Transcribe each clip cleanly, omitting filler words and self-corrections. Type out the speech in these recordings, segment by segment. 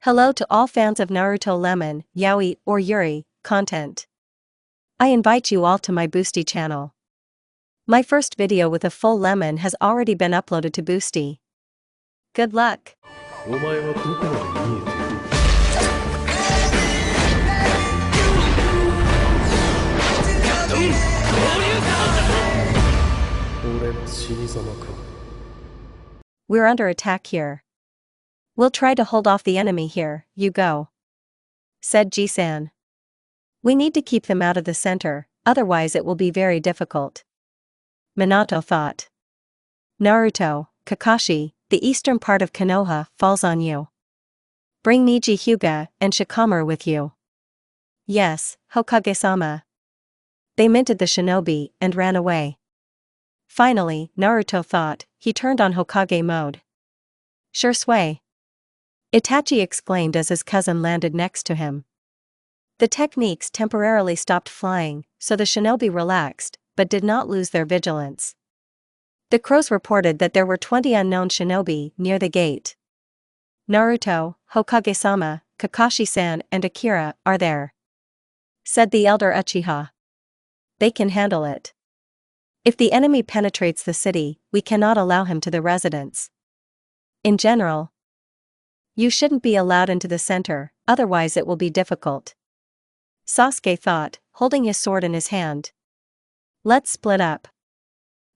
Hello to all fans of Naruto Lemon, Yaoi, or Yuri content. I invite you all to my Boosty channel. My first video with a full lemon has already been uploaded to Boosty. Good luck! お前はどこまで見えている。俺の死に様か。 We're under attack here. We'll try to hold off the enemy here, you go, said Ji-san. We need to keep them out of the center, otherwise it will be very difficult. Minato thought. Naruto, Kakashi, the eastern part of Konoha falls on you. Bring Niji Hyuga and Shikamaru with you. Yes, Hokage-sama. They minted the shinobi and ran away. Finally, Naruto thought, he turned on Hokage mode. Sure sway. Itachi exclaimed as his cousin landed next to him. The techniques temporarily stopped flying, so the shinobi relaxed, but did not lose their vigilance. The crows reported that there were 20 unknown shinobi near the gate. Naruto, Hokage-sama, Kakashi-san and Akira are there, said the elder Uchiha. They can handle it. If the enemy penetrates the city, we cannot allow him to the residence. In general, you shouldn't be allowed into the center, otherwise it will be difficult. Sasuke thought, holding his sword in his hand. Let's split up.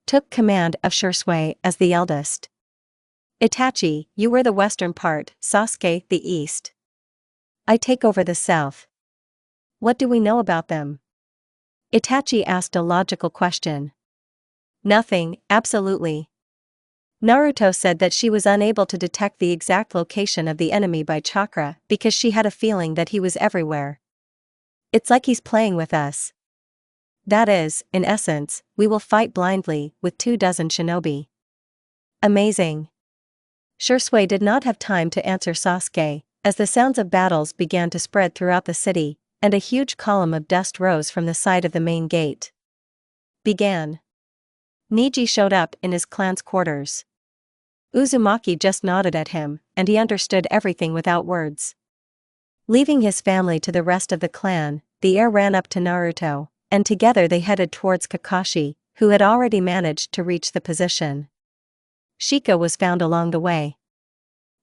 Took command of Shursui as the eldest. Itachi, you were the western part, Sasuke, the east. I take over the south. What do we know about them? Itachi asked a logical question. Nothing, absolutely. Naruto said that she was unable to detect the exact location of the enemy by chakra because she had a feeling that he was everywhere. It's like he's playing with us. That is, in essence, we will fight blindly with 24 shinobi. Amazing. Shursui did not have time to answer Sasuke, as the sounds of battles began to spread throughout the city, and a huge column of dust rose from the side of the main gate. Began. Niji showed up in his clan's quarters. Uzumaki just nodded at him, and he understood everything without words. Leaving his family to the rest of the clan, the heir ran up to Naruto, and together they headed towards Kakashi, who had already managed to reach the position. Shika was found along the way.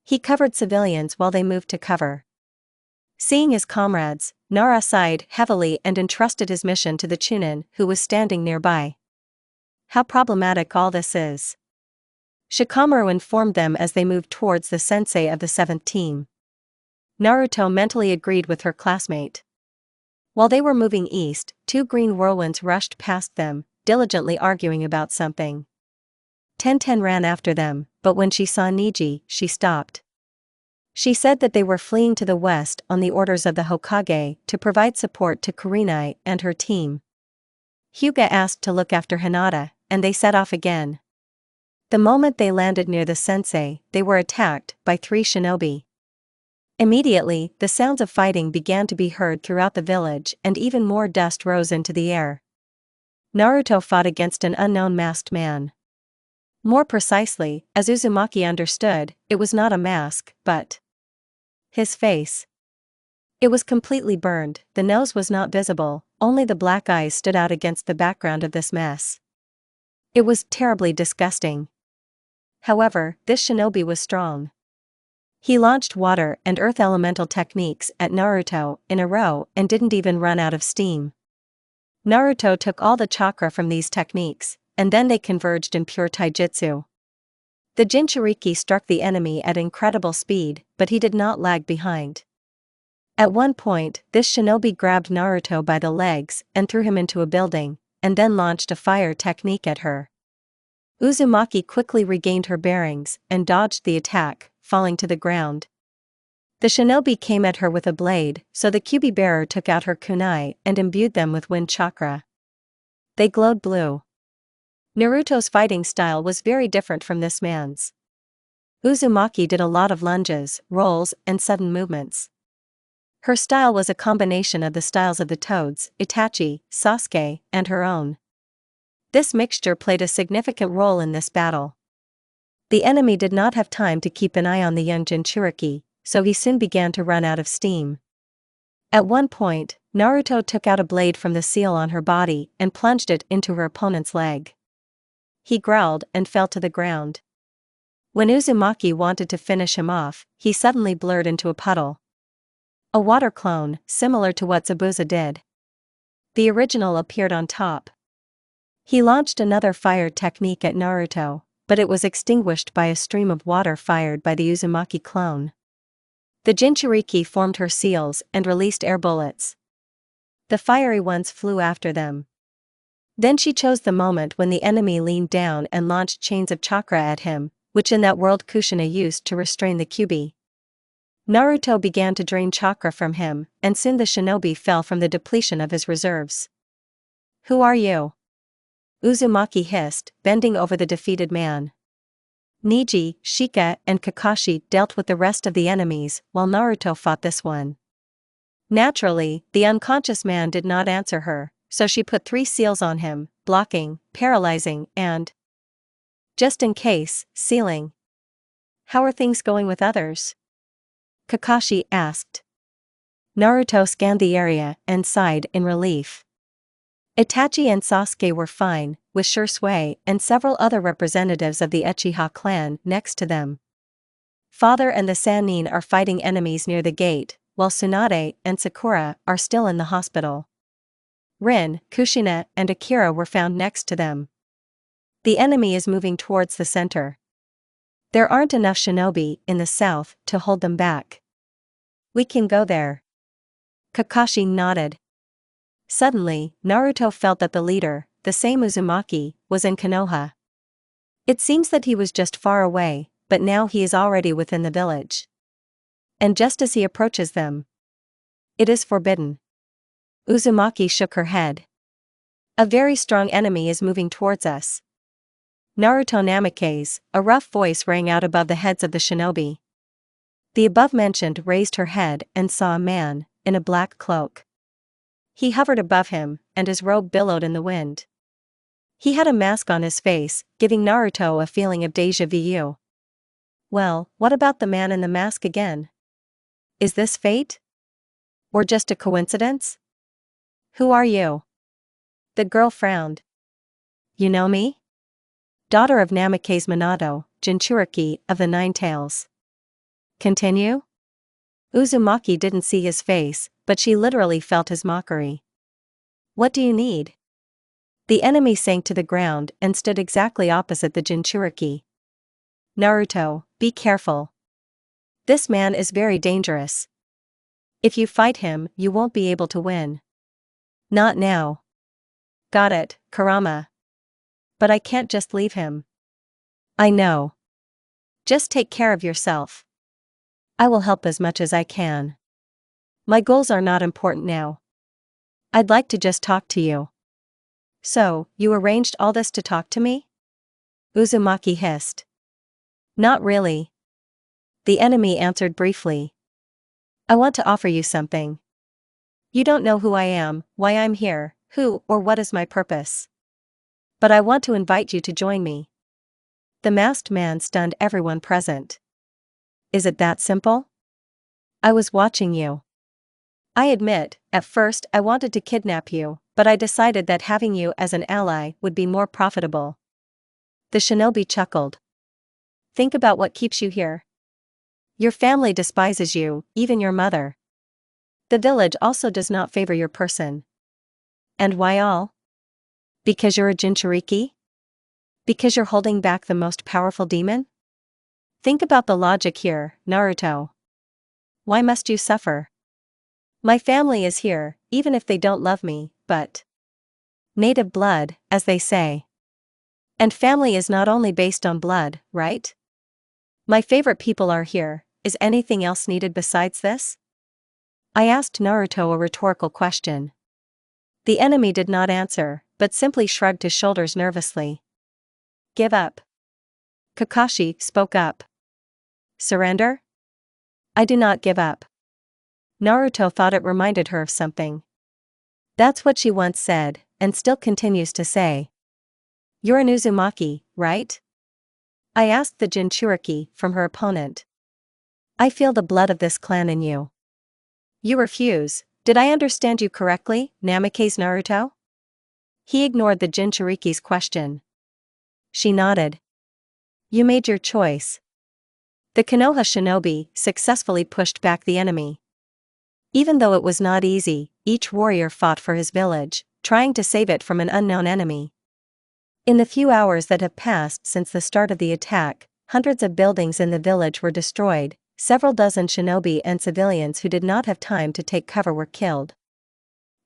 He covered civilians while they moved to cover. Seeing his comrades, Nara sighed heavily and entrusted his mission to the Chunin who was standing nearby. How problematic all this is. Shikamaru informed them as they moved towards the sensei of the 7th team. Naruto mentally agreed with her classmate. While they were moving east, 2 green whirlwinds rushed past them, diligently arguing about something. Tenten ran after them, but when she saw Niji, she stopped. She said that they were fleeing to the west on the orders of the Hokage to provide support to Kurenai and her team. Hyuga asked to look after Hinata, and they set off again. The moment they landed near the sensei, they were attacked by 3 shinobi. Immediately, the sounds of fighting began to be heard throughout the village and even more dust rose into the air. Naruto fought against an unknown masked man. More precisely, as Uzumaki understood, it was not a mask, but his face. It was completely burned, the nose was not visible, only the black eyes stood out against the background of this mess. It was terribly disgusting. However, this shinobi was strong. He launched water and earth elemental techniques at Naruto in a row and didn't even run out of steam. Naruto took all the chakra from these techniques, and then they converged in pure taijutsu. The Jinchuriki struck the enemy at incredible speed, but he did not lag behind. At one point, this shinobi grabbed Naruto by the legs and threw him into a building, and then launched a fire technique at her. Uzumaki quickly regained her bearings and dodged the attack, falling to the ground. The shinobi came at her with a blade, so the Kyuubi bearer took out her kunai and imbued them with wind chakra. They glowed blue. Naruto's fighting style was very different from this man's. Uzumaki did a lot of lunges, rolls, and sudden movements. Her style was a combination of the styles of the Toads, Itachi, Sasuke, and her own. This mixture played a significant role in this battle. The enemy did not have time to keep an eye on the young Jinchuriki, so he soon began to run out of steam. At one point, Naruto took out a blade from the seal on her body and plunged it into her opponent's leg. He growled and fell to the ground. When Uzumaki wanted to finish him off, he suddenly blurred into a puddle. A water clone, similar to what Zabuza did. The original appeared on top. He launched another fire technique at Naruto, but it was extinguished by a stream of water fired by the Uzumaki clone. The Jinchuriki formed her seals and released air bullets. The fiery ones flew after them. Then she chose the moment when the enemy leaned down and launched chains of chakra at him, which in that world Kushina used to restrain the Kyuubi. Naruto began to drain chakra from him, and soon the shinobi fell from the depletion of his reserves. "Who are you?" Uzumaki hissed, bending over the defeated man. Neji, Shika, and Kakashi dealt with the rest of the enemies, while Naruto fought this one. Naturally, the unconscious man did not answer her, so she put 3 seals on him, blocking, paralyzing, and, just in case, sealing. "How are things going with others?" Kakashi asked. Naruto scanned the area and sighed in relief. Itachi and Sasuke were fine, with Shursui and several other representatives of the Uchiha clan next to them. Father and the Sannin are fighting enemies near the gate, while Tsunade and Sakura are still in the hospital. Rin, Kushina, and Akira were found next to them. The enemy is moving towards the center. There aren't enough shinobi in the south to hold them back. "We can go there." Kakashi nodded. Suddenly, Naruto felt that the leader, the same Uzumaki, was in Konoha. It seems that he was just far away, but now he is already within the village. And just as he approaches them, "It is forbidden." Uzumaki shook her head. "A very strong enemy is moving towards us." "Naruto Namikaze," a rough voice rang out above the heads of the shinobi. The above-mentioned raised her head and saw a man, in a black cloak. He hovered above him, and his robe billowed in the wind. He had a mask on his face, giving Naruto a feeling of déjà vu. Well, what about the man in the mask again? Is this fate? Or just a coincidence? "Who are you?" The girl frowned. "You know me? Daughter of Namikaze Minato, Jinchuriki of the Nine Tails." Continue? Uzumaki didn't see his face, but she literally felt his mockery. "What do you need?" The enemy sank to the ground and stood exactly opposite the Jinchuriki. "Naruto, be careful. This man is very dangerous. If you fight him, you won't be able to win." "Not now." "Got it, Kurama. But I can't just leave him." "I know. Just take care of yourself. I will help as much as I can. My goals are not important now. I'd like to just talk to you." "So, you arranged all this to talk to me?" Uzumaki hissed. "Not really." The enemy answered briefly. "I want to offer you something. You don't know who I am, why I'm here, who or what is my purpose. But I want to invite you to join me." The masked man stunned everyone present. "Is it that simple? I was watching you. I admit, at first I wanted to kidnap you, but I decided that having you as an ally would be more profitable." The shinobi chuckled. "Think about what keeps you here. Your family despises you, even your mother. The village also does not favor your person. And why all? Because you're a Jinchuriki? Because you're holding back the most powerful demon? Think about the logic here, Naruto. Why must you suffer? My family is here, even if they don't love me, but native blood, as they say. And family is not only based on blood, right? My favorite people are here. Is anything else needed besides this?" I asked Naruto a rhetorical question. The enemy did not answer, but simply shrugged his shoulders nervously. "Give up." Kakashi spoke up. "Surrender? I do not give up." Naruto thought it reminded her of something. That's what she once said, and still continues to say. "You're an Uzumaki, right?" I asked the Jinchuriki from her opponent. I feel the blood of this clan in you. You refuse. Did I understand you correctly, Namikaze Naruto? He ignored the Jinchuriki's question. She nodded. You made your choice. The Konoha shinobi successfully pushed back the enemy. Even though it was not easy, each warrior fought for his village, trying to save it from an unknown enemy. In the few hours that have passed since the start of the attack, hundreds of buildings in the village were destroyed, several dozen shinobi and civilians who did not have time to take cover were killed.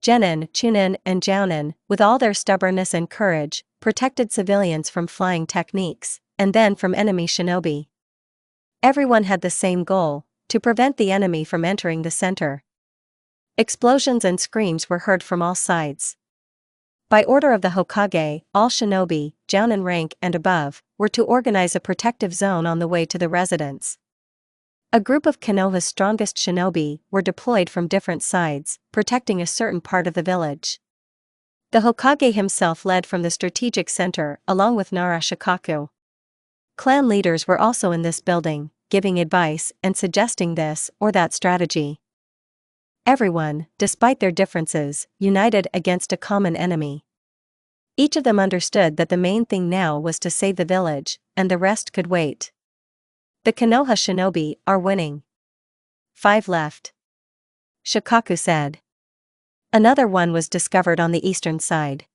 Genin, Chunin, and Jounin, with all their stubbornness and courage, protected civilians from flying techniques, and then from enemy shinobi. Everyone had the same goal, to prevent the enemy from entering the center. Explosions and screams were heard from all sides. By order of the Hokage, all shinobi, Jounin rank and above, were to organize a protective zone on the way to the residence. A group of Konoha's strongest shinobi were deployed from different sides, protecting a certain part of the village. The Hokage himself led from the strategic center along with Nara Shikaku. Clan leaders were also in this building, giving advice and suggesting this or that strategy. Everyone, despite their differences, united against a common enemy. Each of them understood that the main thing now was to save the village, and the rest could wait. The Konoha shinobi are winning. 5 left. Shikaku said. Another one was discovered on the eastern side.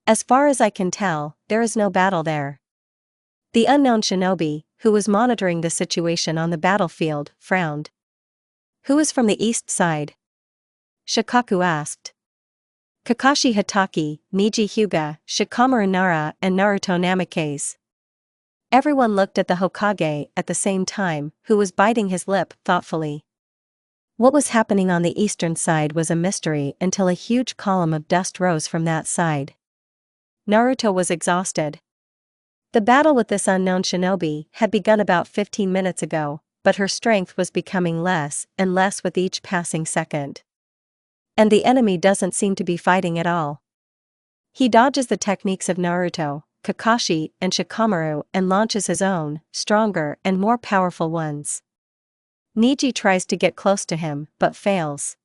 As far as I can tell, there is no battle there. The unknown shinobi, who was monitoring the situation on the battlefield, frowned. Who is from the east side? Shikaku asked. Kakashi Hatake, Niji Hyuga, Shikamaru Nara, and Naruto Namikaze. Everyone looked at the Hokage at the same time, who was biting his lip thoughtfully. What was happening on the eastern side was a mystery until a huge column of dust rose from that side. Naruto was exhausted. The battle with this unknown shinobi had begun about 15 minutes ago, but her strength was becoming less and less with each passing second. And the enemy doesn't seem to be fighting at all. He dodges the techniques of Naruto, Kakashi, and Shikamaru and launches his own, stronger and more powerful ones. Niji tries to get close to him, but fails.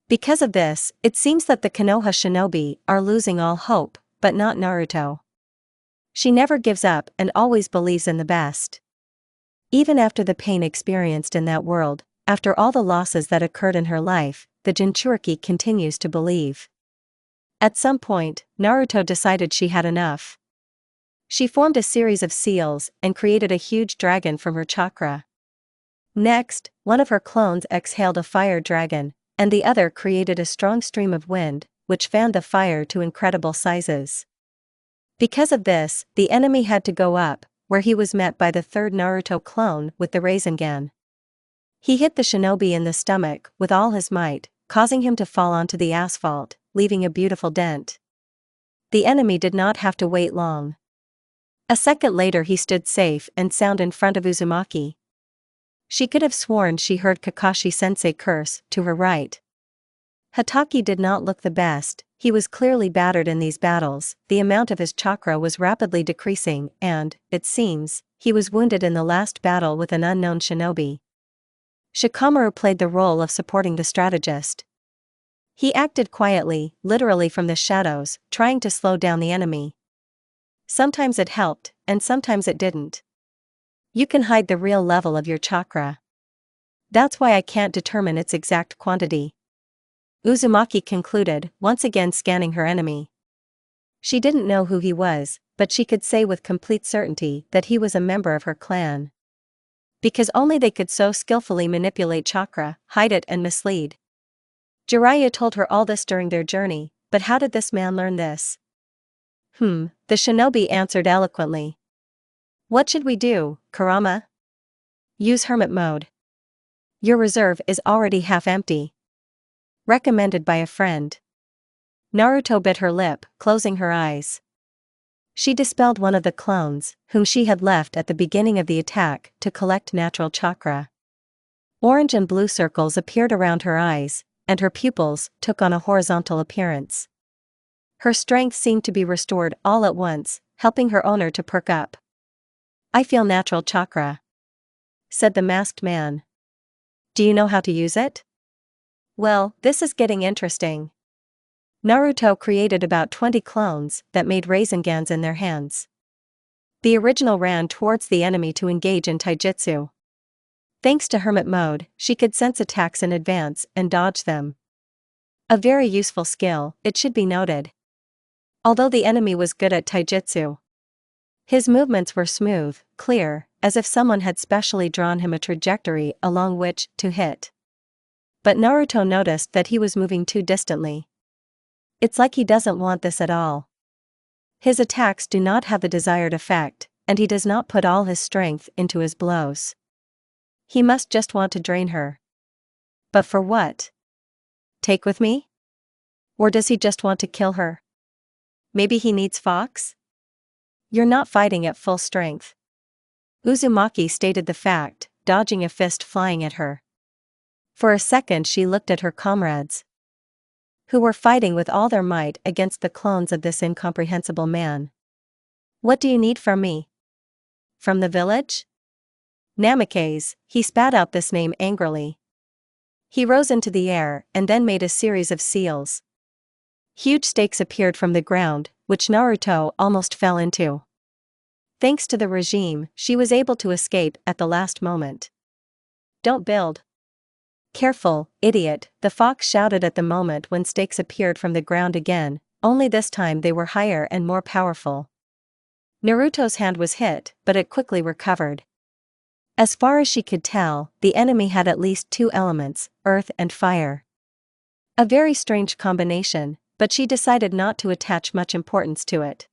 Because of this, it seems that the Konoha shinobi are losing all hope, but not Naruto. She never gives up and always believes in the best. Even after the pain experienced in that world, after all the losses that occurred in her life, the Jinchuriki continues to believe. At some point, Naruto decided she had enough. She formed a series of seals and created a huge dragon from her chakra. Next, one of her clones exhaled a fire dragon, and the other created a strong stream of wind, which fanned the fire to incredible sizes. Because of this, the enemy had to go up, where he was met by the third Naruto clone with the Rasengan. He hit the shinobi in the stomach with all his might, causing him to fall onto the asphalt, leaving a beautiful dent. The enemy did not have to wait long. A second later he stood safe and sound in front of Uzumaki. She could have sworn she heard Kakashi-sensei curse to her right. Hatake did not look the best, he was clearly battered in these battles, the amount of his chakra was rapidly decreasing and, it seems, he was wounded in the last battle with an unknown shinobi. Shikamaru played the role of supporting the strategist. He acted quietly, literally from the shadows, trying to slow down the enemy. Sometimes it helped, and sometimes it didn't. You can hide the real level of your chakra. That's why I can't determine its exact quantity. Uzumaki concluded, once again scanning her enemy. She didn't know who he was, but she could say with complete certainty that he was a member of her clan. Because only they could so skillfully manipulate chakra, hide it and mislead. Jiraiya told her all this during their journey, but how did this man learn this? The shinobi answered eloquently. What should we do, Kurama? Use hermit mode. Your reserve is already half empty. Recommended by a friend. Naruto bit her lip, closing her eyes. She dispelled one of the clones, whom she had left at the beginning of the attack, to collect natural chakra. Orange and blue circles appeared around her eyes, and her pupils took on a horizontal appearance. Her strength seemed to be restored all at once, helping her owner to perk up. I feel natural chakra. said the masked man. Do you know how to use it? Well, this is getting interesting. Naruto created about 20 clones that made Raisengans in their hands. The original ran towards the enemy to engage in taijutsu. Thanks to hermit mode, she could sense attacks in advance and dodge them. A very useful skill, it should be noted. Although the enemy was good at taijutsu, his movements were smooth, clear, as if someone had specially drawn him a trajectory along which to hit. But Naruto noticed that he was moving too distantly. It's like he doesn't want this at all. His attacks do not have the desired effect, and he does not put all his strength into his blows. He must just want to drain her. But for what? Take with me? Or does he just want to kill her? Maybe he needs Fox? You're not fighting at full strength. Uzumaki stated the fact, dodging a fist flying at her. For a second she looked at her comrades, who were fighting with all their might against the clones of this incomprehensible man. What do you need from me? From the village? Namikaze, he spat out this name angrily. He rose into the air and then made a series of seals. Huge stakes appeared from the ground, which Naruto almost fell into. Thanks to the regime, she was able to escape at the last moment. Don't build. Careful, idiot, the fox shouted at the moment when stakes appeared from the ground again, only this time they were higher and more powerful. Naruto's hand was hit, but it quickly recovered. As far as she could tell, the enemy had at least two elements, earth and fire. A very strange combination, but she decided not to attach much importance to it.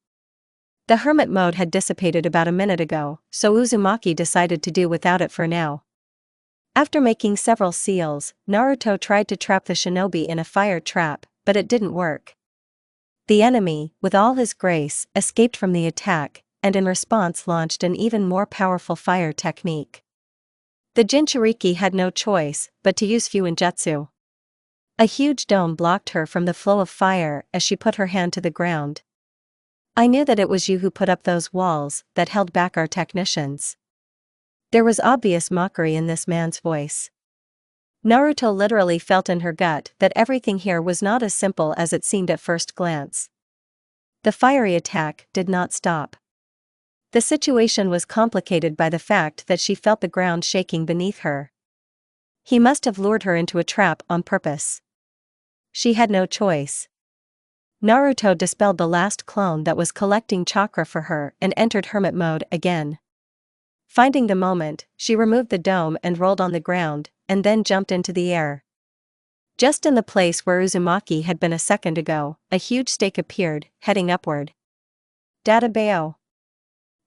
The hermit mode had dissipated about a minute ago, so Uzumaki decided to do without it for now. After making several seals, Naruto tried to trap the shinobi in a fire trap, but it didn't work. The enemy, with all his grace, escaped from the attack, and in response launched an even more powerful fire technique. The Jinchuriki had no choice but to use Fuinjutsu. A huge dome blocked her from the flow of fire as she put her hand to the ground. I knew that it was you who put up those walls that held back our technicians. There was obvious mockery in this man's voice. Naruto literally felt in her gut that everything here was not as simple as it seemed at first glance. The fiery attack did not stop. The situation was complicated by the fact that she felt the ground shaking beneath her. He must have lured her into a trap on purpose. She had no choice. Naruto dispelled the last clone that was collecting chakra for her and entered hermit mode again. Finding the moment, she removed the dome and rolled on the ground, and then jumped into the air. Just in the place where Uzumaki had been a second ago, a huge stake appeared, heading upward. Databao.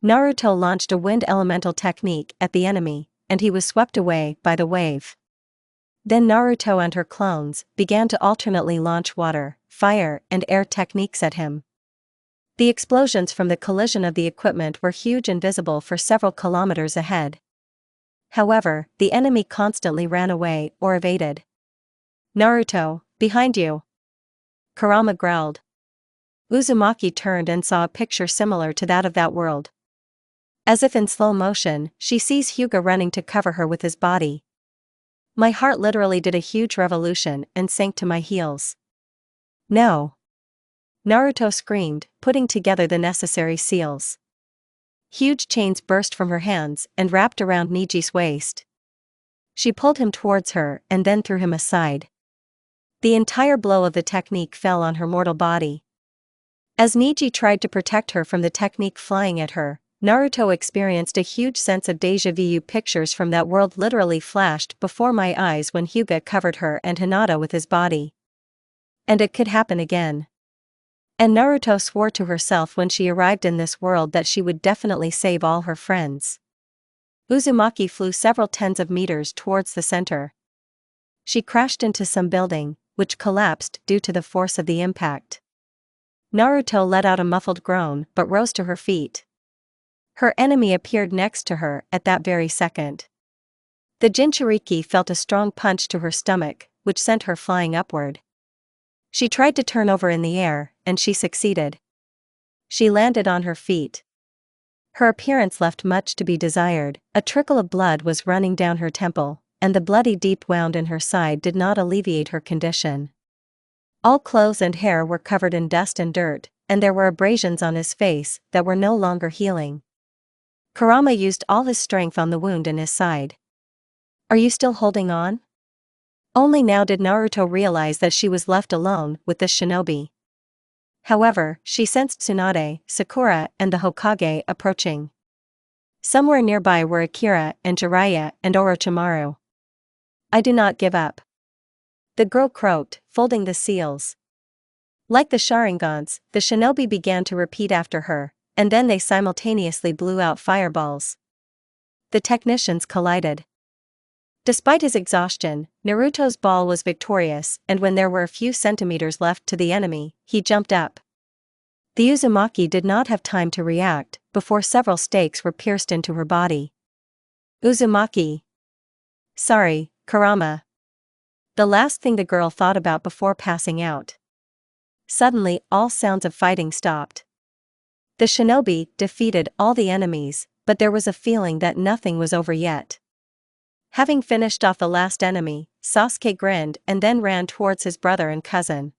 Naruto launched a wind elemental technique at the enemy, and he was swept away by the wave. Then Naruto and her clones began to alternately launch water, fire, and air techniques at him. The explosions from the collision of the equipment were huge and visible for several kilometers ahead. However, the enemy constantly ran away or evaded. Naruto, behind you! Kurama growled. Uzumaki turned and saw a picture similar to that of that world. As if in slow motion, she sees Hyuga running to cover her with his body. My heart literally did a huge revolution and sank to my heels. No! Naruto screamed, putting together the necessary seals. Huge chains burst from her hands and wrapped around Niji's waist. She pulled him towards her and then threw him aside. The entire blow of the technique fell on her mortal body. As Niji tried to protect her from the technique flying at her, Naruto experienced a huge sense of déjà vu. Pictures from that world literally flashed before my eyes when Hyuga covered her and Hinata with his body. And it could happen again. And Naruto swore to herself when she arrived in this world that she would definitely save all her friends. Uzumaki flew several tens of meters towards the center. She crashed into some building, which collapsed due to the force of the impact. Naruto let out a muffled groan but rose to her feet. Her enemy appeared next to her at that very second. The Jinchuriki felt a strong punch to her stomach, which sent her flying upward. She tried to turn over in the air, and she succeeded. She landed on her feet. Her appearance left much to be desired. A trickle of blood was running down her temple, and the bloody deep wound in her side did not alleviate her condition. All clothes and hair were covered in dust and dirt, and there were abrasions on his face that were no longer healing. Kurama used all his strength on the wound in his side. "Are you still holding on?" Only now did Naruto realize that she was left alone with the shinobi. However, she sensed Tsunade, Sakura, and the Hokage approaching. Somewhere nearby were Akira and Jiraiya and Orochimaru. "I do not give up," the girl croaked, folding the seals. Like the Sharingans, the shinobi began to repeat after her, and then they simultaneously blew out fireballs. The technicians collided. Despite his exhaustion, Naruto's ball was victorious, and when there were a few centimeters left to the enemy, he jumped up. The Uzumaki did not have time to react, before several stakes were pierced into her body. Uzumaki. Sorry, Kurama. The last thing the girl thought about before passing out. Suddenly, all sounds of fighting stopped. The shinobi defeated all the enemies, but there was a feeling that nothing was over yet. Having finished off the last enemy, Sasuke grinned and then ran towards his brother and cousin.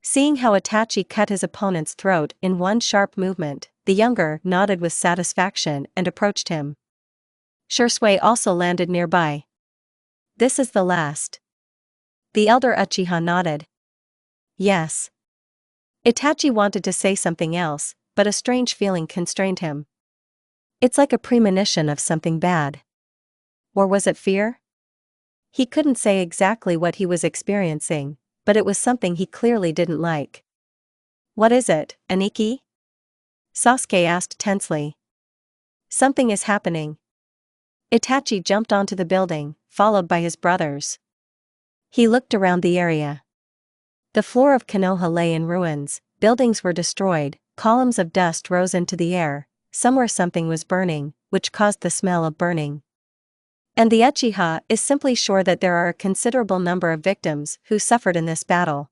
Seeing how Itachi cut his opponent's throat in one sharp movement, the younger nodded with satisfaction and approached him. Sasuke also landed nearby. "This is the last." The elder Uchiha nodded. "Yes." Itachi wanted to say something else, but a strange feeling constrained him. It's like a premonition of something bad. Or was it fear? He couldn't say exactly what he was experiencing, but it was something he clearly didn't like. "What is it, Aniki?" Sasuke asked tensely. "Something is happening." Itachi jumped onto the building, followed by his brothers. He looked around the area. The floor of Konoha lay in ruins, buildings were destroyed, columns of dust rose into the air, somewhere something was burning, which caused the smell of burning. And the Uchiha is simply sure that there are a considerable number of victims who suffered in this battle.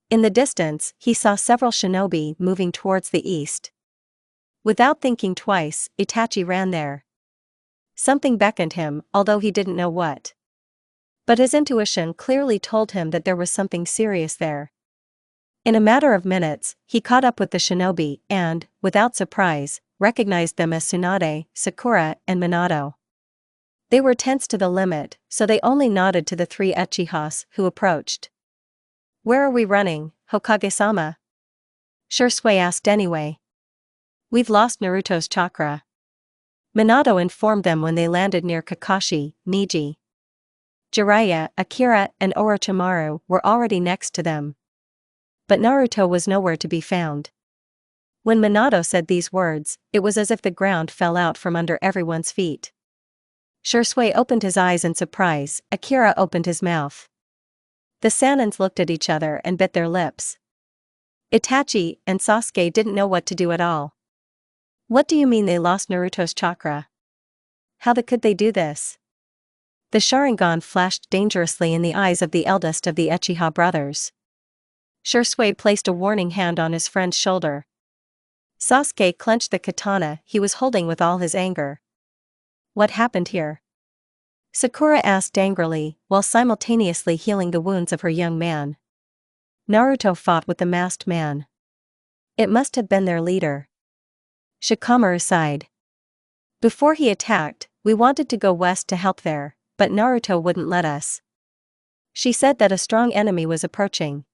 In the distance, he saw several shinobi moving towards the east. Without thinking twice, Itachi ran there. Something beckoned him, although he didn't know what. But his intuition clearly told him that there was something serious there. In a matter of minutes, he caught up with the shinobi and, without surprise, recognized them as Tsunade, Sakura, and Minato. They were tense to the limit, so they only nodded to the three Uchihas who approached. "Where are we running, Hokage-sama?" Sasuke asked anyway. "We've lost Naruto's chakra." Minato informed them when they landed near Kakashi, Neji. Jiraiya, Akira, and Orochimaru were already next to them. But Naruto was nowhere to be found. When Minato said these words, it was as if the ground fell out from under everyone's feet. Sasuke opened his eyes in surprise, Akira opened his mouth. The Sanins looked at each other and bit their lips. Itachi and Sasuke didn't know what to do at all. "What do you mean they lost Naruto's chakra? How could they do this?" The Sharingan flashed dangerously in the eyes of the eldest of the Uchiha brothers. Sasuke placed a warning hand on his friend's shoulder. Sasuke clenched the katana he was holding with all his anger. "What happened here?" Sakura asked angrily, while simultaneously healing the wounds of her young man. "Naruto fought with the masked man. It must have been their leader." Shikamaru sighed. "Before he attacked, we wanted to go west to help there, but Naruto wouldn't let us. She said that a strong enemy was approaching.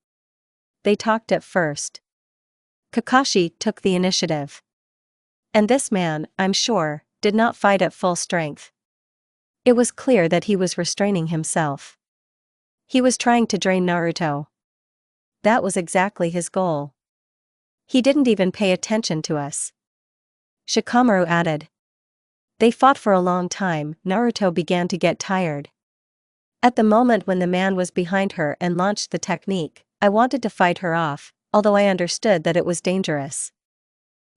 They talked at first. Kakashi took the initiative. And this man, I'm sure, did not fight at full strength. It was clear that he was restraining himself. He was trying to drain Naruto. That was exactly his goal. He didn't even pay attention to us." Shikamaru added. They fought for a long time. Naruto began to get tired. "At the moment when the man was behind her and launched the technique, I wanted to fight her off, although I understood that it was dangerous."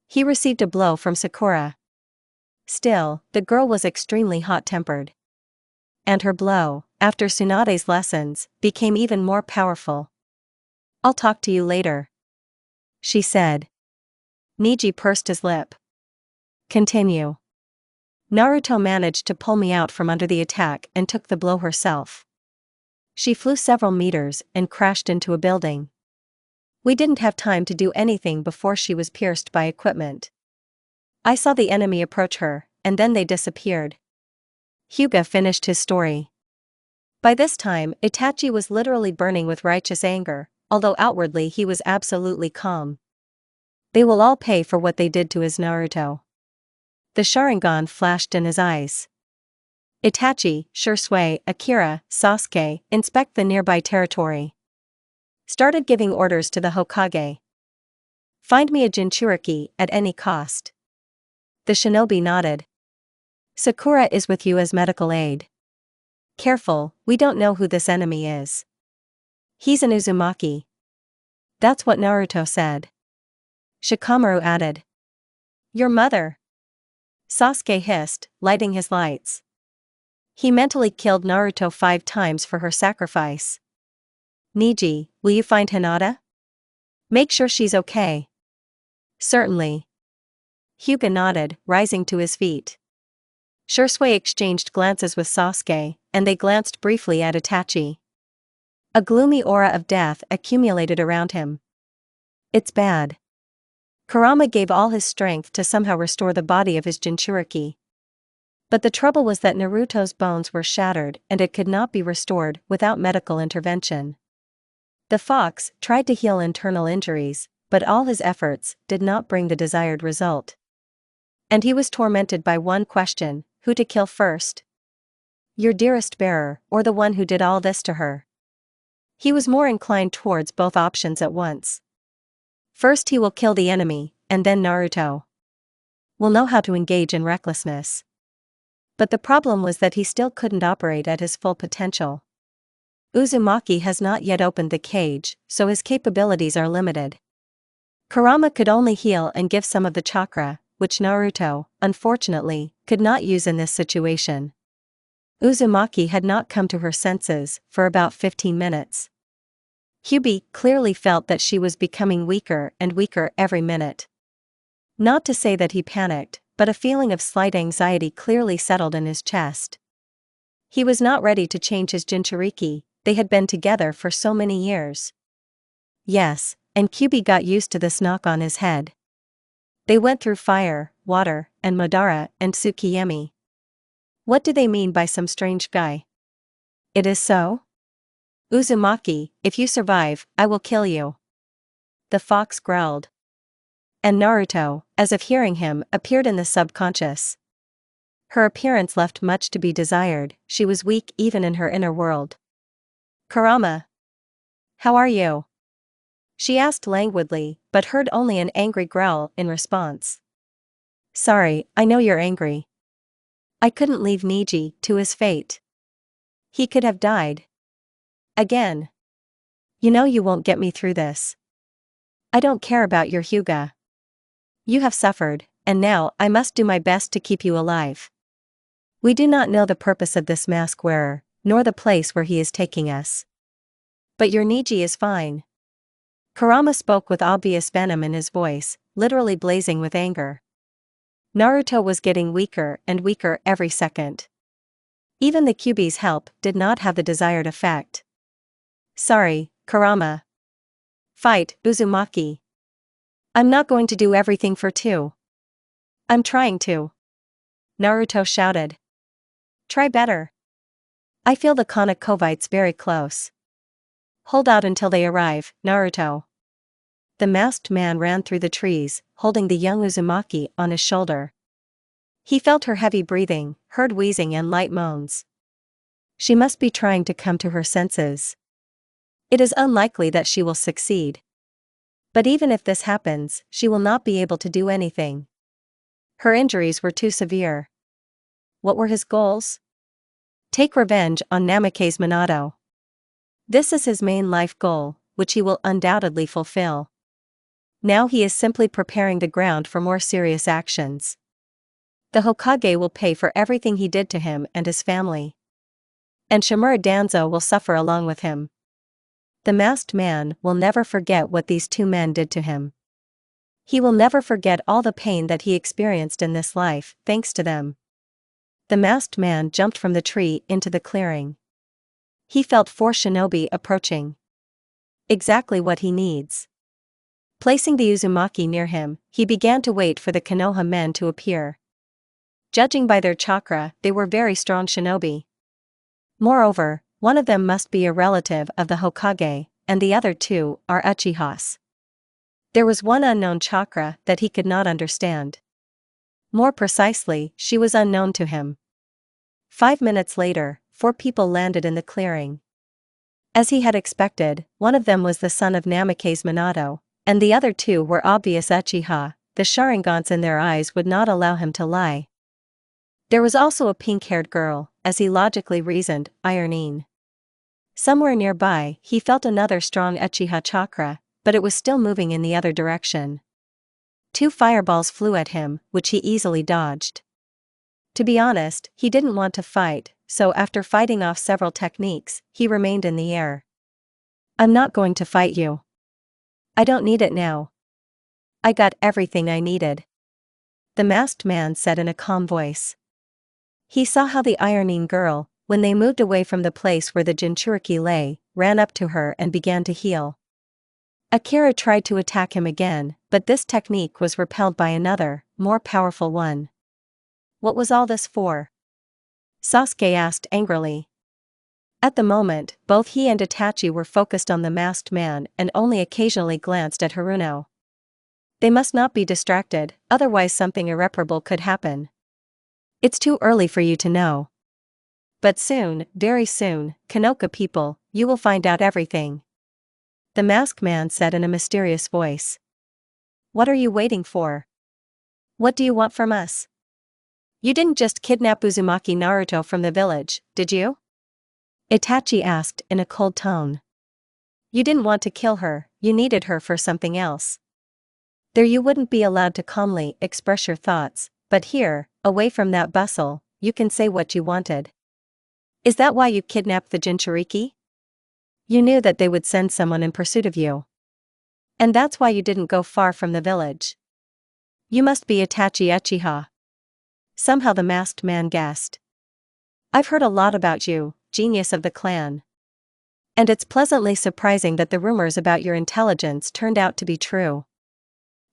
He received a blow from Sakura. Still, the girl was extremely hot-tempered. And her blow, after Tsunade's lessons, became even more powerful. "I'll talk to you later," she said. Neji pursed his lip. Continue. Naruto managed to pull me out from under the attack and took the blow herself. She flew several meters and crashed into a building. We didn't have time to do anything before she was pierced by equipment. I saw the enemy approach her, and then they disappeared. Hyuga finished his story. By this time, Itachi was literally burning with righteous anger, although outwardly he was absolutely calm. They will all pay for what they did to his Naruto. The Sharingan flashed in his eyes. Itachi, Shursui, Akira, Sasuke, inspect the nearby territory. Started giving orders to the Hokage. Find me a Jinchuriki at any cost. The shinobi nodded. Sakura is with you as medical aid. Careful, we don't know who this enemy is. He's an Uzumaki. That's what Naruto said. Shikamaru added. Your mother. Sasuke hissed, lighting his lights. He mentally killed Naruto 5 times for her sacrifice. Niji, will you find Hinata? Make sure she's okay. Certainly. Hyuga nodded, rising to his feet. Shursui exchanged glances with Sasuke, and they glanced briefly at Itachi. A gloomy aura of death accumulated around him. It's bad. Kurama gave all his strength to somehow restore the body of his Jinchuriki. But the trouble was that Naruto's bones were shattered and it could not be restored without medical intervention. The fox tried to heal internal injuries, but all his efforts did not bring the desired result. And he was tormented by one question: who to kill first? Your dearest bearer, or the one who did all this to her? He was more inclined towards both options at once. First he will kill the enemy, and then Naruto will know how to engage in recklessness. But the problem was that he still couldn't operate at his full potential. Uzumaki has not yet opened the cage, so his capabilities are limited. Kurama could only heal and give some of the chakra, which Naruto, unfortunately, could not use in this situation. Uzumaki had not come to her senses for about 15 minutes. Hyuga clearly felt that she was becoming weaker and weaker every minute. Not to say that he panicked, but a feeling of slight anxiety clearly settled in his chest. He was not ready to change his Jinchuriki, they had been together for so many years. Yes, and Hyuga got used to this knock on his head. They went through fire, water, and Madara and Tsukiyami. What do they mean by some strange guy? It is so? Uzumaki, if you survive, I will kill you. The fox growled. And Naruto, as if hearing him, appeared in the subconscious. Her appearance left much to be desired, she was weak even in her inner world. Kurama. How are you? She asked languidly, but heard only an angry growl in response. Sorry, I know you're angry. I couldn't leave Niji to his fate. He could have died. Again. You know you won't get me through this. I don't care about your Hyuga. You have suffered, and now I must do my best to keep you alive. We do not know the purpose of this mask wearer, nor the place where he is taking us. But your Niji is fine. Kurama spoke with obvious venom in his voice, literally blazing with anger. Naruto was getting weaker and weaker every second. Even the Kyuubi's help did not have the desired effect. Sorry, Kurama. Fight, Uzumaki. I'm not going to do everything for two. I'm trying to. Naruto shouted. Try better. I feel the Konokovites very close. Hold out until they arrive, Naruto. The masked man ran through the trees, holding the young Uzumaki on his shoulder. He felt her heavy breathing, heard wheezing and light moans. She must be trying to come to her senses. It is unlikely that she will succeed. But even if this happens, she will not be able to do anything. Her injuries were too severe. What were his goals? Take revenge on Namake's Minato. This is his main life goal, which he will undoubtedly fulfill. Now he is simply preparing the ground for more serious actions. The Hokage will pay for everything he did to him and his family. And Shimura Danzo will suffer along with him. The masked man will never forget what these two men did to him. He will never forget all the pain that he experienced in this life, thanks to them. The masked man jumped from the tree into the clearing. He felt 4 shinobi approaching. Exactly what he needs. Placing the Uzumaki near him, he began to wait for the Konoha men to appear. Judging by their chakra, they were very strong shinobi. Moreover, one of them must be a relative of the Hokage, and the other 2 are Uchihas. There was one unknown chakra that he could not understand. More precisely, she was unknown to him. 5 minutes later, 4 people landed in the clearing. As he had expected, one of them was the son of Namikaze Minato, and the other 2 were obvious Uchiha. The Sharingans in their eyes would not allow him to lie. There was also a pink-haired girl, as he logically reasoned, Ironine. Somewhere nearby, he felt another strong Uchiha chakra, but it was still moving in the other direction. 2 fireballs flew at him, which he easily dodged. To be honest, he didn't want to fight, so after fighting off several techniques, he remained in the air. I'm not going to fight you. I don't need it now. I got everything I needed. The masked man said in a calm voice. He saw how the Ironine girl, when they moved away from the place where the Jinchuriki lay, ran up to her and began to heal. Akira tried to attack him again, but this technique was repelled by another, more powerful one. What was all this for? Sasuke asked angrily. At the moment, both he and Itachi were focused on the masked man and only occasionally glanced at Haruno. They must not be distracted, otherwise something irreparable could happen. It's too early for you to know. But soon, very soon, Konoha people, you will find out everything. The masked man said in a mysterious voice. What are you waiting for? What do you want from us? You didn't just kidnap Uzumaki Naruto from the village, did you? Itachi asked in a cold tone. You didn't want to kill her, you needed her for something else. There you wouldn't be allowed to calmly express your thoughts, but here, away from that bustle, you can say what you wanted. Is that why you kidnapped the Jinchuriki? You knew that they would send someone in pursuit of you. And that's why you didn't go far from the village. You must be Itachi Uchiha. Somehow the masked man guessed. I've heard a lot about you, genius of the clan. And it's pleasantly surprising that the rumors about your intelligence turned out to be true.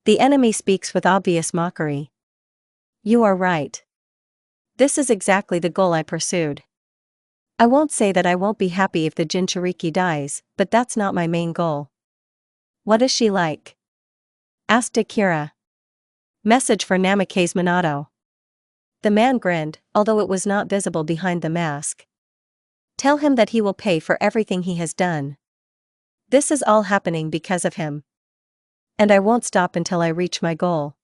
The enemy speaks with obvious mockery. You are right. This is exactly the goal I pursued. I won't say that I won't be happy if the Jinchuriki dies, but that's not my main goal. What is she like? Asked Akira. Message for Namikaze Minato. The man grinned, although it was not visible behind the mask. Tell him that he will pay for everything he has done. This is all happening because of him. And I won't stop until I reach my goal.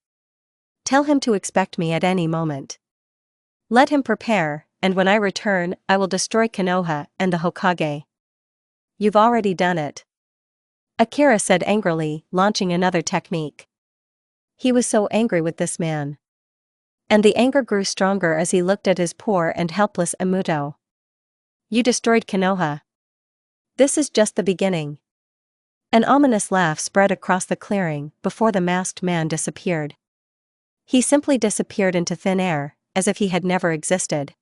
Tell him to expect me at any moment. Let him prepare, and when I return, I will destroy Konoha and the Hokage. You've already done it. Akira said angrily, launching another technique. He was so angry with this man. And the anger grew stronger as he looked at his poor and helpless Immortal. You destroyed Konoha. This is just the beginning. An ominous laugh spread across the clearing before the masked man disappeared. He simply disappeared into thin air, as if he had never existed.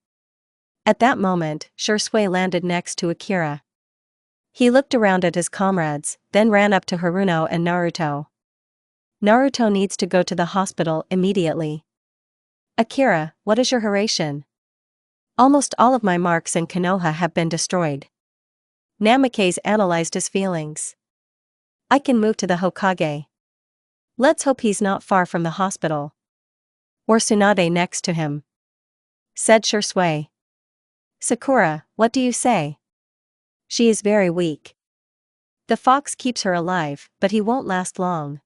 At that moment, Shursui landed next to Akira. He looked around at his comrades, then ran up to Haruno and Naruto. Naruto needs to go to the hospital immediately. Akira, what is your harassment? Almost all of my marks in Konoha have been destroyed. Namikaze analyzed his feelings. I can move to the Hokage. Let's hope he's not far from the hospital. Or Tsunade next to him. Said Shursui. Sakura, what do you say? She is very weak. The fox keeps her alive, but he won't last long.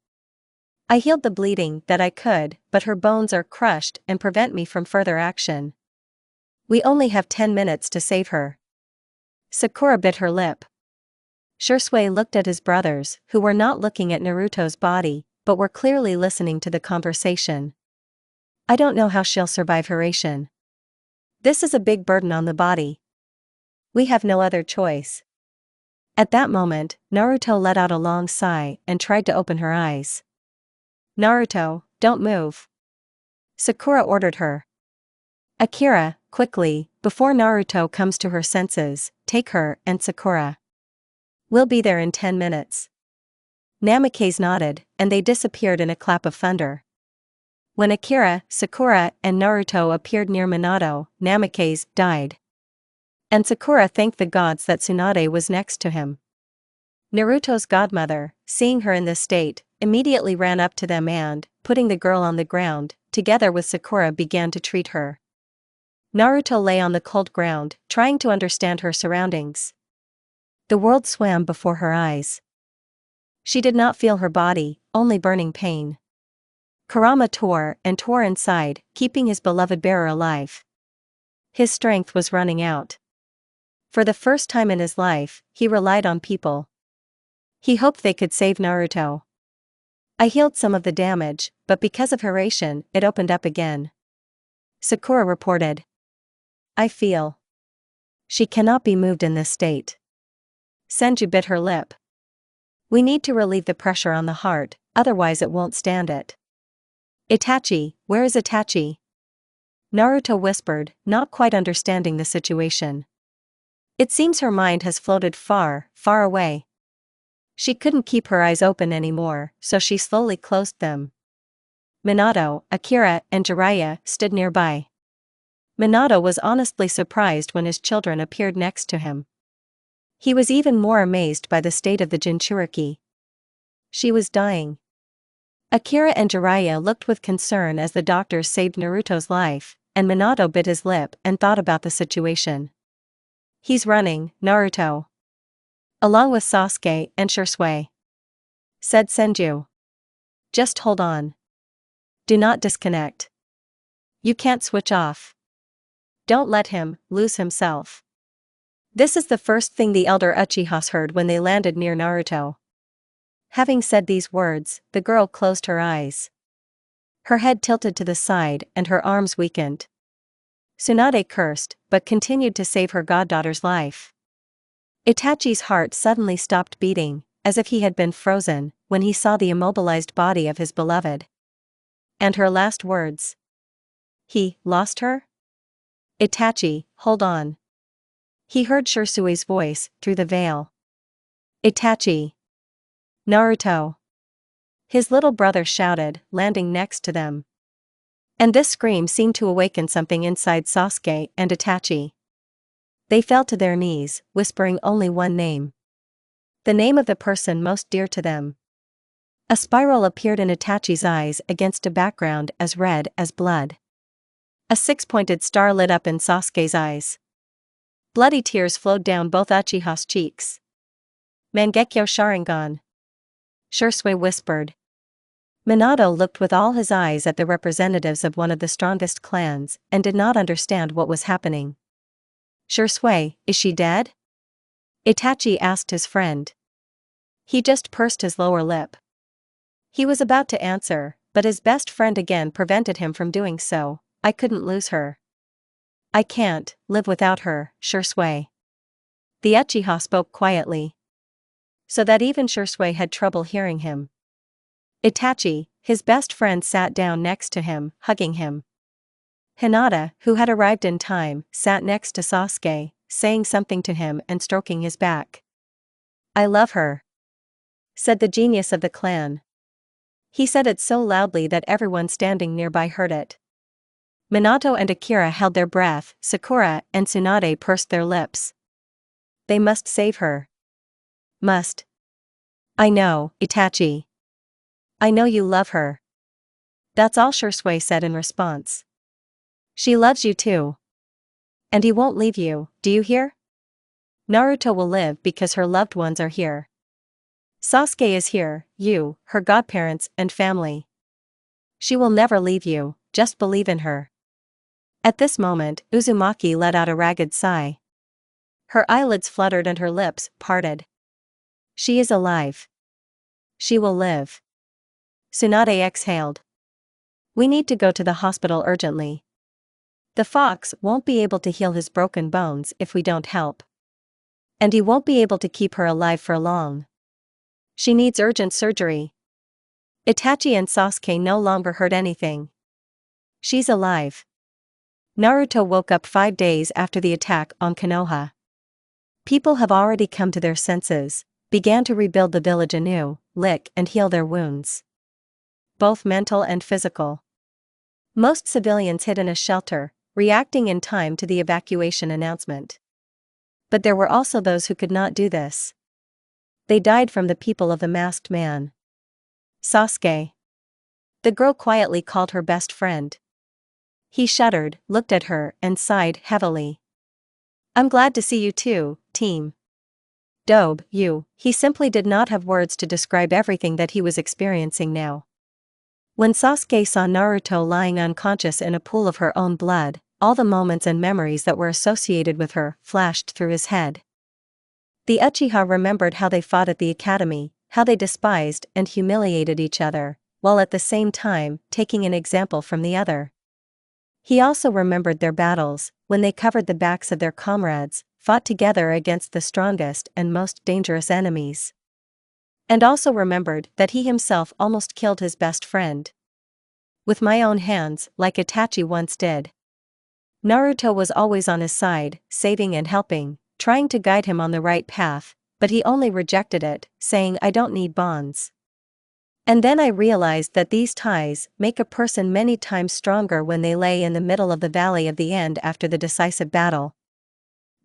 I healed the bleeding that I could, but her bones are crushed and prevent me from further action. We only have 10 minutes to save her. Sakura bit her lip. Shursui looked at his brothers, who were not looking at Naruto's body, but were clearly listening to the conversation. I don't know how she'll survive harassment. This is a big burden on the body. We have no other choice. At that moment, Naruto let out a long sigh and tried to open her eyes. Naruto, don't move. Sakura ordered her. Akira, quickly, before Naruto comes to her senses, take her and Sakura. We'll be there in 10 minutes. Namikaze nodded, and they disappeared in a clap of thunder. When Akira, Sakura, and Naruto appeared near Minato, Namikaze died. And Sakura thanked the gods that Tsunade was next to him. Naruto's godmother, seeing her in this state, immediately ran up to them and, putting the girl on the ground, together with Sakura began to treat her. Naruto lay on the cold ground, trying to understand her surroundings. The world swam before her eyes. She did not feel her body, only burning pain. Kurama tore and tore inside, keeping his beloved bearer alive. His strength was running out. For the first time in his life, he relied on people. He hoped they could save Naruto. I healed some of the damage, but because of Hiraishin, it opened up again. Sakura reported. I feel. She cannot be moved in this state. Senju bit her lip. We need to relieve the pressure on the heart, otherwise it won't stand it. Itachi, where is Itachi? Naruto whispered, not quite understanding the situation. It seems her mind has floated far, far away. She couldn't keep her eyes open anymore, so she slowly closed them. Minato, Akira, and Jiraiya stood nearby. Minato was honestly surprised when his children appeared next to him. He was even more amazed by the state of the Jinchuriki. She was dying. Akira and Jiraiya looked with concern as the doctors saved Naruto's life, and Minato bit his lip and thought about the situation. He's running, Naruto. Along with Sasuke and Shisui, said Senju. Just hold on. Do not disconnect. You can't switch off. Don't let him lose himself. This is the first thing the elder Uchihas heard when they landed near Naruto. Having said these words, the girl closed her eyes. Her head tilted to the side and her arms weakened. Tsunade cursed, but continued to save her goddaughter's life. Itachi's heart suddenly stopped beating, as if he had been frozen, when he saw the immobilized body of his beloved. And her last words. He lost her? Itachi, hold on. He heard Shirsui's voice, through the veil. Itachi. Naruto. His little brother shouted, landing next to them. And this scream seemed to awaken something inside Sasuke and Itachi. They fell to their knees, whispering only one name. The name of the person most dear to them. A spiral appeared in Itachi's eyes against a background as red as blood. A six-pointed star lit up in Sasuke's eyes. Bloody tears flowed down both Uchiha's cheeks. Mangekyo Sharingan. Shisui whispered. Minato looked with all his eyes at the representatives of one of the strongest clans, and did not understand what was happening. Shisui, is she dead? Itachi asked his friend. He just pursed his lower lip. He was about to answer, but his best friend again prevented him from doing so. I couldn't lose her. I can't live without her, Shisui. The Uchiha spoke quietly, so that even Shisui had trouble hearing him. Itachi, his best friend, sat down next to him, hugging him. Hinata, who had arrived in time, sat next to Sasuke, saying something to him and stroking his back. I love her, said the genius of the clan. He said it so loudly that everyone standing nearby heard it. Minato and Akira held their breath, Sakura and Tsunade pursed their lips. They must save her. Must. I know, Itachi. I know you love her. That's all Shisui said in response. She loves you too. And he won't leave you, do you hear? Naruto will live because her loved ones are here. Sasuke is here, you, her godparents and family. She will never leave you, just believe in her. At this moment, Uzumaki let out a ragged sigh. Her eyelids fluttered and her lips parted. She is alive. She will live. Tsunade exhaled. We need to go to the hospital urgently. The fox won't be able to heal his broken bones if we don't help. And he won't be able to keep her alive for long. She needs urgent surgery. Itachi and Sasuke no longer heard anything. She's alive. Naruto woke up 5 days after the attack on Konoha. People have already come to their senses, began to rebuild the village anew, lick and heal their wounds. Both mental and physical. Most civilians hid in a shelter, reacting in time to the evacuation announcement. But there were also those who could not do this. They died from the people of the masked man. Sasuke. The girl quietly called her best friend. He shuddered, looked at her, and sighed heavily. I'm glad to see you too, team. Dobe, you. He simply did not have words to describe everything that he was experiencing now. When Sasuke saw Naruto lying unconscious in a pool of her own blood, all the moments and memories that were associated with her flashed through his head. The Uchiha remembered how they fought at the academy, how they despised and humiliated each other, while at the same time taking an example from the other. He also remembered their battles, when they covered the backs of their comrades, fought together against the strongest and most dangerous enemies. And also remembered that he himself almost killed his best friend. With my own hands, like Itachi once did. Naruto was always on his side, saving and helping, trying to guide him on the right path, but he only rejected it, saying I don't need bonds. And then I realized that these ties make a person many times stronger when they lay in the middle of the valley of the end after the decisive battle.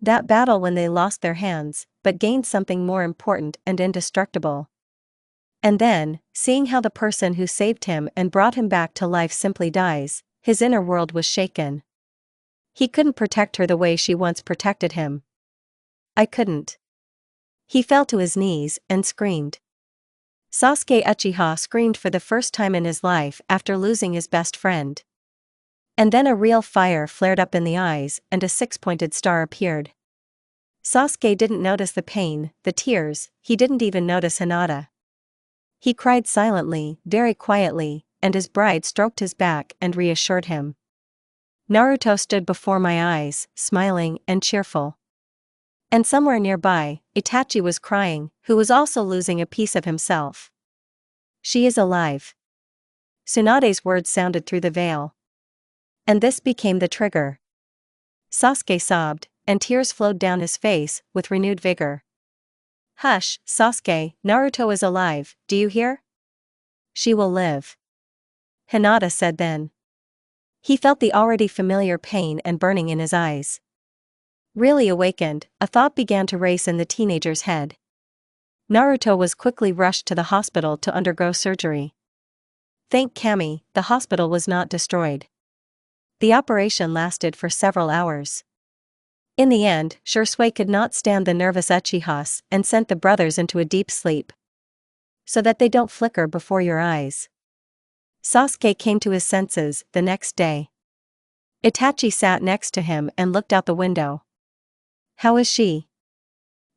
That battle when they lost their hands, but gained something more important and indestructible. And then, seeing how the person who saved him and brought him back to life simply dies, his inner world was shaken. He couldn't protect her the way she once protected him. I couldn't. He fell to his knees and screamed. Sasuke Uchiha screamed for the first time in his life after losing his best friend. And then a real fire flared up in the eyes and a 6-pointed star appeared. Sasuke didn't notice the pain, the tears, he didn't even notice Hinata. He cried silently, very quietly, and his bride stroked his back and reassured him. Naruto stood before my eyes, smiling and cheerful. And somewhere nearby, Itachi was crying, who was also losing a piece of himself. She is alive. Tsunade's words sounded through the veil. And this became the trigger. Sasuke sobbed, and tears flowed down his face with renewed vigor. Hush, Sasuke, Naruto is alive, do you hear? She will live. Hinata said then. He felt the already familiar pain and burning in his eyes. Really awakened, a thought began to race in the teenager's head. Naruto was quickly rushed to the hospital to undergo surgery. Thank Kami, the hospital was not destroyed. The operation lasted for several hours. In the end, Shursui could not stand the nervous Uchihas and sent the brothers into a deep sleep. So that they don't flicker before your eyes. Sasuke came to his senses the next day. Itachi sat next to him and looked out the window. How is she?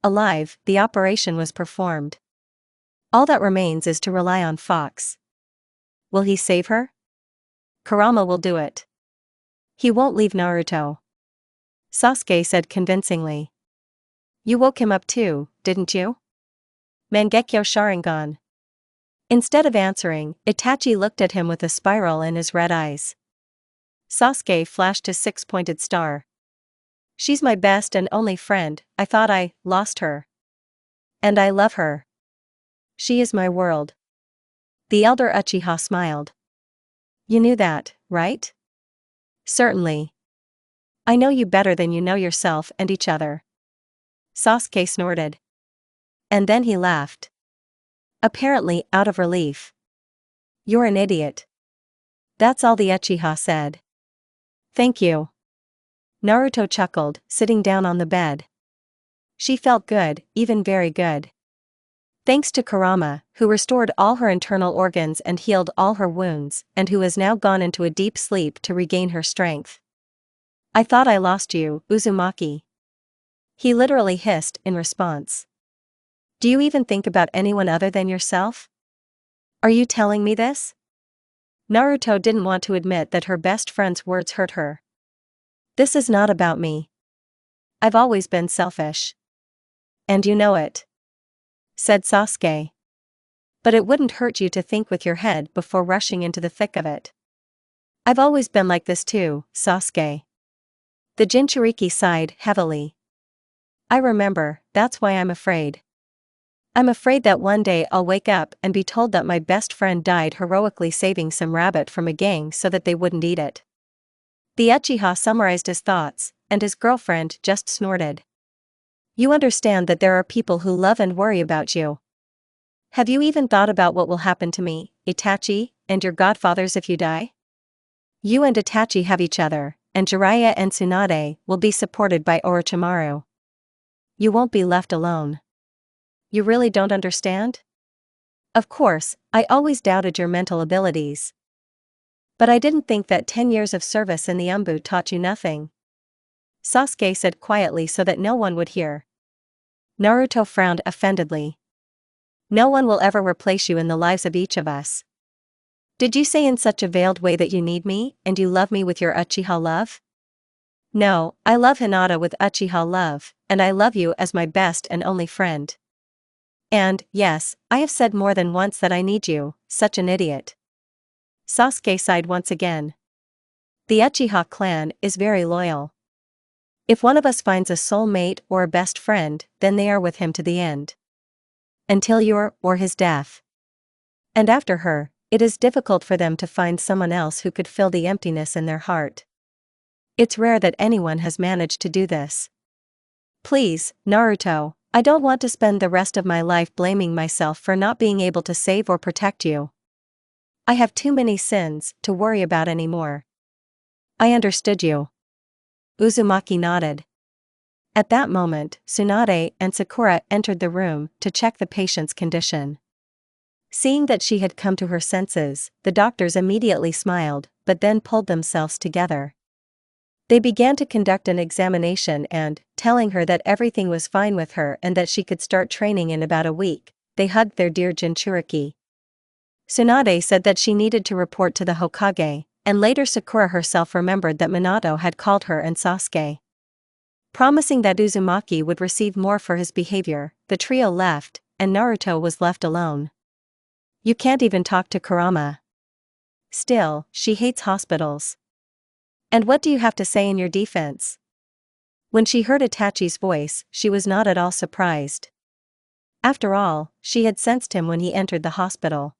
Alive, the operation was performed. All that remains is to rely on Fox. Will he save her? Kurama will do it. He won't leave Naruto. Sasuke said convincingly. You woke him up too, didn't you? Mangekyo Sharingan. Instead of answering, Itachi looked at him with a spiral in his red eyes. Sasuke flashed his 6-pointed star. She's my best and only friend, I thought I lost her. And I love her. She is my world. The elder Uchiha smiled. You knew that, right? Certainly. I know you better than you know yourself and each other. Sasuke snorted. And then he laughed. Apparently out of relief. You're an idiot. That's all the Uchiha said. Thank you. Naruto chuckled, sitting down on the bed. She felt good, even very good. Thanks to Kurama, who restored all her internal organs and healed all her wounds, and who has now gone into a deep sleep to regain her strength. I thought I lost you, Uzumaki. He literally hissed in response. Do you even think about anyone other than yourself? Are you telling me this? Naruto didn't want to admit that her best friend's words hurt her. This is not about me. I've always been selfish. And you know it. Said Sasuke. But it wouldn't hurt you to think with your head before rushing into the thick of it. I've always been like this too, Sasuke. The Jinchuriki sighed heavily. I remember, that's why I'm afraid. I'm afraid that one day I'll wake up and be told that my best friend died heroically saving some rabbit from a gang so that they wouldn't eat it. The Uchiha summarized his thoughts, and his girlfriend just snorted. You understand that there are people who love and worry about you. Have you even thought about what will happen to me, Itachi, and your godfathers if you die? You and Itachi have each other, and Jiraiya and Tsunade will be supported by Orochimaru. You won't be left alone. You really don't understand? Of course, I always doubted your mental abilities. But I didn't think that 10 years of service in the Umbu taught you nothing. Sasuke said quietly so that no one would hear. Naruto frowned offendedly. No one will ever replace you in the lives of each of us. Did you say in such a veiled way that you need me, and you love me with your Uchiha love? No, I love Hinata with Uchiha love, and I love you as my best and only friend. And, yes, I have said more than once that I need you, such an idiot. Sasuke sighed once again. The Uchiha clan is very loyal. If one of us finds a soulmate or a best friend, then they are with him to the end. Until your or his death. And after her, it is difficult for them to find someone else who could fill the emptiness in their heart. It's rare that anyone has managed to do this. Please, Naruto, I don't want to spend the rest of my life blaming myself for not being able to save or protect you. I have too many sins to worry about anymore. I understood you. Uzumaki nodded. At that moment, Tsunade and Sakura entered the room to check the patient's condition. Seeing that she had come to her senses, the doctors immediately smiled, but then pulled themselves together. They began to conduct an examination and, telling her that everything was fine with her and that she could start training in about a week, they hugged their dear Jinchuriki. Tsunade said that she needed to report to the Hokage, and later Sakura herself remembered that Minato had called her and Sasuke. Promising that Uzumaki would receive more for his behavior, the trio left, and Naruto was left alone. You can't even talk to Kurama. Still, she hates hospitals. And what do you have to say in your defense? When she heard Itachi's voice, she was not at all surprised. After all, she had sensed him when he entered the hospital.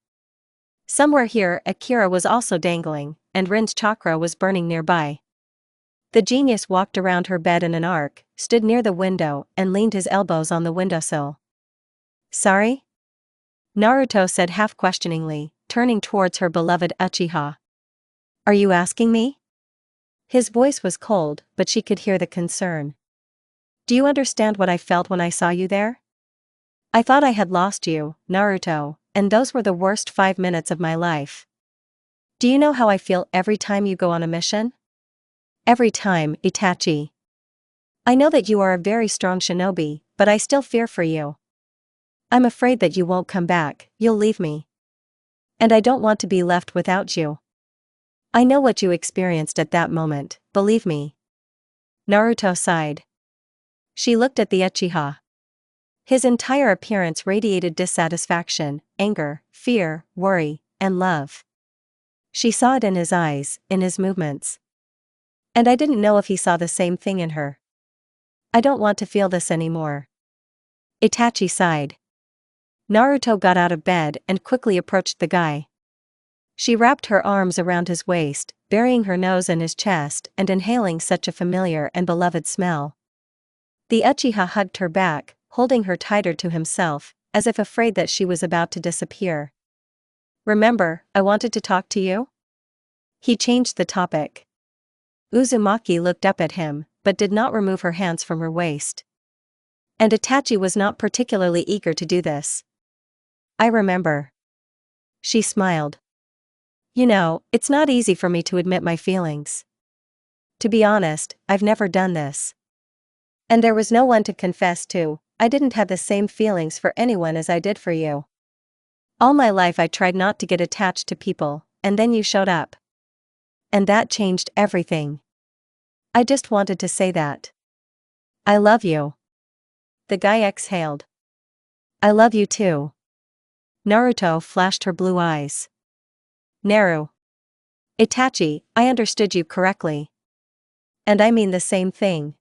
Somewhere here Akira was also dangling, and Rin's chakra was burning nearby. The genius walked around her bed in an arc, stood near the window, and leaned his elbows on the windowsill. Sorry? Naruto said half-questioningly, turning towards her beloved Uchiha. Are you asking me? His voice was cold, but she could hear the concern. Do you understand what I felt when I saw you there? I thought I had lost you, Naruto, and those were the worst 5 minutes of my life. Do you know how I feel every time you go on a mission? Every time, Itachi. I know that you are a very strong shinobi, but I still fear for you. I'm afraid that you won't come back, you'll leave me. And I don't want to be left without you. I know what you experienced at that moment, believe me. Naruto sighed. She looked at the Uchiha. His entire appearance radiated dissatisfaction, anger, fear, worry, and love. She saw it in his eyes, in his movements. And I didn't know if he saw the same thing in her. I don't want to feel this anymore. Itachi sighed. Naruto got out of bed and quickly approached the guy. She wrapped her arms around his waist, burying her nose in his chest and inhaling such a familiar and beloved smell. The Uchiha hugged her back, holding her tighter to himself, as if afraid that she was about to disappear. Remember, I wanted to talk to you? He changed the topic. Uzumaki looked up at him, but did not remove her hands from her waist. And Itachi was not particularly eager to do this. I remember. She smiled. You know, it's not easy for me to admit my feelings. To be honest, I've never done this. And there was no one to confess to. I didn't have the same feelings for anyone as I did for you. All my life I tried not to get attached to people, and then you showed up. And that changed everything. I just wanted to say that. I love you. The guy exhaled. I love you too. Naruto flashed her blue eyes. Naru. Itachi, I understood you correctly. And I mean the same thing.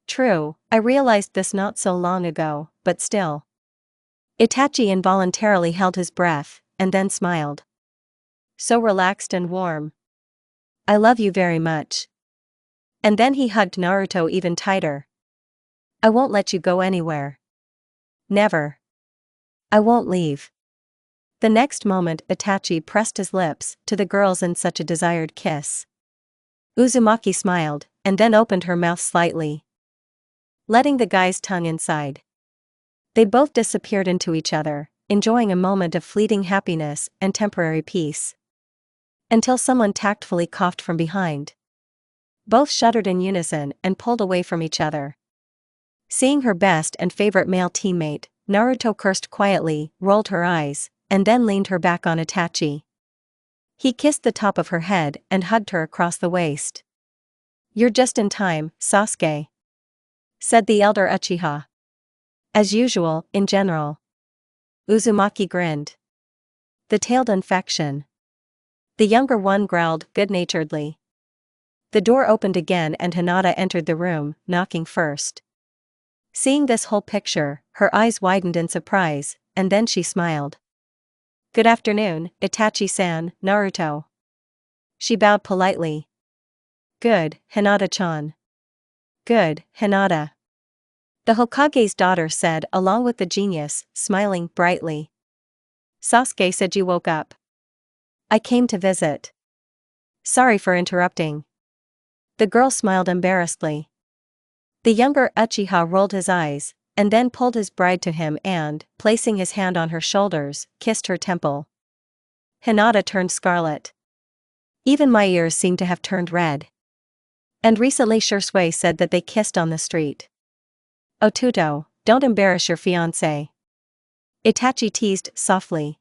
True, I realized this not so long ago, but still. Itachi involuntarily held his breath, and then smiled. So relaxed and warm. I love you very much. And then he hugged Naruto even tighter. I won't let you go anywhere. Never. I won't leave. The next moment Itachi pressed his lips to the girl's in such a desired kiss. Uzumaki smiled, and then opened her mouth slightly, letting the guy's tongue inside. They both disappeared into each other, enjoying a moment of fleeting happiness and temporary peace. Until someone tactfully coughed from behind. Both shuddered in unison and pulled away from each other. Seeing her best and favorite male teammate, Naruto cursed quietly, rolled her eyes, and then leaned her back on Itachi. He kissed the top of her head and hugged her across the waist. You're just in time, Sasuke, said the elder Uchiha. As usual, in general. Uzumaki grinned. The tailed infection. The younger one growled good-naturedly. The door opened again and Hinata entered the room, knocking first. Seeing this whole picture, her eyes widened in surprise, and then she smiled. Good afternoon, Itachi-san, Naruto. She bowed politely. Good, Hinata-chan. Good, Hinata. The Hokage's daughter said along with the genius, smiling brightly. Sasuke said you woke up. I came to visit. Sorry for interrupting. The girl smiled embarrassedly. The younger Uchiha rolled his eyes, and then pulled his bride to him and, placing his hand on her shoulders, kissed her temple. Hinata turned scarlet. Even my ears seem to have turned red. And recently Shursui said that they kissed on the street. Otuto, don't embarrass your fiancé. Itachi teased softly.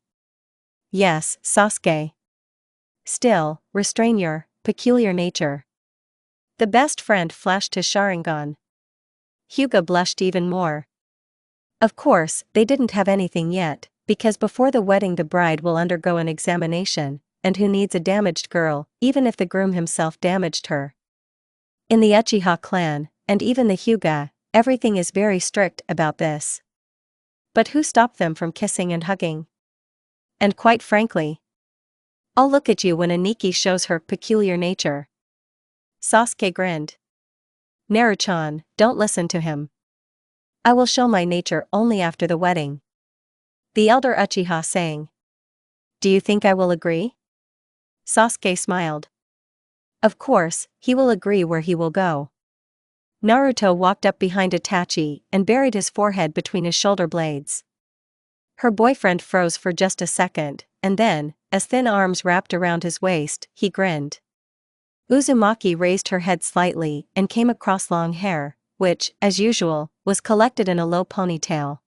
Yes, Sasuke. Still, restrain your peculiar nature. The best friend flashed his Sharingan. Hyuga blushed even more. Of course, they didn't have anything yet, because before the wedding the bride will undergo an examination, and who needs a damaged girl, even if the groom himself damaged her? In the Uchiha clan, and even the Hyuga, everything is very strict about this. But who stopped them from kissing and hugging? And quite frankly, I'll look at you when a Nikki shows her peculiar nature. Sasuke grinned. Naru-chan, don't listen to him. I will show my nature only after the wedding. The elder Uchiha sang. Do you think I will agree? Sasuke smiled. Of course, he will agree where he will go. Naruto walked up behind Itachi and buried his forehead between his shoulder blades. Her boyfriend froze for just a second, and then, as thin arms wrapped around his waist, he grinned. Uzumaki raised her head slightly and came across long hair, which, as usual, was collected in a low ponytail.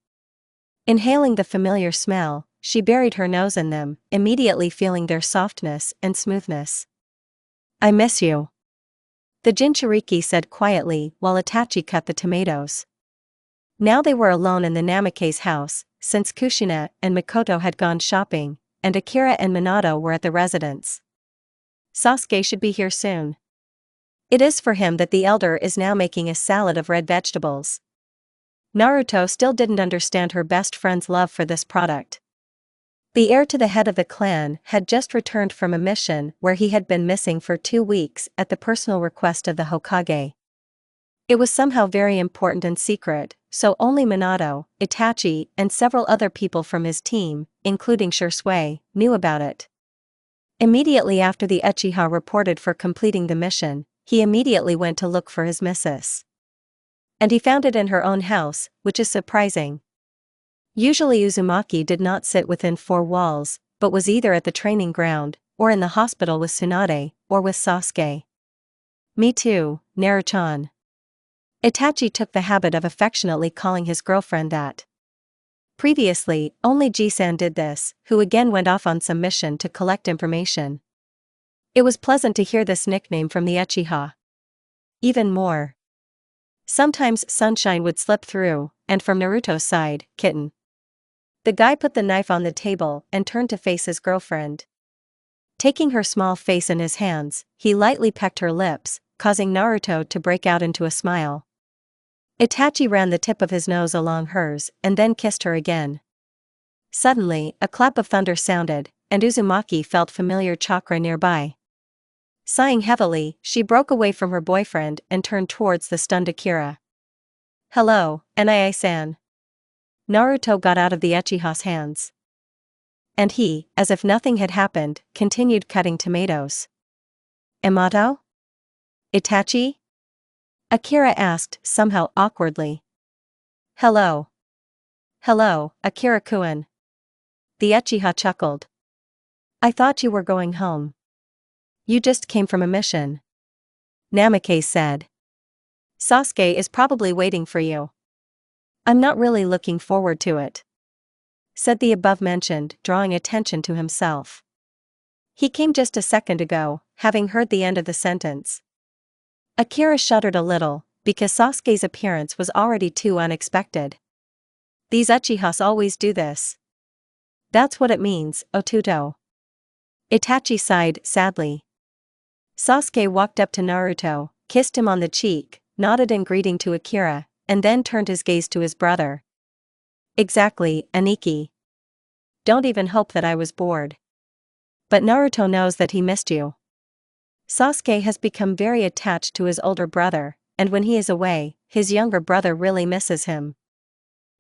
Inhaling the familiar smell, she buried her nose in them, immediately feeling their softness and smoothness. I miss you, the Jinchuriki said quietly while Itachi cut the tomatoes. Now they were alone in the Namake's house, since Kushina and Mikoto had gone shopping, and Akira and Minato were at the residence. Sasuke should be here soon. It is for him that the elder is now making a salad of red vegetables. Naruto still didn't understand her best friend's love for this product. The heir to the head of the clan had just returned from a mission where he had been missing for 2 weeks at the personal request of the Hokage. It was somehow very important and secret, so only Minato, Itachi, and several other people from his team, including Shursui, knew about it. Immediately after the Uchiha reported for completing the mission, he immediately went to look for his missus. And he found it in her own house, which is surprising. Usually Uzumaki did not sit within 4 walls, but was either at the training ground, or in the hospital with Tsunade, or with Sasuke. Me too, Naru-chan. Itachi took the habit of affectionately calling his girlfriend that. Previously, only Jisan did this, who again went off on some mission to collect information. It was pleasant to hear this nickname from the Uchiha. Even more. Sometimes Sunshine would slip through, and from Naruto's side, Kitten. The guy put the knife on the table and turned to face his girlfriend. Taking her small face in his hands, he lightly pecked her lips, causing Naruto to break out into a smile. Itachi ran the tip of his nose along hers and then kissed her again. Suddenly, a clap of thunder sounded, and Uzumaki felt familiar chakra nearby. Sighing heavily, she broke away from her boyfriend and turned towards the stunned Akira. "Hello, Nai-san." Naruto got out of the Uchiha's hands. And he, as if nothing had happened, continued cutting tomatoes. "Immortal? Itachi?" Akira asked, somehow awkwardly. "Hello. Hello, Akira-kun." The Uchiha chuckled. "I thought you were going home. You just came from a mission." Namikaze said. "Sasuke is probably waiting for you." "I'm not really looking forward to it," said the above-mentioned, drawing attention to himself. He came just a second ago, having heard the end of the sentence. Akira shuddered a little, because Sasuke's appearance was already too unexpected. These Uchihas always do this. "That's what it means, Otuto." Itachi sighed sadly. Sasuke walked up to Naruto, kissed him on the cheek, nodded in greeting to Akira, and then turned his gaze to his brother. "Exactly, Aniki. Don't even hope that I was bored. But Naruto knows that he missed you." Sasuke has become very attached to his older brother, and when he is away, his younger brother really misses him.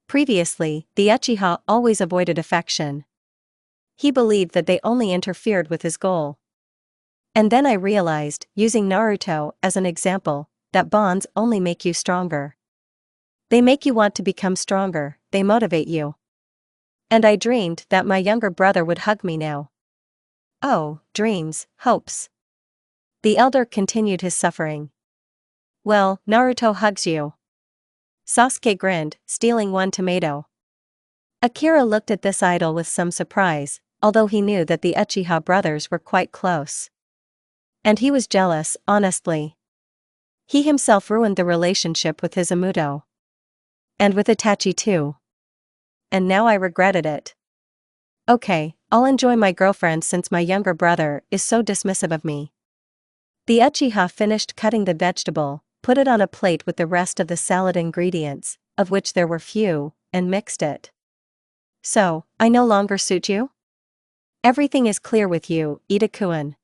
Previously, the Uchiha always avoided affection. He believed that they only interfered with his goal. And then I realized, using Naruto as an example, that bonds only make you stronger. They make you want to become stronger, they motivate you. And I dreamed that my younger brother would hug me now. Oh, dreams, hopes. The elder continued his suffering. "Well, Naruto hugs you." Sasuke grinned, stealing one tomato. Akira looked at this idol with some surprise, although he knew that the Uchiha brothers were quite close. And he was jealous, honestly. He himself ruined the relationship with Izumoto. And with Itachi too. And now I regretted it. Okay, I'll enjoy my girlfriend since my younger brother is so dismissive of me. The Uchiha finished cutting the vegetable, put it on a plate with the rest of the salad ingredients, of which there were few, and mixed it. "So, I no longer suit you? Everything is clear with you, Ida-kun."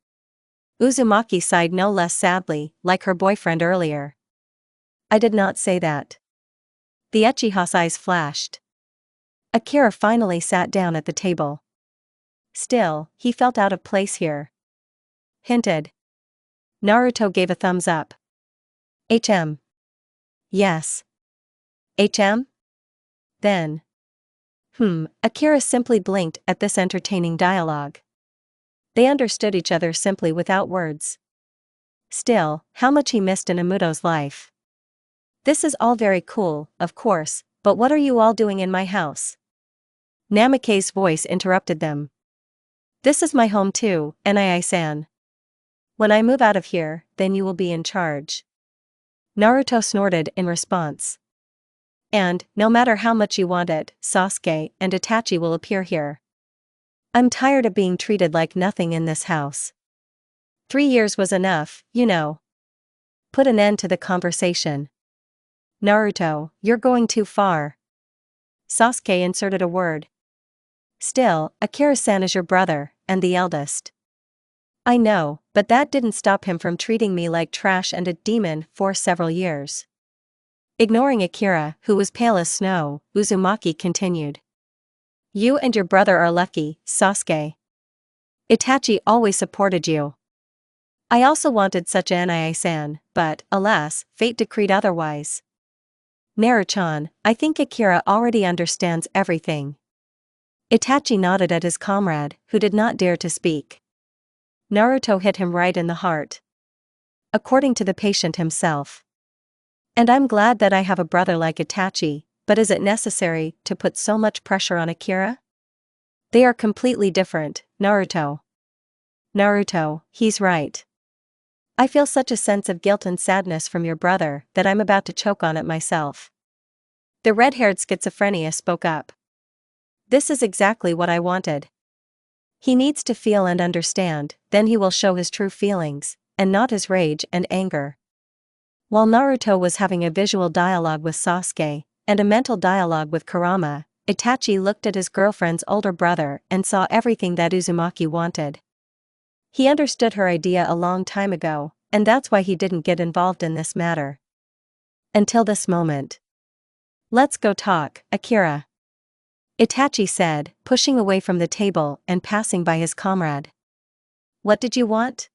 Uzumaki sighed no less sadly, like her boyfriend earlier. "I did not say that." The Uchiha's eyes flashed. Akira finally sat down at the table. Still, he felt out of place here. Hinted. Naruto gave a thumbs up. "HM. Yes. HM? Then." Akira simply blinked at this entertaining dialogue. They understood each other simply without words. Still, how much he missed in Imuto's life. "This is all very cool, of course, but what are you all doing in my house?" Namikaze's voice interrupted them. "This is my home too, Nai-san. When I move out of here, then you will be in charge." Naruto snorted in response. "And, no matter how much you want it, Sasuke and Itachi will appear here. I'm tired of being treated like nothing in this house. 3 years was enough, you know." Put an end to the conversation. "Naruto, you're going too far." Sasuke inserted a word. "Still, Akira-san is your brother, and the eldest." "I know, but that didn't stop him from treating me like trash and a demon for several years." Ignoring Akira, who was pale as snow, Uzumaki continued. "You and your brother are lucky, Sasuke. Itachi always supported you. I also wanted such an Nai-san, but, alas, fate decreed otherwise. Naruchan, I think Akira already understands everything." Itachi nodded at his comrade, who did not dare to speak. Naruto hit him right in the heart. According to the patient himself. "And I'm glad that I have a brother like Itachi, but is it necessary to put so much pressure on Akira? They are completely different, Naruto." "Naruto, he's right. I feel such a sense of guilt and sadness from your brother that I'm about to choke on it myself." The red-haired schizophrenia spoke up. This is exactly what I wanted. He needs to feel and understand, then he will show his true feelings, and not his rage and anger. While Naruto was having a visual dialogue with Sasuke, and a mental dialogue with Kurama, Itachi looked at his girlfriend's older brother and saw everything that Uzumaki wanted. He understood her idea a long time ago, and that's why he didn't get involved in this matter. Until this moment. Let's go talk, Akira. Itachi said, pushing away from the table and passing by his comrade. What did you want?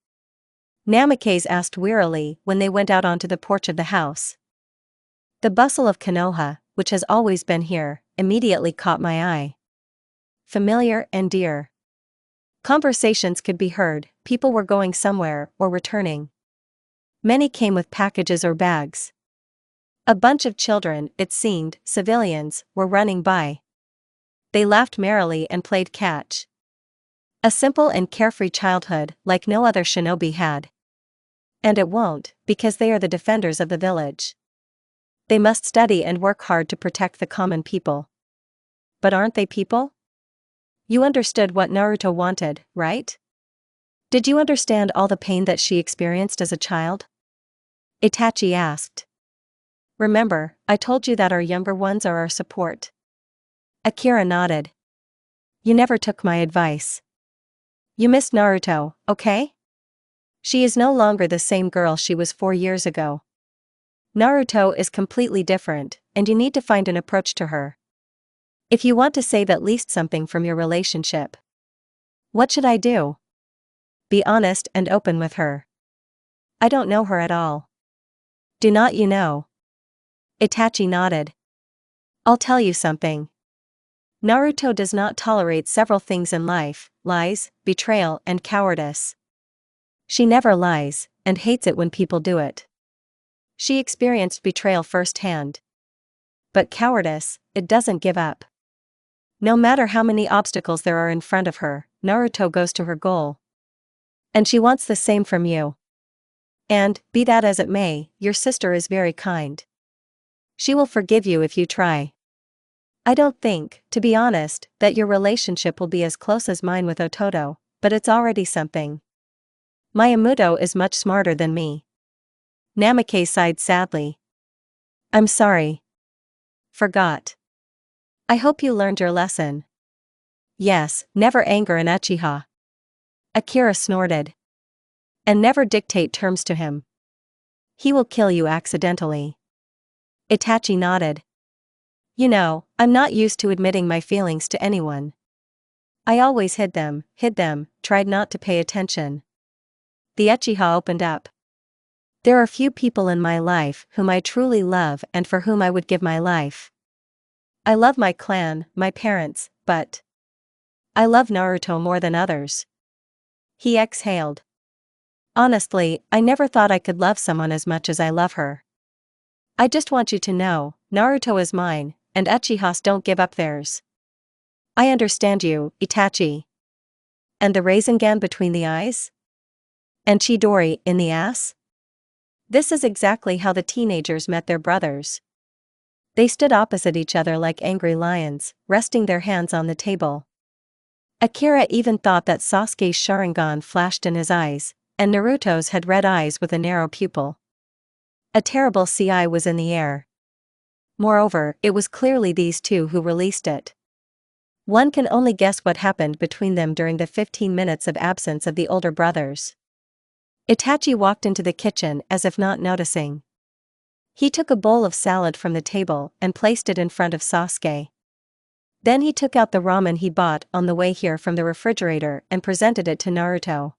Namikaze asked wearily when they went out onto the porch of the house. The bustle of Konoha, which has always been here, immediately caught my eye. Familiar and dear. Conversations could be heard, people were going somewhere or returning. Many came with packages or bags. A bunch of children, it seemed, civilians, were running by. They laughed merrily and played catch. A simple and carefree childhood like no other shinobi had. And it won't, because they are the defenders of the village. They must study and work hard to protect the common people. But aren't they people? You understood what Naruto wanted, right? Did you understand all the pain that she experienced as a child? Itachi asked. Remember, I told you that our younger ones are our support. Akira nodded. You never took my advice. You missed Naruto, okay? She is no longer the same girl she was 4 years ago. Naruto is completely different, and you need to find an approach to her. If you want to save at least something from your relationship. What should I do? Be honest and open with her. I don't know her at all. Do not you know? Itachi nodded. I'll tell you something. Naruto does not tolerate several things in life: lies, betrayal, and cowardice. She never lies, and hates it when people do it. She experienced betrayal firsthand. But cowardice, it doesn't give up. No matter how many obstacles there are in front of her, Naruto goes to her goal. And she wants the same from you. And, be that as it may, your sister is very kind. She will forgive you if you try. I don't think, to be honest, that your relationship will be as close as mine with Ototo, but it's already something. Miyamoto is much smarter than me. Namikaze sighed sadly. I'm sorry. Forgot. I hope you learned your lesson. Yes, never anger an Uchiha. Akira snorted. And never dictate terms to him. He will kill you accidentally. Itachi nodded. You know, I'm not used to admitting my feelings to anyone. I always hid them, tried not to pay attention. The Uchiha opened up. There are few people in my life whom I truly love and for whom I would give my life. I love my clan, my parents, but I love Naruto more than others. He exhaled. Honestly, I never thought I could love someone as much as I love her. I just want you to know, Naruto is mine, and Uchihas don't give up theirs. I understand you, Itachi. And the Rasengan between the eyes? And Chidori in the ass? This is exactly how the teenagers met their brothers. They stood opposite each other like angry lions, resting their hands on the table. Akira even thought that Sasuke's Sharingan flashed in his eyes, and Naruto's had red eyes with a narrow pupil. A terrible CI was in the air. Moreover, it was clearly these two who released it. One can only guess what happened between them during the 15 minutes of absence of the older brothers. Itachi walked into the kitchen as if not noticing. He took a bowl of salad from the table and placed it in front of Sasuke. Then he took out the ramen he bought on the way here from the refrigerator and presented it to Naruto.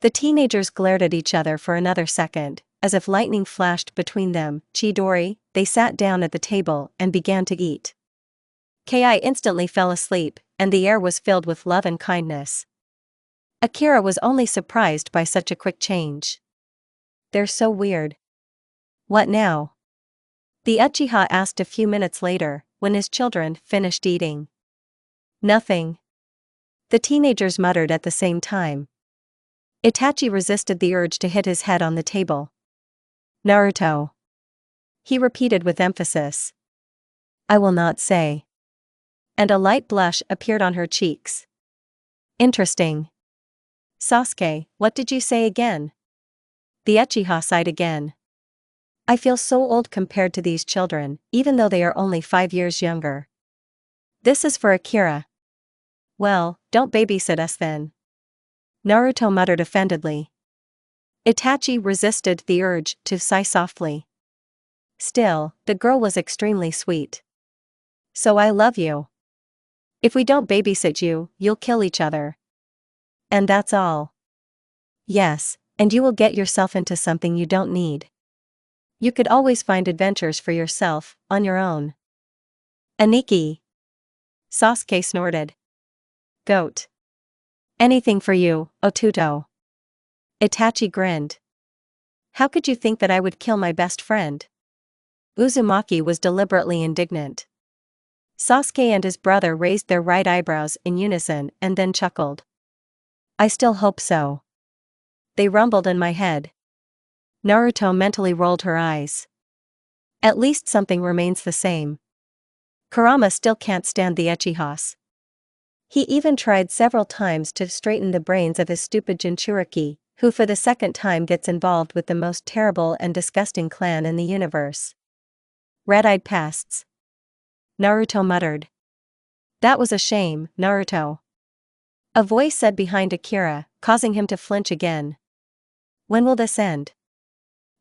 The teenagers glared at each other for another second, as if lightning flashed between them. Chidori, they sat down at the table and began to eat. Ki instantly fell asleep, and the air was filled with love and kindness. Akira was only surprised by such a quick change. They're so weird. What now? The Uchiha asked a few minutes later, when his children finished eating. Nothing. The teenagers muttered at the same time. Itachi resisted the urge to hit his head on the table. Naruto. He repeated with emphasis. I will not say. and a light blush appeared on her cheeks. Interesting. Sasuke, what did you say again? The Uchiha sighed again. I feel so old compared to these children, even though they are only 5 years younger. This is for Akira. Well, don't babysit us then. Naruto muttered offendedly. Itachi resisted the urge to sigh softly. Still, the girl was extremely sweet. So I love you. If we don't babysit you, you'll kill each other. And that's all. Yes, and you will get yourself into something you don't need. You could always find adventures for yourself, on your own. Aniki. Sasuke snorted. Goat. Anything for you, Otuto. Itachi grinned. How could you think that I would kill my best friend? Uzumaki was deliberately indignant. Sasuke and his brother raised their right eyebrows in unison and then chuckled. I still hope so. They rumbled in my head. Naruto mentally rolled her eyes. At least something remains the same. Kurama still can't stand the Uchihas. He even tried several times to straighten the brains of his stupid Jinchuriki, who for the second time gets involved with the most terrible and disgusting clan in the universe. Red-eyed pests. Naruto muttered. That was a shame, Naruto. A voice said behind Akira, causing him to flinch again. When will this end?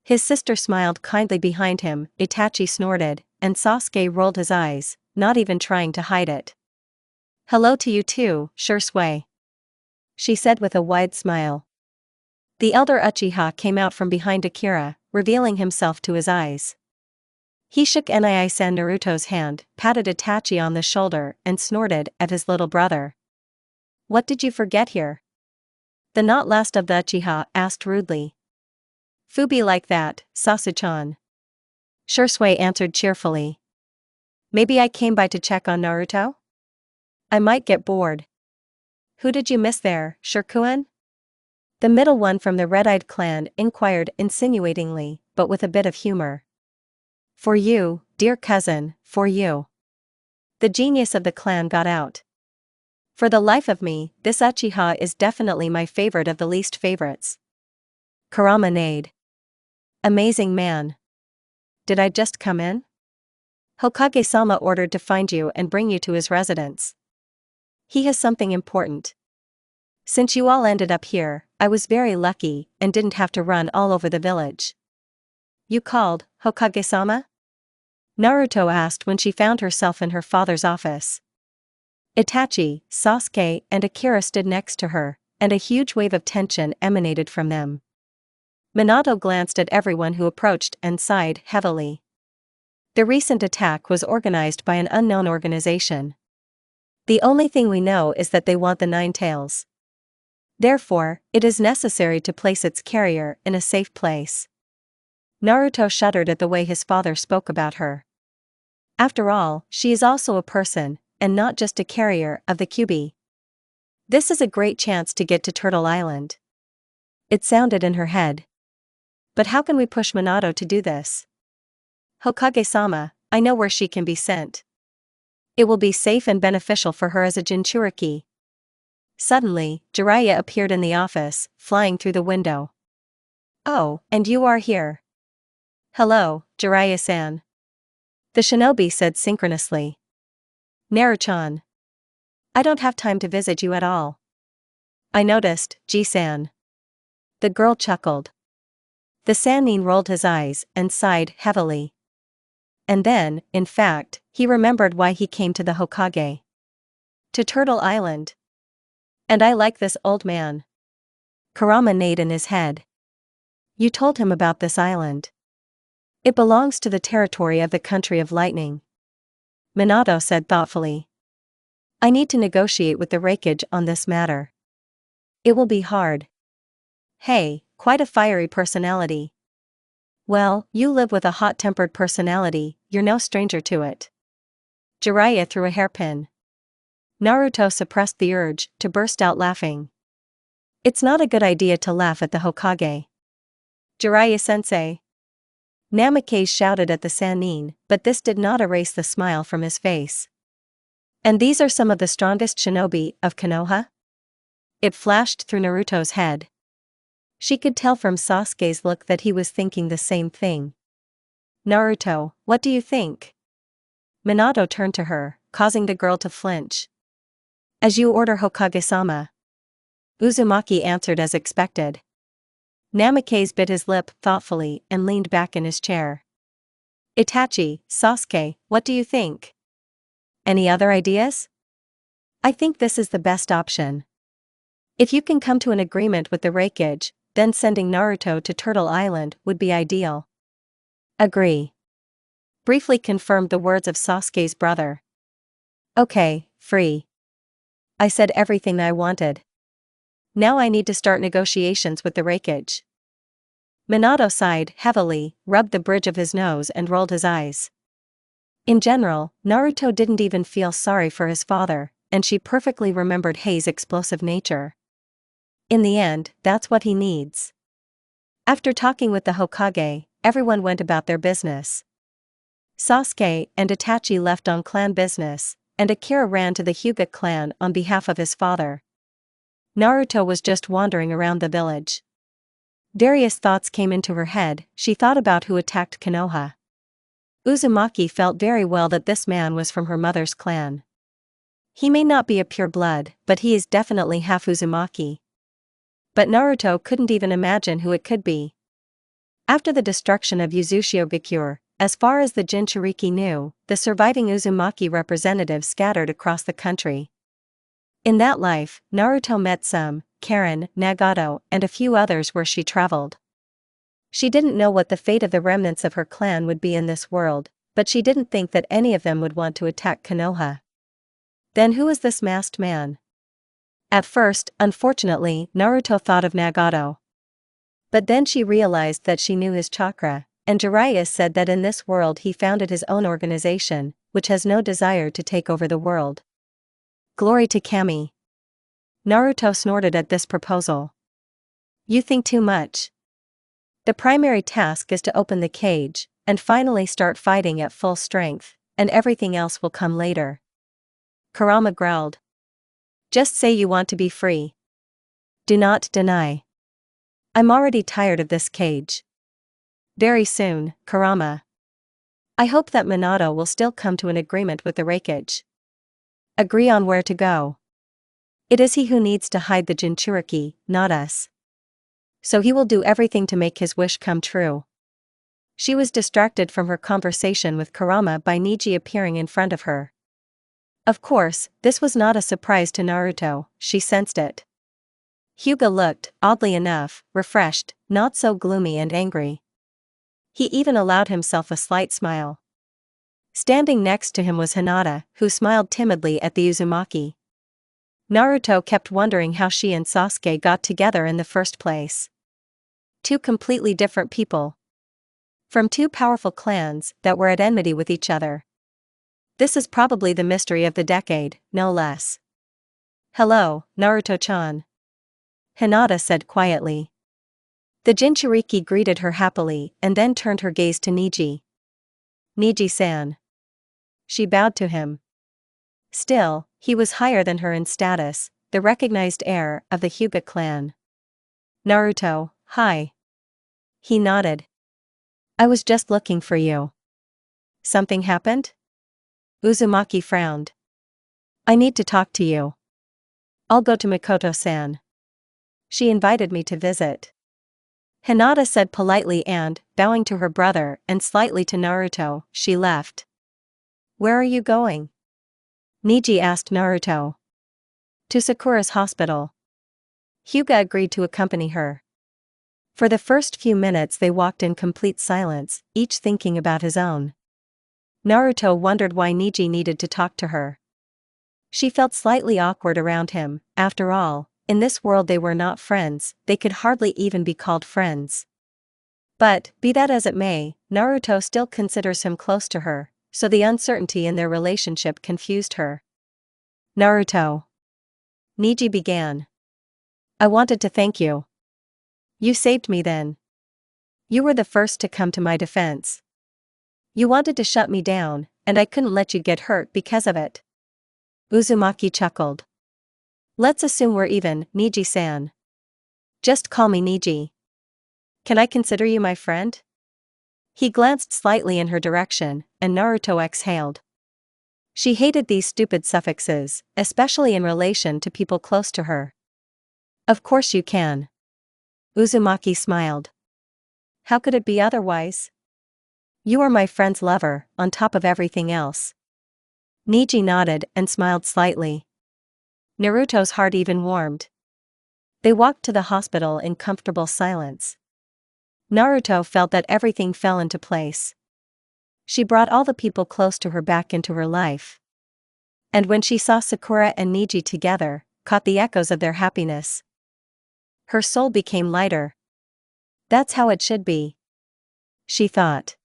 His sister smiled kindly behind him, Itachi snorted, and Sasuke rolled his eyes, not even trying to hide it. Hello to you too, Shursui. She said with a wide smile. The elder Uchiha came out from behind Akira, revealing himself to his eyes. He shook Nii-san Naruto's hand, patted Itachi on the shoulder, and snorted at his little brother. What did you forget here? The not last of the Uchiha asked rudely. Fubi like that, Sasuke-chan. Shursui answered cheerfully. Maybe I came by to check on Naruto? I might get bored. Who did you miss there, Shirkuan? The middle one from the red-eyed clan inquired insinuatingly, but with a bit of humor. For you, dear cousin, for you. The genius of the clan got out. For the life of me, this Uchiha is definitely my favorite of the least favorites. Kurama neighed. Amazing man. Did I just come in? Hokage-sama ordered to find you and bring you to his residence. He has something important. Since you all ended up here, I was very lucky and didn't have to run all over the village. You called, Hokage-sama? Naruto asked when she found herself in her father's office. Itachi, Sasuke, and Akira stood next to her, and a huge wave of tension emanated from them. Minato glanced at everyone who approached and sighed heavily. The recent attack was organized by an unknown organization. The only thing we know is that they want the Nine Tails. Therefore, it is necessary to place its carrier in a safe place. Naruto shuddered at the way his father spoke about her. After all, she is also a person, and not just a carrier of the Kyuubi. This is a great chance to get to Turtle Island. It sounded in her head. But how can we push Minato to do this? Hokage-sama, I know where she can be sent. It will be safe and beneficial for her as a Jinchuriki. Suddenly, Jiraiya appeared in the office, flying through the window. Oh, and you are here. Hello, Jiraiya-san. The shinobi said synchronously. Naruto-chan. I don't have time to visit you at all. I noticed, Ji-san. The girl chuckled. The Sannin rolled his eyes and sighed heavily. And then, in fact, he remembered why he came to the Hokage. To Turtle Island. And I like this old man. Kurama neighed in his head. You told him about this island. It belongs to the territory of the Country of Lightning. Minato said thoughtfully. I need to negotiate with the Raikage on this matter. It will be hard. Hey, quite a fiery personality. Well, you live with a hot-tempered personality, you're no stranger to it. Jiraiya threw a hairpin. Naruto suppressed the urge to burst out laughing. It's not a good idea to laugh at the Hokage. Jiraiya-sensei. Namikaze shouted at the Sannin, but this did not erase the smile from his face. And these are some of the strongest shinobi of Konoha? It flashed through Naruto's head. She could tell from Sasuke's look that he was thinking the same thing. Naruto, what do you think? Minato turned to her, causing the girl to flinch. As you order, Hokage-sama. Uzumaki answered as expected. Namikaze bit his lip thoughtfully and leaned back in his chair. Itachi, Sasuke, what do you think? Any other ideas? I think this is the best option. If you can come to an agreement with the Raikage, then sending Naruto to Turtle Island would be ideal. Agree. Briefly confirmed the words of Sasuke's brother. Okay, free. I said everything I wanted. Now I need to start negotiations with the Raikage. Minato sighed heavily, rubbed the bridge of his nose and rolled his eyes. In general, Naruto didn't even feel sorry for his father, and she perfectly remembered Hei's explosive nature. In the end, that's what he needs. After talking with the Hokage, everyone went about their business. Sasuke and Itachi left on clan business, and Akira ran to the Hyuga clan on behalf of his father. Naruto was just wandering around the village. Various thoughts came into her head. She thought about who attacked Konoha. Uzumaki felt very well that this man was from her mother's clan. He may not be a pure blood, but he is definitely half Uzumaki. But Naruto couldn't even imagine who it could be. After the destruction of Uzushiogakure, as far as the Jinchuriki knew, the surviving Uzumaki representatives scattered across the country. In that life, Naruto met some, Karen, Nagato, and a few others where she traveled. She didn't know what the fate of the remnants of her clan would be in this world, but she didn't think that any of them would want to attack Konoha. Then who is this masked man? At first, unfortunately, Naruto thought of Nagato. But then she realized that she knew his chakra, and Jiraiya said that in this world he founded his own organization, which has no desire to take over the world. Glory to Kami. Naruto snorted at this proposal. You think too much. The primary task is to open the cage, and finally start fighting at full strength, and everything else will come later. Kurama growled. Just say you want to be free. Do not deny. I'm already tired of this cage. Very soon, Kurama. I hope that Minato will still come to an agreement with the Raikage. Agree on where to go. It is he who needs to hide the Jinchuriki, not us. So he will do everything to make his wish come true. She was distracted from her conversation with Kurama by Neji appearing in front of her. Of course, this was not a surprise to Naruto, she sensed it. Hyuga looked, oddly enough, refreshed, not so gloomy and angry. He even allowed himself a slight smile. Standing next to him was Hinata, who smiled timidly at the Uzumaki. Naruto kept wondering how she and Sasuke got together in the first place. Two completely different people. From two powerful clans that were at enmity with each other. This is probably the mystery of the decade, no less. Hello, Naruto-chan. Hinata said quietly. The Jinchuriki greeted her happily and then turned her gaze to Neji. Neji-san. She bowed to him. Still, he was higher than her in status, the recognized heir of the Hyuga clan. Naruto, hi. He nodded. I was just looking for you. Something happened? Uzumaki frowned. I need to talk to you. I'll go to Mikoto-san. She invited me to visit. Hinata said politely and, bowing to her brother and slightly to Naruto, she left. Where are you going? Neji asked Naruto. To Sakura's hospital. Hyuga agreed to accompany her. For the first few minutes they walked in complete silence, each thinking about his own. Naruto wondered why Neji needed to talk to her. She felt slightly awkward around him. After all, in this world they were not friends, they could hardly even be called friends. But, be that as it may, Naruto still considers him close to her, so the uncertainty in their relationship confused her. Naruto. Neji began. I wanted to thank you. You saved me then. You were the first to come to my defense. You wanted to shut me down, and I couldn't let you get hurt because of it. Uzumaki chuckled. Let's assume we're even, Niji-san. Just call me Niji. Can I consider you my friend? He glanced slightly in her direction, and Naruto exhaled. She hated these stupid suffixes, especially in relation to people close to her. Of course you can. Uzumaki smiled. How could it be otherwise? You are my friend's lover, on top of everything else. Niji nodded and smiled slightly. Naruto's heart even warmed. They walked to the hospital in comfortable silence. Naruto felt that everything fell into place. She brought all the people close to her back into her life. And when she saw Sakura and Niji together, caught the echoes of their happiness, her soul became lighter. That's how it should be, she thought.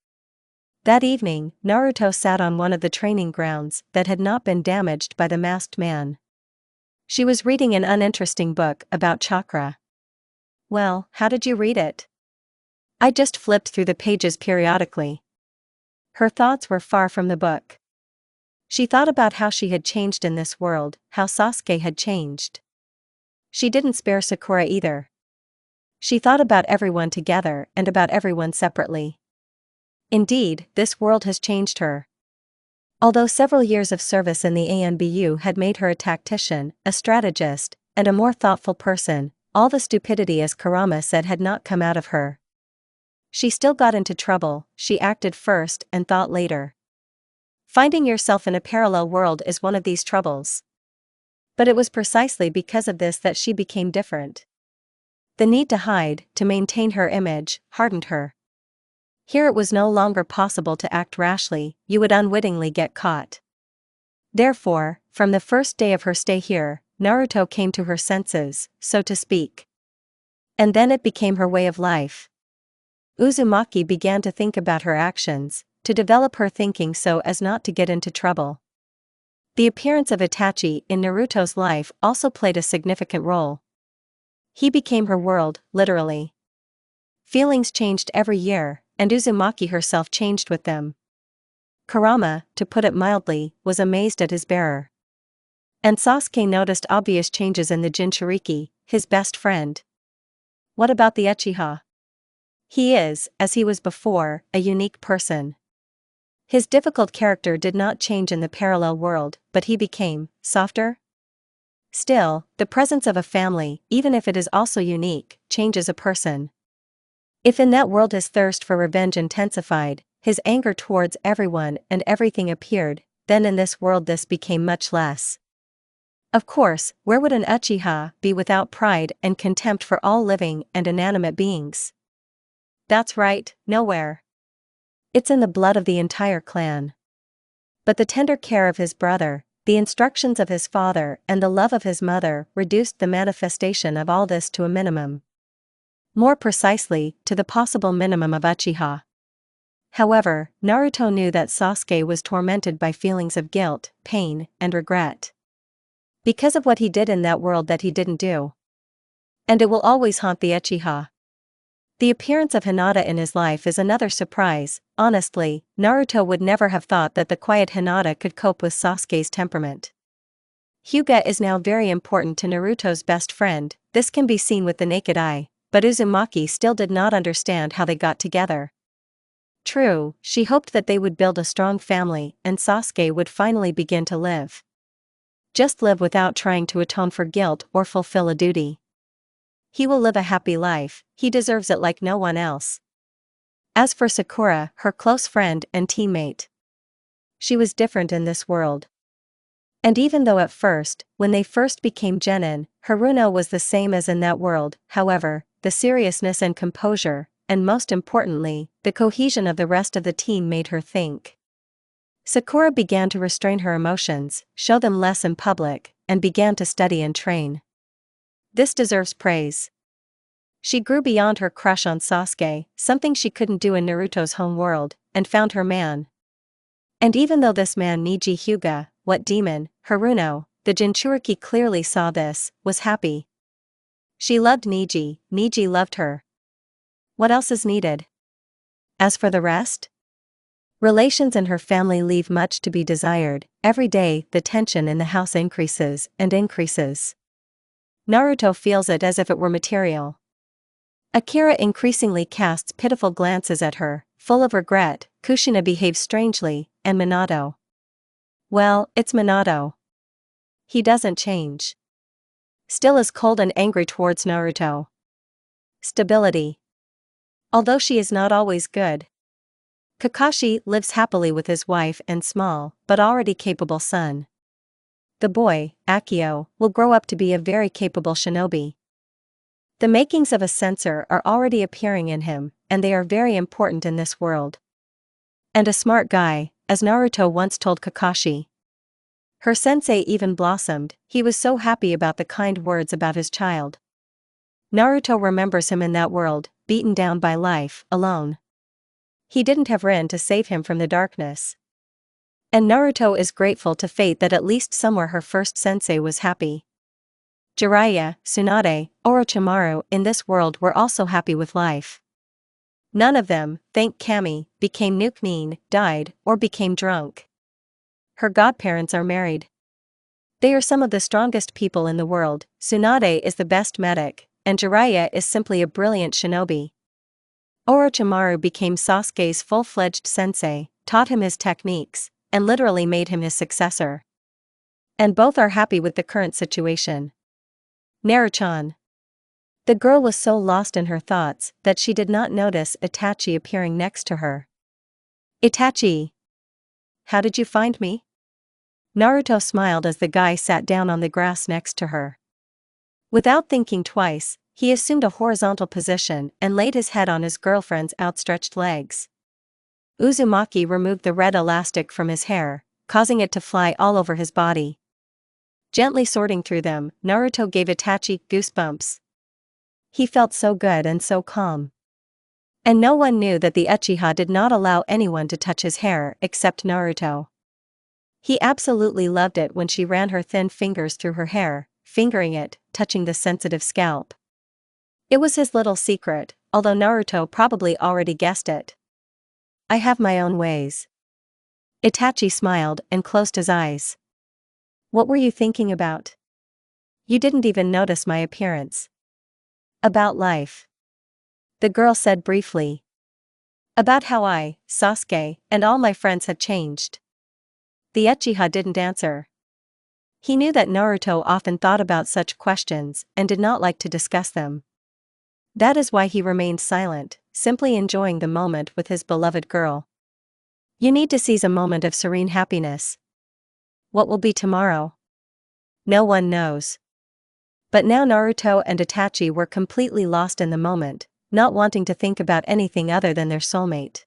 That evening, Naruto sat on one of the training grounds that had not been damaged by the masked man. She was reading an uninteresting book about chakra. Well, how did you read it? I just flipped through the pages periodically. Her thoughts were far from the book. She thought about how she had changed in this world, how Sasuke had changed. She didn't spare Sakura either. She thought about everyone together and about everyone separately. Indeed, this world has changed her. Although several years of service in the ANBU had made her a tactician, a strategist, and a more thoughtful person, all the stupidity, as Kurama said, had not come out of her. She still got into trouble. She acted first and thought later. Finding yourself in a parallel world is one of these troubles. But it was precisely because of this that she became different. The need to hide, to maintain her image, hardened her. Here it was no longer possible to act rashly, you would unwittingly get caught. Therefore, from the first day of her stay here, Naruto came to her senses, so to speak. And then it became her way of life. Uzumaki began to think about her actions, to develop her thinking so as not to get into trouble. The appearance of Itachi in Naruto's life also played a significant role. He became her world, literally. Feelings changed every year, and Uzumaki herself changed with them. Kurama, to put it mildly, was amazed at his bearer. And Sasuke noticed obvious changes in the Jinchuriki, his best friend. What about the Uchiha? He is, as he was before, a unique person. His difficult character did not change in the parallel world, but he became softer. Still, the presence of a family, even if it is also unique, changes a person. If in that world his thirst for revenge intensified, his anger towards everyone and everything appeared, then in this world this became much less. Of course, where would an Uchiha be without pride and contempt for all living and inanimate beings? That's right, nowhere. It's in the blood of the entire clan. But the tender care of his brother, the instructions of his father, and the love of his mother reduced the manifestation of all this to a minimum. More precisely, to the possible minimum of Uchiha. However, Naruto knew that Sasuke was tormented by feelings of guilt, pain, and regret. Because of what he did in that world that he didn't do. And it will always haunt the Uchiha. The appearance of Hinata in his life is another surprise. Honestly, Naruto would never have thought that the quiet Hinata could cope with Sasuke's temperament. Hyuga is now very important to Naruto's best friend, this can be seen with the naked eye, but Uzumaki still did not understand how they got together. True, she hoped that they would build a strong family and Sasuke would finally begin to live. Just live without trying to atone for guilt or fulfill a duty. He will live a happy life, he deserves it like no one else. As for Sakura, her close friend and teammate, she was different in this world. And even though at first, when they first became genin, Haruno was the same as in that world, however, the seriousness and composure, and most importantly, the cohesion of the rest of the team made her think. Sakura began to restrain her emotions, show them less in public, and began to study and train. This deserves praise. She grew beyond her crush on Sasuke, something she couldn't do in Naruto's home world, and found her man. And even though this man Niji Hyuga, what demon, Haruno, the Jinchuriki clearly saw this, was happy. She loved Niji, Niji loved her. What else is needed? As for the rest? Relations in her family leave much to be desired. Every day, the tension in the house increases and increases. Naruto feels it as if it were material. Akira increasingly casts pitiful glances at her, full of regret. Kushina behaves strangely, and Minato. Well, it's Minato. He doesn't change. Still is cold and angry towards Naruto. Stability. Although she is not always good. Kakashi lives happily with his wife and small, but already capable son. The boy, Akio, will grow up to be a very capable shinobi. The makings of a censor are already appearing in him, and they are very important in this world. And a smart guy, as Naruto once told Kakashi. Her sensei even blossomed. He was so happy about the kind words about his child. Naruto remembers him in that world, beaten down by life, alone. He didn't have Rin to save him from the darkness. And Naruto is grateful to fate that at least somewhere her first sensei was happy. Jiraiya, Tsunade, Orochimaru in this world were also happy with life. None of them, thank Kami, became nuke-nin, died, or became drunk. Her godparents are married. They are some of the strongest people in the world. Tsunade is the best medic, and Jiraiya is simply a brilliant shinobi. Orochimaru became Sasuke's full-fledged sensei, taught him his techniques, and literally made him his successor. And both are happy with the current situation. Naruchan. The girl was so lost in her thoughts that she did not notice Itachi appearing next to her. Itachi. How did you find me? Naruto smiled as the guy sat down on the grass next to her. Without thinking twice, he assumed a horizontal position and laid his head on his girlfriend's outstretched legs. Uzumaki removed the red elastic from his hair, causing it to fly all over his body. Gently sorting through them, Naruto gave Itachi goosebumps. He felt so good and so calm. And no one knew that the Uchiha did not allow anyone to touch his hair except Naruto. He absolutely loved it when she ran her thin fingers through her hair, fingering it, touching the sensitive scalp. It was his little secret, although Naruto probably already guessed it. I have my own ways. Itachi smiled and closed his eyes. What were you thinking about? You didn't even notice my appearance. About life. The girl said briefly. About how I, Sasuke, and all my friends had changed. The Uchiha didn't answer. He knew that Naruto often thought about such questions and did not like to discuss them. That is why he remained silent, simply enjoying the moment with his beloved girl. You need to seize a moment of serene happiness. What will be tomorrow? No one knows. But now Naruto and Itachi were completely lost in the moment, not wanting to think about anything other than their soulmate.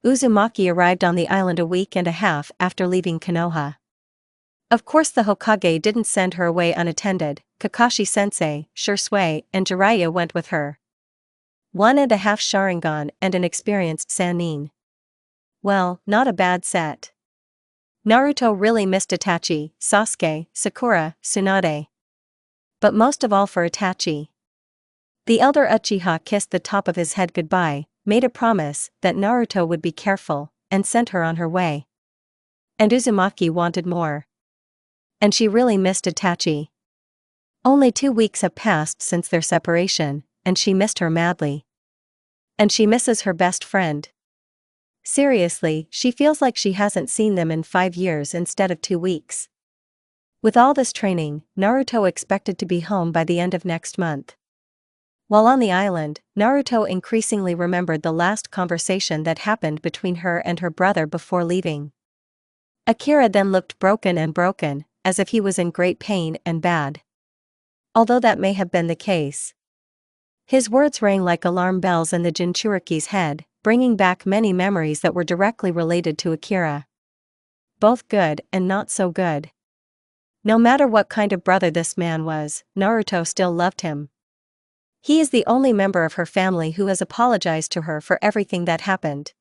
Uzumaki arrived on the island a week and a half after leaving Konoha. Of course the Hokage didn't send her away unattended. Kakashi-sensei, Shisui, and Jiraiya went with her. 1.5 Sharingan and an experienced Sannin. Well, not a bad set. Naruto really missed Itachi, Sasuke, Sakura, Tsunade. But most of all for Itachi. The elder Uchiha kissed the top of his head goodbye, made a promise that Naruto would be careful, and sent her on her way. And Uzumaki wanted more. And she really missed Itachi. Only 2 weeks have passed since their separation, and she missed her madly. And she misses her best friend. Seriously, she feels like she hasn't seen them in 5 years instead of 2 weeks. With all this training, Naruto expected to be home by the end of next month. While on the island, Naruto increasingly remembered the last conversation that happened between her and her brother before leaving. Akira then looked broken, as if he was in great pain and bad. Although that may have been the case. His words rang like alarm bells in the Jinchuriki's head, bringing back many memories that were directly related to Akira. Both good and not so good. No matter what kind of brother this man was, Naruto still loved him. He is the only member of her family who has apologized to her for everything that happened.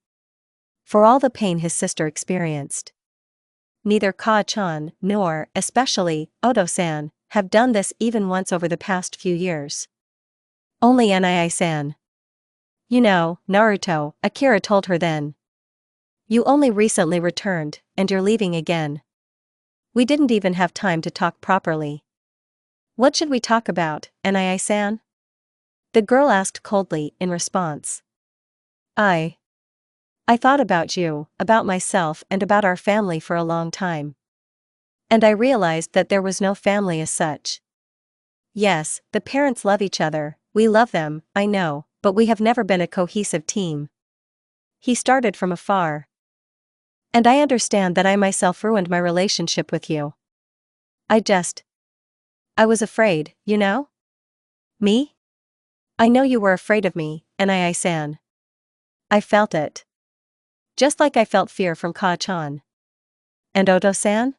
For all the pain his sister experienced. Neither Kaa-chan, nor, especially, Odo-san, have done this even once over the past few years. Only Nii-san. You know, Naruto, Akira told her then. You only recently returned, and you're leaving again. We didn't even have time to talk properly. What should we talk about, Nai-san? The girl asked coldly in response. I thought about you, about myself and about our family for a long time. And I realized that there was no family as such. Yes, the parents love each other, we love them, I know, but we have never been a cohesive team. He started from afar. And I understand that I myself ruined my relationship with you. I was afraid, you know? Me? I know you were afraid of me, Nai-san. I felt it. Just like I felt fear from Ka-chan. And Oto-san?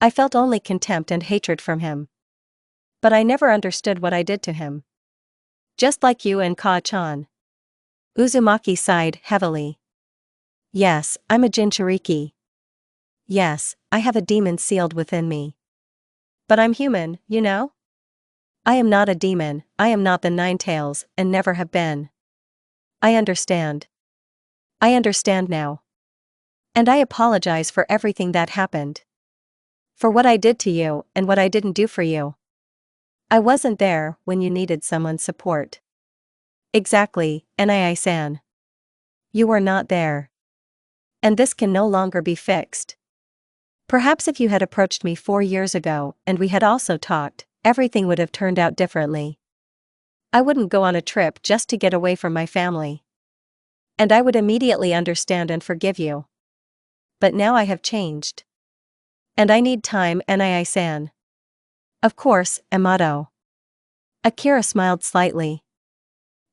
I felt only contempt and hatred from him. But I never understood what I did to him. Just like you and Ka-chan. Uzumaki sighed heavily. Yes, I'm a Jinchuriki. Yes, I have a demon sealed within me. But I'm human, you know? I am not a demon, I am not the Nine Tails, and never have been. I understand. I understand now. And I apologize for everything that happened. For what I did to you, and what I didn't do for you. I wasn't there when you needed someone's support. Exactly, Nai-san. You were not there. And this can no longer be fixed. Perhaps if you had approached me 4 years ago, and we had also talked, everything would have turned out differently. I wouldn't go on a trip just to get away from my family. And I would immediately understand and forgive you. But now I have changed. And I need time, Nai-san. Of course, Yamato. Akira smiled slightly.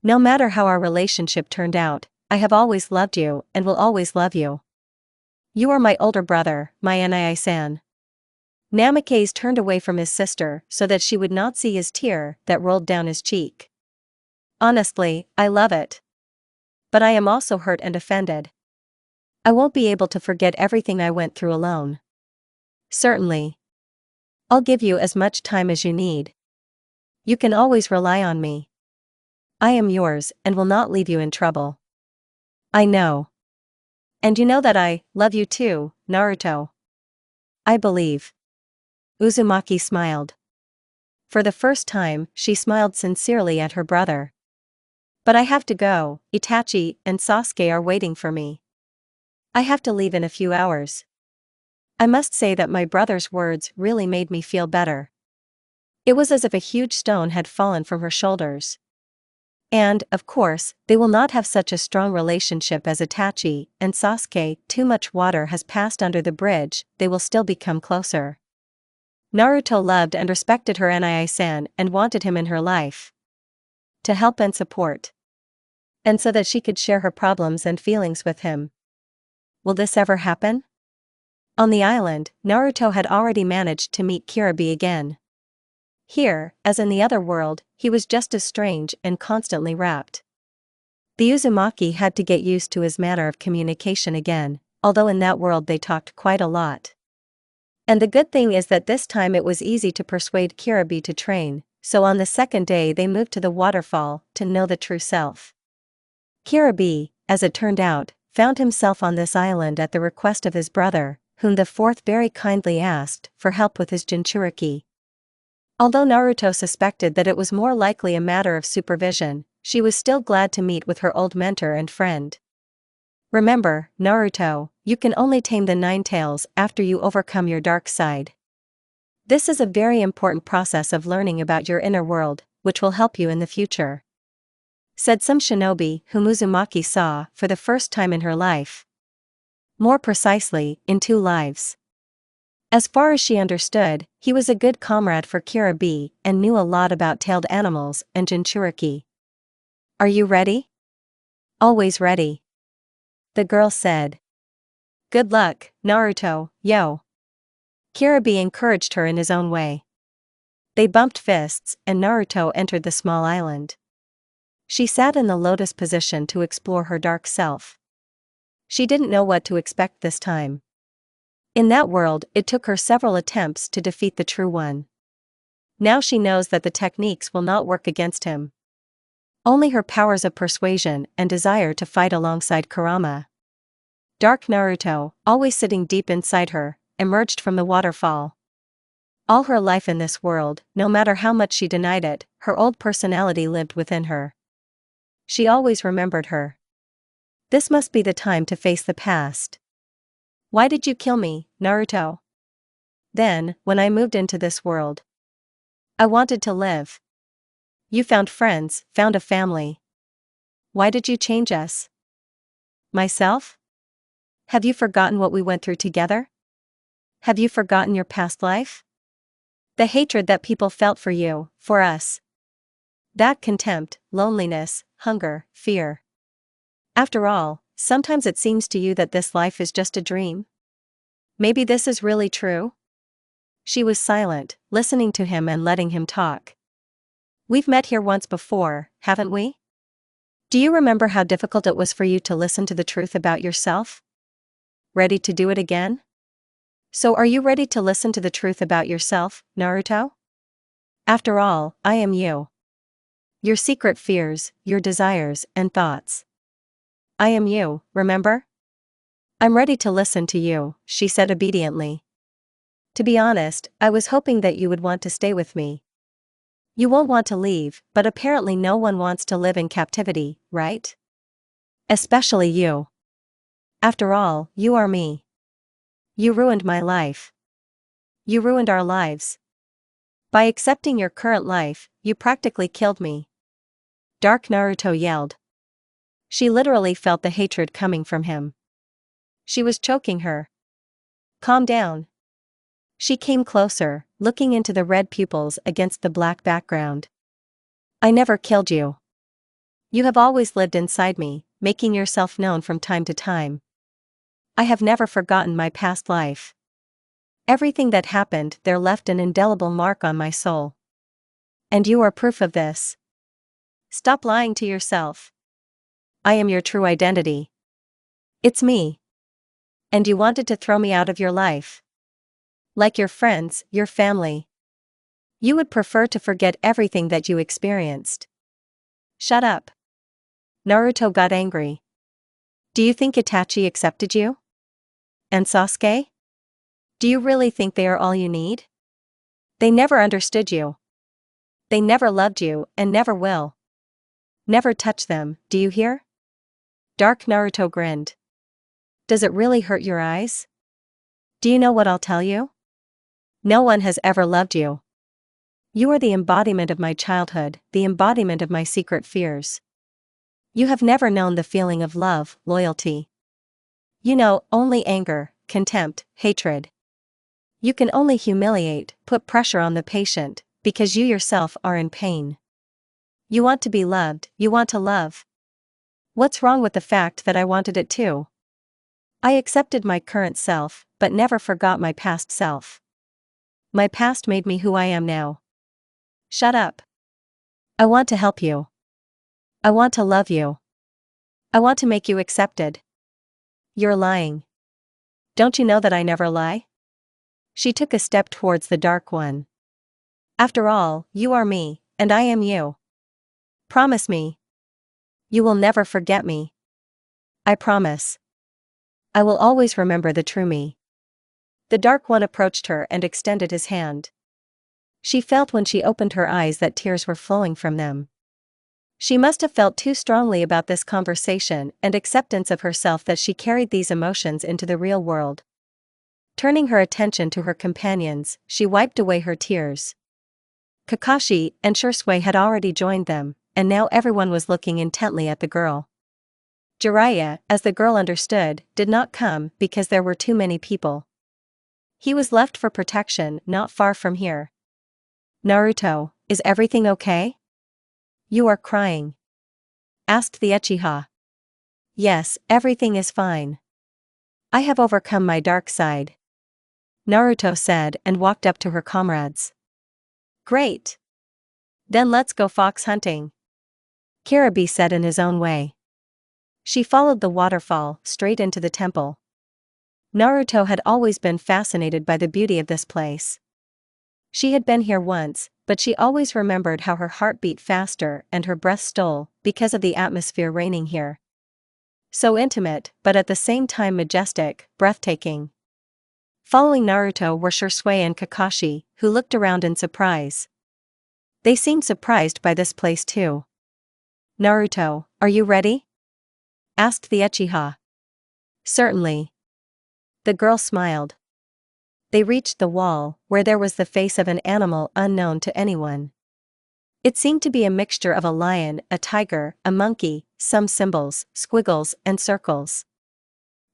No matter how our relationship turned out, I have always loved you and will always love you. You are my older brother, my Nai-san. Namikaze turned away from his sister so that she would not see his tear that rolled down his cheek. Honestly, I love it. But I am also hurt and offended. I won't be able to forget everything I went through alone. Certainly. I'll give you as much time as you need. You can always rely on me. I am yours and will not leave you in trouble. I know. And you know that I love you too, Naruto. I believe. Uzumaki smiled. For the first time, she smiled sincerely at her brother. But I have to go, Itachi and Sasuke are waiting for me. I have to leave in a few hours. I must say that my brother's words really made me feel better. It was as if a huge stone had fallen from her shoulders. And, of course, they will not have such a strong relationship as Itachi and Sasuke. Too much water has passed under the bridge, they will still become closer. Naruto loved and respected her Nai-san and wanted him in her life. To help and support. And so that she could share her problems and feelings with him. Will this ever happen? On the island, Naruto had already managed to meet Kirabe again. Here, as in the other world, he was just as strange and constantly rapt. The Uzumaki had to get used to his manner of communication again, although in that world they talked quite a lot. And the good thing is that this time it was easy to persuade Kirabe to train, so on the second day they moved to the waterfall to know the true self. Kirabe, as it turned out, found himself on this island at the request of his brother, whom the fourth very kindly asked for help with his Jinchuriki. Although Naruto suspected that it was more likely a matter of supervision, she was still glad to meet with her old mentor and friend. Remember, Naruto, you can only tame the Nine Tails after you overcome your dark side. This is a very important process of learning about your inner world, which will help you in the future. Said some shinobi whom Uzumaki saw for the first time in her life. More precisely, in 2 lives. As far as she understood, he was a good comrade for Kirabe and knew a lot about tailed animals and Jinchuriki. Are you ready? Always ready. The girl said. Good luck, Naruto, yo. Kirabe encouraged her in his own way. They bumped fists and Naruto entered the small island. She sat in the lotus position to explore her dark self. She didn't know what to expect this time. In that world, it took her several attempts to defeat the true one. Now she knows that the techniques will not work against him. Only her powers of persuasion and desire to fight alongside Kurama. Dark Naruto, always sitting deep inside her, emerged from the waterfall. All her life in this world, no matter how much she denied it, her old personality lived within her. She always remembered her. This must be the time to face the past. Why did you kill me, Naruto? Then, when I moved into this world, I wanted to live. You found friends, found a family. Why did you change us? Myself? Have you forgotten what we went through together? Have you forgotten your past life? The hatred that people felt for you, for us. That contempt, loneliness, hunger, fear. After all, sometimes it seems to you that this life is just a dream. Maybe this is really true? She was silent, listening to him and letting him talk. We've met here once before, haven't we? Do you remember how difficult it was for you to listen to the truth about yourself? Ready to do it again? So are you ready to listen to the truth about yourself, Naruto? After all, I am you. Your secret fears, your desires, and thoughts. I am you, remember? I'm ready to listen to you, she said obediently. To be honest, I was hoping that you would want to stay with me. You won't want to leave, but apparently no one wants to live in captivity, right? Especially you. After all, you are me. You ruined my life. You ruined our lives. By accepting your current life, you practically killed me. Dark Naruto yelled. She literally felt the hatred coming from him. She was choking her. Calm down. She came closer, looking into the red pupils against the black background. I never killed you. You have always lived inside me, making yourself known from time to time. I have never forgotten my past life. Everything that happened there left an indelible mark on my soul. And you are proof of this. Stop lying to yourself. I am your true identity. It's me. And you wanted to throw me out of your life. Like your friends, your family. You would prefer to forget everything that you experienced. Shut up. Naruto got angry. Do you think Itachi accepted you? And Sasuke? Do you really think they are all you need? They never understood you. They never loved you and never will. Never touch them, do you hear? Dark Naruto grinned. Does it really hurt your eyes? Do you know what I'll tell you? No one has ever loved you. You are the embodiment of my childhood, the embodiment of my secret fears. You have never known the feeling of love, loyalty. You know only anger, contempt, hatred. You can only humiliate, put pressure on the patient, because you yourself are in pain. You want to be loved, you want to love. What's wrong with the fact that I wanted it too? I accepted my current self, but never forgot my past self. My past made me who I am now. Shut up. I want to help you. I want to love you. I want to make you accepted. You're lying. Don't you know that I never lie? She took a step towards the Dark One. After all, you are me, and I am you. Promise me. You will never forget me. I promise. I will always remember the true me. The Dark One approached her and extended his hand. She felt when she opened her eyes that tears were flowing from them. She must have felt too strongly about this conversation and acceptance of herself that she carried these emotions into the real world. Turning her attention to her companions, she wiped away her tears. Kakashi and Sasuke had already joined them, and now everyone was looking intently at the girl. Jiraiya, as the girl understood, did not come because there were too many people. He was left for protection not far from here. Naruto, is everything okay? You are crying. Asked the Uchiha. Yes, everything is fine. I have overcome my dark side. Naruto said and walked up to her comrades. Great. Then let's go fox hunting. Kirabe said in his own way. She followed the waterfall straight into the temple. Naruto had always been fascinated by the beauty of this place. She had been here once, but she always remembered how her heart beat faster and her breath stole because of the atmosphere reigning here. So intimate, but at the same time majestic, breathtaking. Following Naruto were Sasuke and Kakashi, who looked around in surprise. They seemed surprised by this place too. "Naruto, are you ready?" asked the Uchiha. "Certainly." The girl smiled. They reached the wall, where there was the face of an animal unknown to anyone. It seemed to be a mixture of a lion, a tiger, a monkey, some symbols, squiggles, and circles.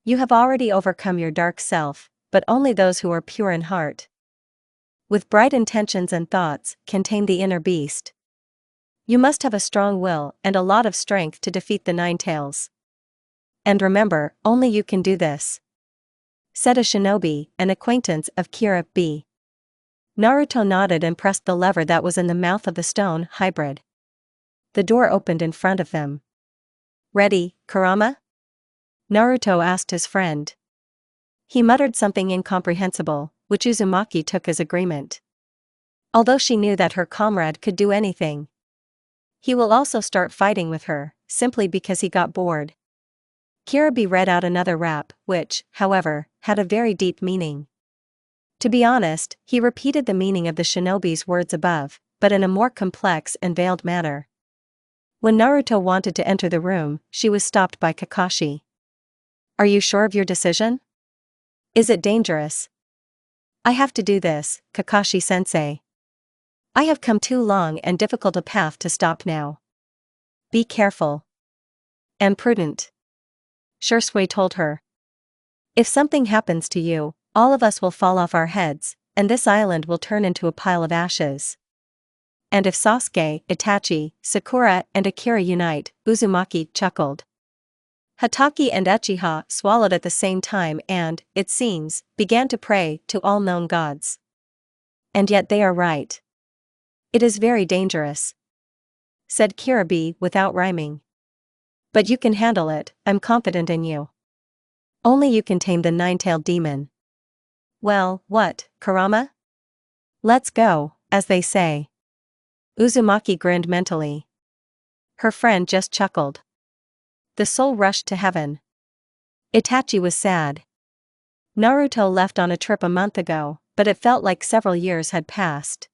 "You have already overcome your dark self, but only those who are pure in heart, with bright intentions and thoughts, can tame the inner beast. You must have a strong will and a lot of strength to defeat the Nine Tails. And remember, only you can do this," said a shinobi, an acquaintance of Kira B. Naruto nodded and pressed the lever that was in the mouth of the stone hybrid. The door opened in front of them. "Ready, Kurama?" Naruto asked his friend. He muttered something incomprehensible, which Uzumaki took as agreement. Although she knew that her comrade could do anything. He will also start fighting with her, simply because he got bored. Kirabi read out another rap, which, however, had a very deep meaning. To be honest, he repeated the meaning of the shinobi's words above, but in a more complex and veiled manner. When Naruto wanted to enter the room, she was stopped by Kakashi. "Are you sure of your decision? Is it dangerous?" "I have to do this, Kakashi-sensei. I have come too long and difficult a path to stop now. Be careful. And prudent," Sasuke told her. "If something happens to you, all of us will fall off our heads, and this island will turn into a pile of ashes. And if Sasuke, Itachi, Sakura and Akira unite," Uzumaki chuckled. Hatake and Uchiha swallowed at the same time and, it seems, began to pray to all known gods. "And yet they are right. It is very dangerous," said Kirabi without rhyming. "But you can handle it, I'm confident in you. Only you can tame the nine-tailed demon." "Well, what, Kurama? Let's go, as they say." Uzumaki grinned mentally. Her friend just chuckled. The soul rushed to heaven. Itachi was sad. Naruto left on a trip a month ago, but it felt like several years had passed.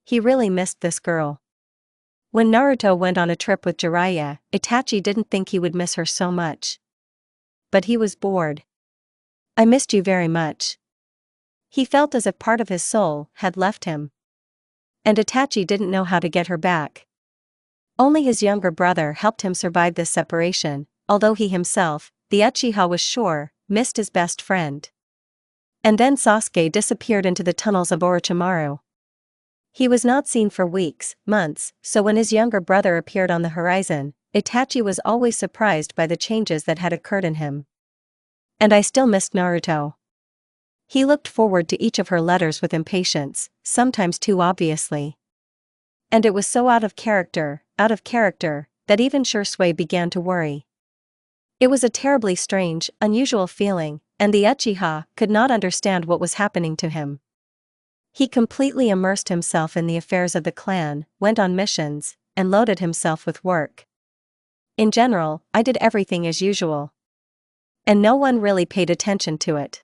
He really missed this girl. When Naruto went on a trip with Jiraiya, Itachi didn't think he would miss her so much. But he was bored. "I missed you very much." He felt as if part of his soul had left him. And Itachi didn't know how to get her back. Only his younger brother helped him survive this separation, although he himself, the Uchiha was sure, missed his best friend. And then Sasuke disappeared into the tunnels of Orochimaru. He was not seen for weeks, months, so when his younger brother appeared on the horizon, Itachi was always surprised by the changes that had occurred in him. "And I still missed Naruto." He looked forward to each of her letters with impatience, sometimes too obviously. And it was so out of character, that even Sasuke began to worry. It was a terribly strange, unusual feeling, and the Uchiha could not understand what was happening to him. He completely immersed himself in the affairs of the clan, went on missions, and loaded himself with work. "In general, I did everything as usual. And no one really paid attention to it.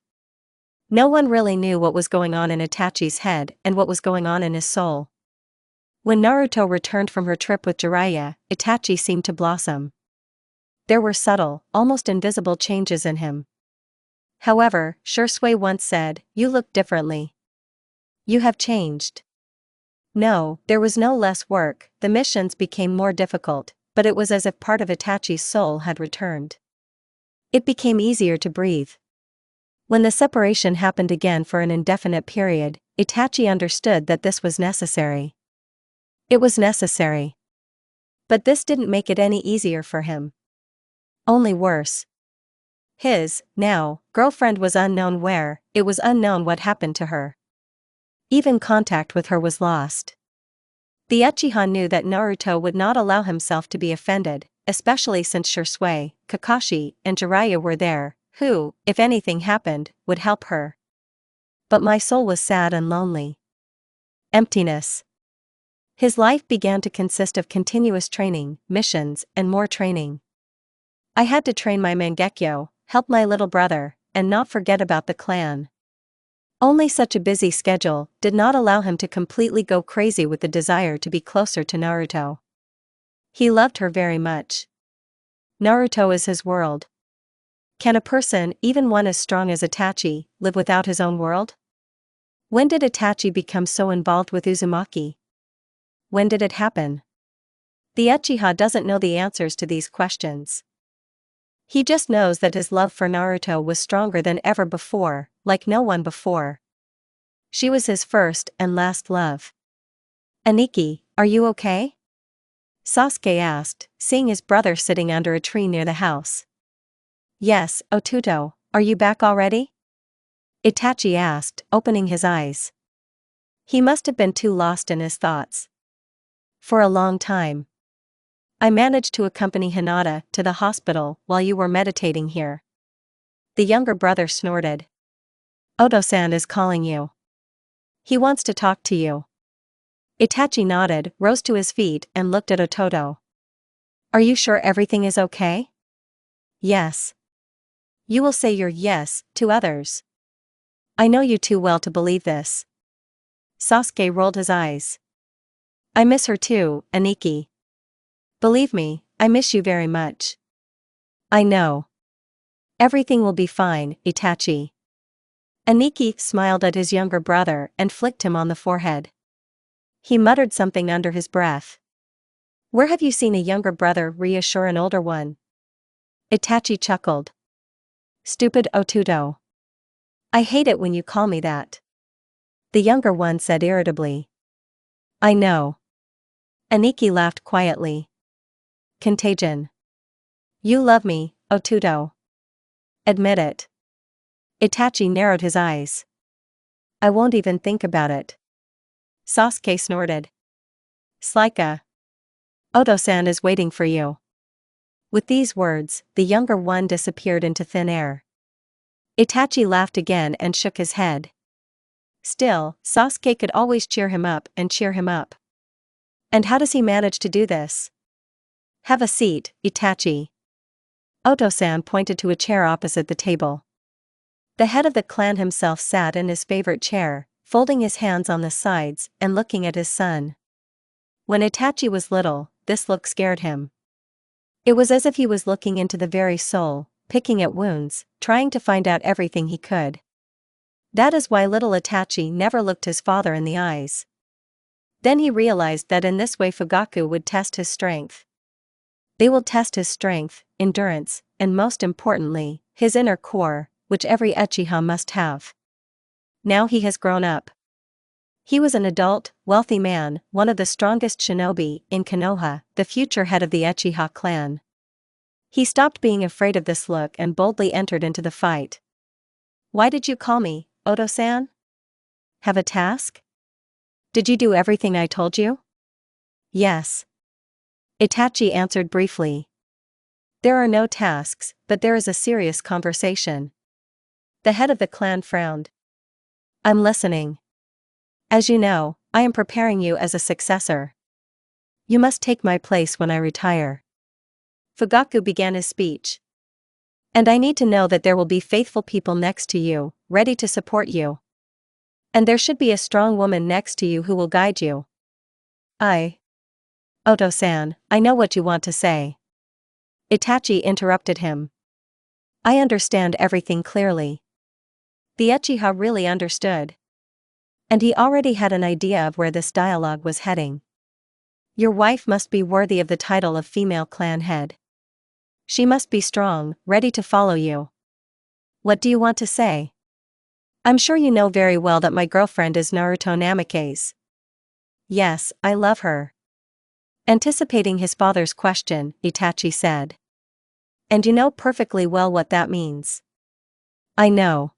No one really knew what was going on in Itachi's head and what was going on in his soul." When Naruto returned from her trip with Jiraiya, Itachi seemed to blossom. There were subtle, almost invisible changes in him. However, Sasuke once said, "You look differently. You have changed." No, there was no less work, the missions became more difficult, but it was as if part of Itachi's soul had returned. It became easier to breathe. When the separation happened again for an indefinite period, Itachi understood that this was necessary. It was necessary. But this didn't make it any easier for him. Only worse. His, now, girlfriend was unknown where, it was unknown what happened to her. Even contact with her was lost. The Uchiha knew that Naruto would not allow himself to be offended, especially since Sasuke, Kakashi, and Jiraiya were there, who, if anything happened, would help her. But my soul was sad and lonely. Emptiness. His life began to consist of continuous training, missions, and more training. I had to train my Mangekyo, help my little brother, and not forget about the clan. Only such a busy schedule did not allow him to completely go crazy with the desire to be closer to Naruto. He loved her very much. Naruto is his world. Can a person, even one as strong as Itachi, live without his own world? When did Itachi become so involved with Uzumaki? When did it happen? The Uchiha doesn't know the answers to these questions. He just knows that his love for Naruto was stronger than ever before, like no one before. She was his first and last love. Aniki, are you okay? Sasuke asked, seeing his brother sitting under a tree near the house. Yes, Otuto, are you back already? Itachi asked, opening his eyes. He must have been too lost in his thoughts. For a long time. I managed to accompany Hinata to the hospital while you were meditating here. The younger brother snorted. Oto-san is calling you. He wants to talk to you. Itachi nodded, rose to his feet and looked at Ototo. Are you sure everything is okay? Yes. You will say your yes to others. I know you too well to believe this. Sasuke rolled his eyes. I miss her too, Aniki. Believe me, I miss you very much. I know. Everything will be fine, Itachi. Aniki smiled at his younger brother and flicked him on the forehead. He muttered something under his breath. Where have you seen a younger brother reassure an older one? Itachi chuckled. Stupid Otuto. I hate it when you call me that. The younger one said irritably. I know. Aniki laughed quietly. Contagion. You love me, Otuto. Admit it. Itachi narrowed his eyes. I won't even think about it. Sasuke snorted. Slaika. Oto-san is waiting for you. With these words, the younger one disappeared into thin air. Itachi laughed again and shook his head. Still, Sasuke could always cheer him up and cheer him up. And how does he manage to do this? Have a seat, Itachi. Oto-san pointed to a chair opposite the table. The head of the clan himself sat in his favorite chair, folding his hands on the sides and looking at his son. When Itachi was little, this look scared him. It was as if he was looking into the very soul, picking at wounds, trying to find out everything he could. That is why little Itachi never looked his father in the eyes. Then he realized that in this way Fugaku would test his strength. They will test his strength, endurance, and most importantly, his inner core, which every Uchiha must have. Now he has grown up. He was an adult, wealthy man, one of the strongest shinobi in Konoha, the future head of the Uchiha clan. He stopped being afraid of this look and boldly entered into the fight. Why did you call me, Oto-san? Have a task? Did you do everything I told you? Yes. Itachi answered briefly. There are no tasks, but there is a serious conversation. The head of the clan frowned. I'm listening. As you know, I am preparing you as a successor. You must take my place when I retire. Fugaku began his speech. And I need to know that there will be faithful people next to you, ready to support you. And there should be a strong woman next to you who will guide you. Oto-san, I know what you want to say. Itachi interrupted him. I understand everything clearly. The Uchiha really understood. And he already had an idea of where this dialogue was heading. Your wife must be worthy of the title of female clan head. She must be strong, ready to follow you. What do you want to say? I'm sure you know very well that my girlfriend is Naruto Namake's. Yes, I love her. Anticipating his father's question, Itachi said. And you know perfectly well what that means. I know.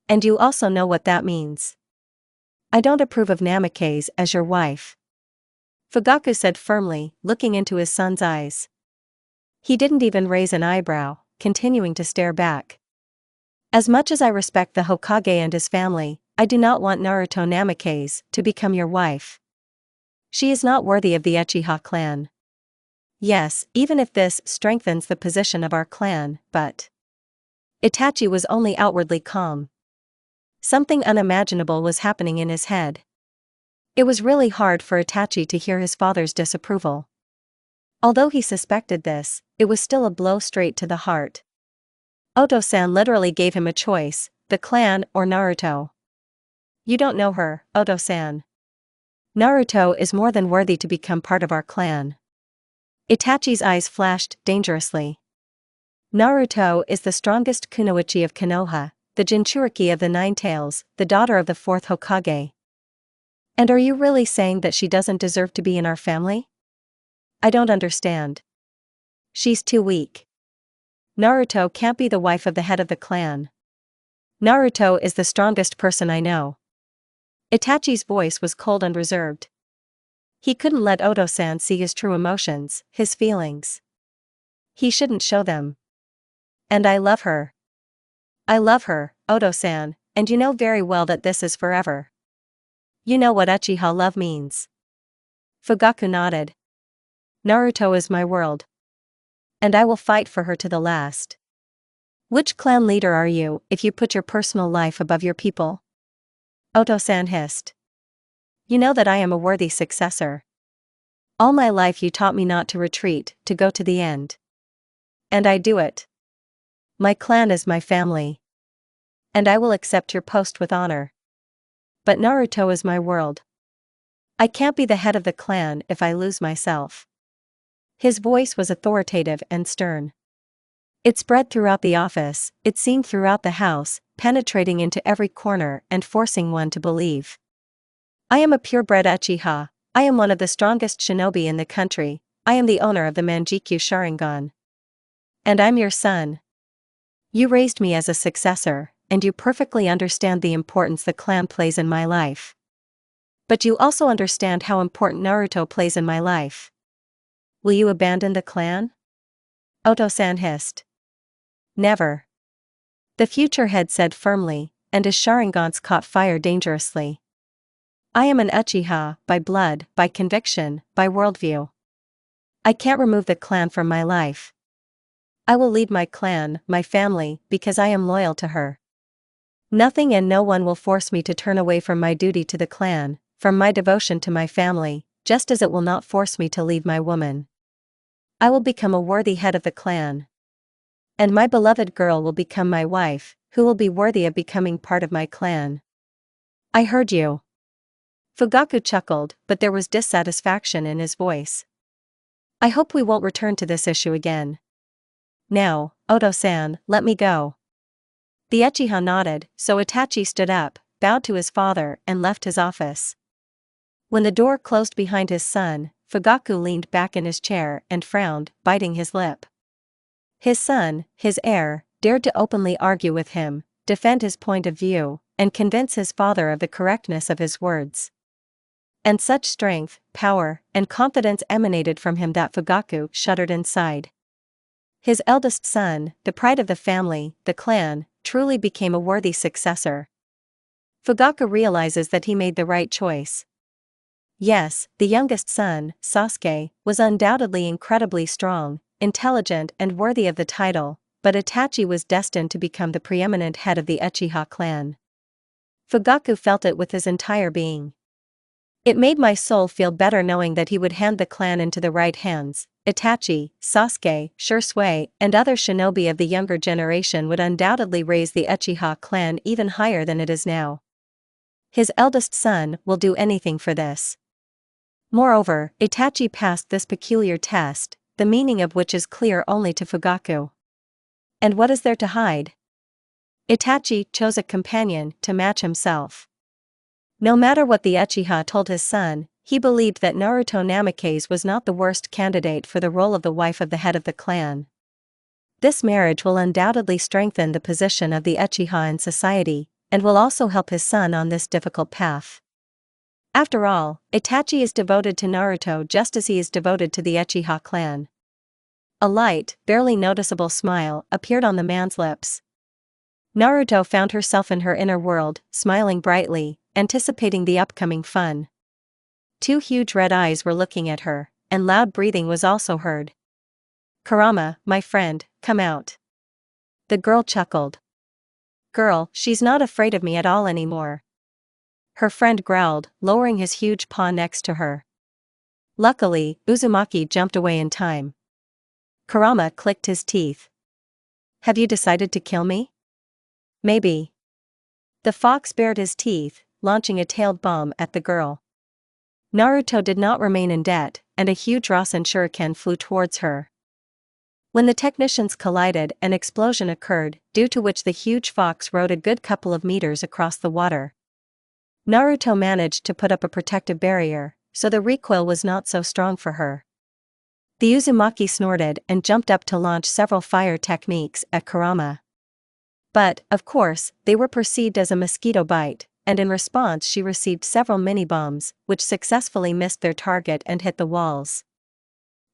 And you also know what that means. I don't approve of Namake's as your wife. Fugaku said firmly, looking into his son's eyes. He didn't even raise an eyebrow, continuing to stare back. As much as I respect the Hokage and his family, I do not want Naruto Namake's to become your wife. She is not worthy of the Uchiha clan. Yes, even if this strengthens the position of our clan, but. Itachi was only outwardly calm. Something unimaginable was happening in his head. It was really hard for Itachi to hear his father's disapproval. Although he suspected this, it was still a blow straight to the heart. Oto-san literally gave him a choice, the clan or Naruto. You don't know her, Oto-san. Naruto is more than worthy to become part of our clan. Itachi's eyes flashed dangerously. Naruto is the strongest kunoichi of Konoha, the Jinchuriki of the Nine Tails, the daughter of the fourth Hokage. And are you really saying that she doesn't deserve to be in our family? I don't understand. She's too weak. Naruto can't be the wife of the head of the clan. Naruto is the strongest person I know. Itachi's voice was cold and reserved. He couldn't let Oto-san see his true emotions, his feelings. He shouldn't show them. And I love her. I love her, Oto-san, and you know very well that this is forever. You know what Uchiha love means. Fugaku nodded. Naruto is my world. And I will fight for her to the last. Which clan leader are you if you put your personal life above your people? Oto-san hissed. You know that I am a worthy successor. All my life you taught me not to retreat, to go to the end. And I do it. My clan is my family. And I will accept your post with honor. But Naruto is my world. I can't be the head of the clan if I lose myself. His voice was authoritative and stern. It spread throughout the office, it seemed throughout the house, penetrating into every corner and forcing one to believe. I am a purebred Uchiha, I am one of the strongest shinobi in the country, I am the owner of the Manjikyu Sharingan. And I'm your son. You raised me as a successor, and you perfectly understand the importance the clan plays in my life. But you also understand how important Naruto plays in my life. Will you abandon the clan? Oto-san hissed. Never. The future head said firmly, and his Sharingans caught fire dangerously. I am an Uchiha, by blood, by conviction, by worldview. I can't remove the clan from my life. I will lead my clan, my family, because I am loyal to her. Nothing and no one will force me to turn away from my duty to the clan, from my devotion to my family, just as it will not force me to leave my woman. I will become a worthy head of the clan. And my beloved girl will become my wife, who will be worthy of becoming part of my clan. I heard you. Fugaku chuckled, but there was dissatisfaction in his voice. I hope we won't return to this issue again. Now, Oto-san, let me go. The Uchiha nodded, so Itachi stood up, bowed to his father, and left his office. When the door closed behind his son, Fugaku leaned back in his chair and frowned, biting his lip. His son, his heir, dared to openly argue with him, defend his point of view, and convince his father of the correctness of his words. And such strength, power, and confidence emanated from him that Fugaku shuddered inside. His eldest son, the pride of the family, the clan, truly became a worthy successor. Fugaku realizes that he made the right choice. Yes, the youngest son, Sasuke, was undoubtedly incredibly strong, intelligent and worthy of the title, but Itachi was destined to become the preeminent head of the Uchiha clan. Fugaku felt it with his entire being. It made my soul feel better knowing that he would hand the clan into the right hands. Itachi, Sasuke, Shisui, and other shinobi of the younger generation would undoubtedly raise the Uchiha clan even higher than it is now. His eldest son will do anything for this. Moreover, Itachi passed this peculiar test, the meaning of which is clear only to Fugaku. And what is there to hide? Itachi chose a companion to match himself. No matter what the Uchiha told his son, he believed that Naruto Namikaze was not the worst candidate for the role of the wife of the head of the clan. This marriage will undoubtedly strengthen the position of the Uchiha in society, and will also help his son on this difficult path. After all, Itachi is devoted to Naruto just as he is devoted to the Uchiha clan. A light, barely noticeable smile appeared on the man's lips. Naruto found herself in her inner world, smiling brightly, anticipating the upcoming fun. Two huge red eyes were looking at her, and loud breathing was also heard. "Kurama, my friend, come out." The girl chuckled. "Girl, she's not afraid of me at all anymore." Her friend growled, lowering his huge paw next to her. Luckily, Uzumaki jumped away in time. Kurama clicked his teeth. "Have you decided to kill me?" "Maybe." The fox bared his teeth, launching a tailed bomb at the girl. Naruto did not remain in debt, and a huge Rasen shuriken flew towards her. When the technicians collided, an explosion occurred, due to which the huge fox rode a good couple of meters across the water. Naruto managed to put up a protective barrier, so the recoil was not so strong for her. The Uzumaki snorted and jumped up to launch several fire techniques at Kurama. But, of course, they were perceived as a mosquito bite, and in response she received several mini-bombs, which successfully missed their target and hit the walls.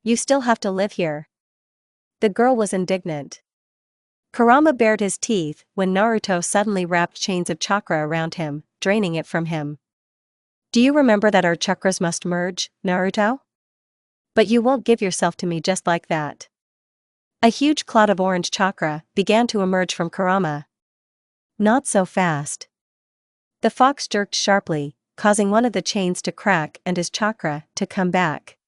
"You still have to live here." The girl was indignant. Kurama bared his teeth when Naruto suddenly wrapped chains of chakra around him, draining it from him. "Do you remember that our chakras must merge, Naruto? But you won't give yourself to me just like that." A huge cloud of orange chakra began to emerge from Kurama. "Not so fast." The fox jerked sharply, causing one of the chains to crack and his chakra to come back.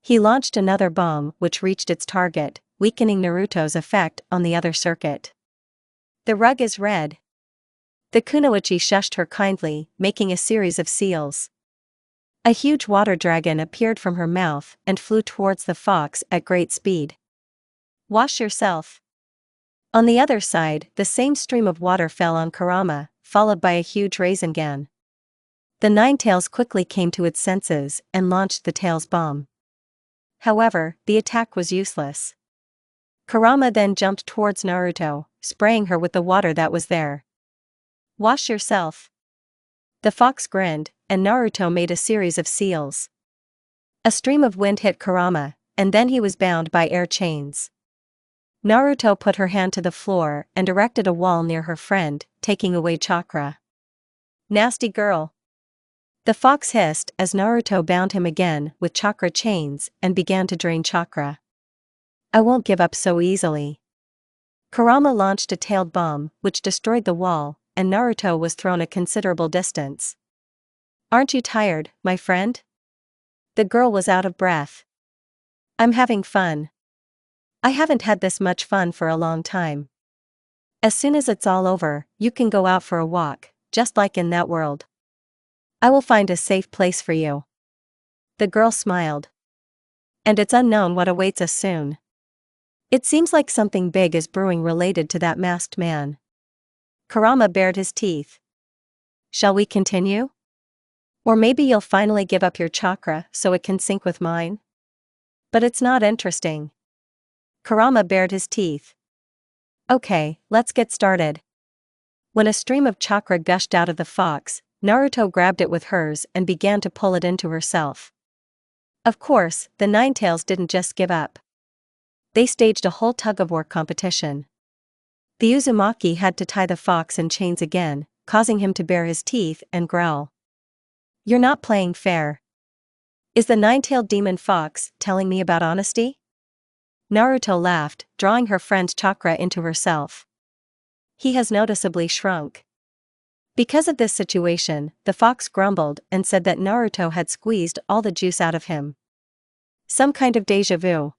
He launched another bomb which reached its target, weakening Naruto's effect on the other circuit. "The rug is red." The kunoichi shushed her kindly, making a series of seals. A huge water dragon appeared from her mouth and flew towards the fox at great speed. "Wash yourself." On the other side, the same stream of water fell on Kurama, followed by a huge Rasengan. The Ninetales quickly came to its senses and launched the Tails bomb. However, the attack was useless. Kurama then jumped towards Naruto, spraying her with the water that was there. "Wash yourself." The fox grinned, and Naruto made a series of seals. A stream of wind hit Kurama, and then he was bound by air chains. Naruto put her hand to the floor and erected a wall near her friend, taking away chakra. "Nasty girl." The fox hissed as Naruto bound him again with chakra chains and began to drain chakra. "I won't give up so easily." Kurama launched a tailed bomb, which destroyed the wall, and Naruto was thrown a considerable distance. "Aren't you tired, my friend?" The girl was out of breath. "I'm having fun." "I haven't had this much fun for a long time." "As soon as it's all over, you can go out for a walk, just like in that world. I will find a safe place for you." The girl smiled. "And it's unknown what awaits us soon. It seems like something big is brewing related to that masked man." Kurama bared his teeth. "Shall we continue? Or maybe you'll finally give up your chakra so it can sync with mine?" "But it's not interesting." Kurama bared his teeth. "Okay, let's get started." When a stream of chakra gushed out of the fox, Naruto grabbed it with hers and began to pull it into herself. Of course, the Ninetales didn't just give up. They staged a whole tug-of-war competition. The Uzumaki had to tie the fox in chains again, causing him to bare his teeth and growl. "You're not playing fair. Is the nine-tailed demon fox telling me about honesty?" Naruto laughed, drawing her friend's chakra into herself. He has noticeably shrunk. Because of this situation, the fox grumbled and said that Naruto had squeezed all the juice out of him. Some kind of déjà vu.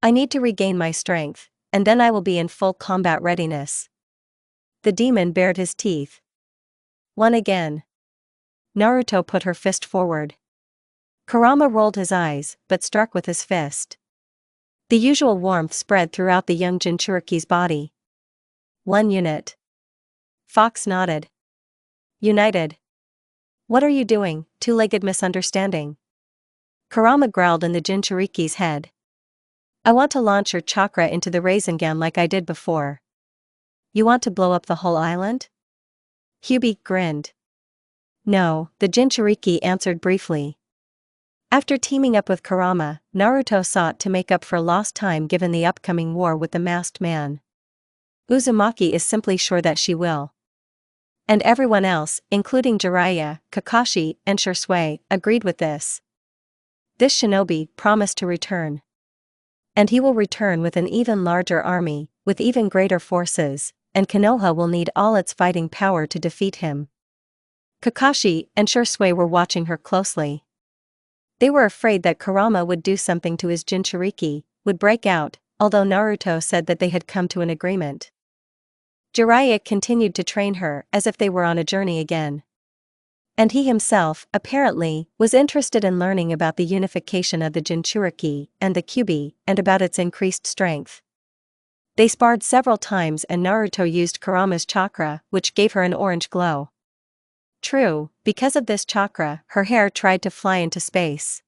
"I need to regain my strength, and then I will be in full combat readiness." The demon bared his teeth. "One again." Naruto put her fist forward. Kurama rolled his eyes, but struck with his fist. The usual warmth spread throughout the young Jinchuriki's body. "One unit." Fox nodded. "United." "What are you doing, two-legged misunderstanding?" Kurama growled in the Jinchuriki's head. "I want to launch your chakra into the Rasengan like I did before." "You want to blow up the whole island?" Hyubi grinned. "No," the Jinchuriki answered briefly. After teaming up with Kurama, Naruto sought to make up for lost time given the upcoming war with the masked man. Uzumaki is simply sure that she will. And everyone else, including Jiraiya, Kakashi, and Shisui, agreed with this. This shinobi promised to return. And he will return with an even larger army, with even greater forces, and Konoha will need all its fighting power to defeat him. Kakashi and Shisui were watching her closely. They were afraid that Kurama would do something to his Jinchuriki, would break out, although Naruto said that they had come to an agreement. Jiraiya continued to train her as if they were on a journey again. And he himself, apparently, was interested in learning about the unification of the Jinchuriki and the Kyuubi, and about its increased strength. They sparred several times and Naruto used Kurama's chakra, which gave her an orange glow. True, because of this chakra, her hair tried to fly into space.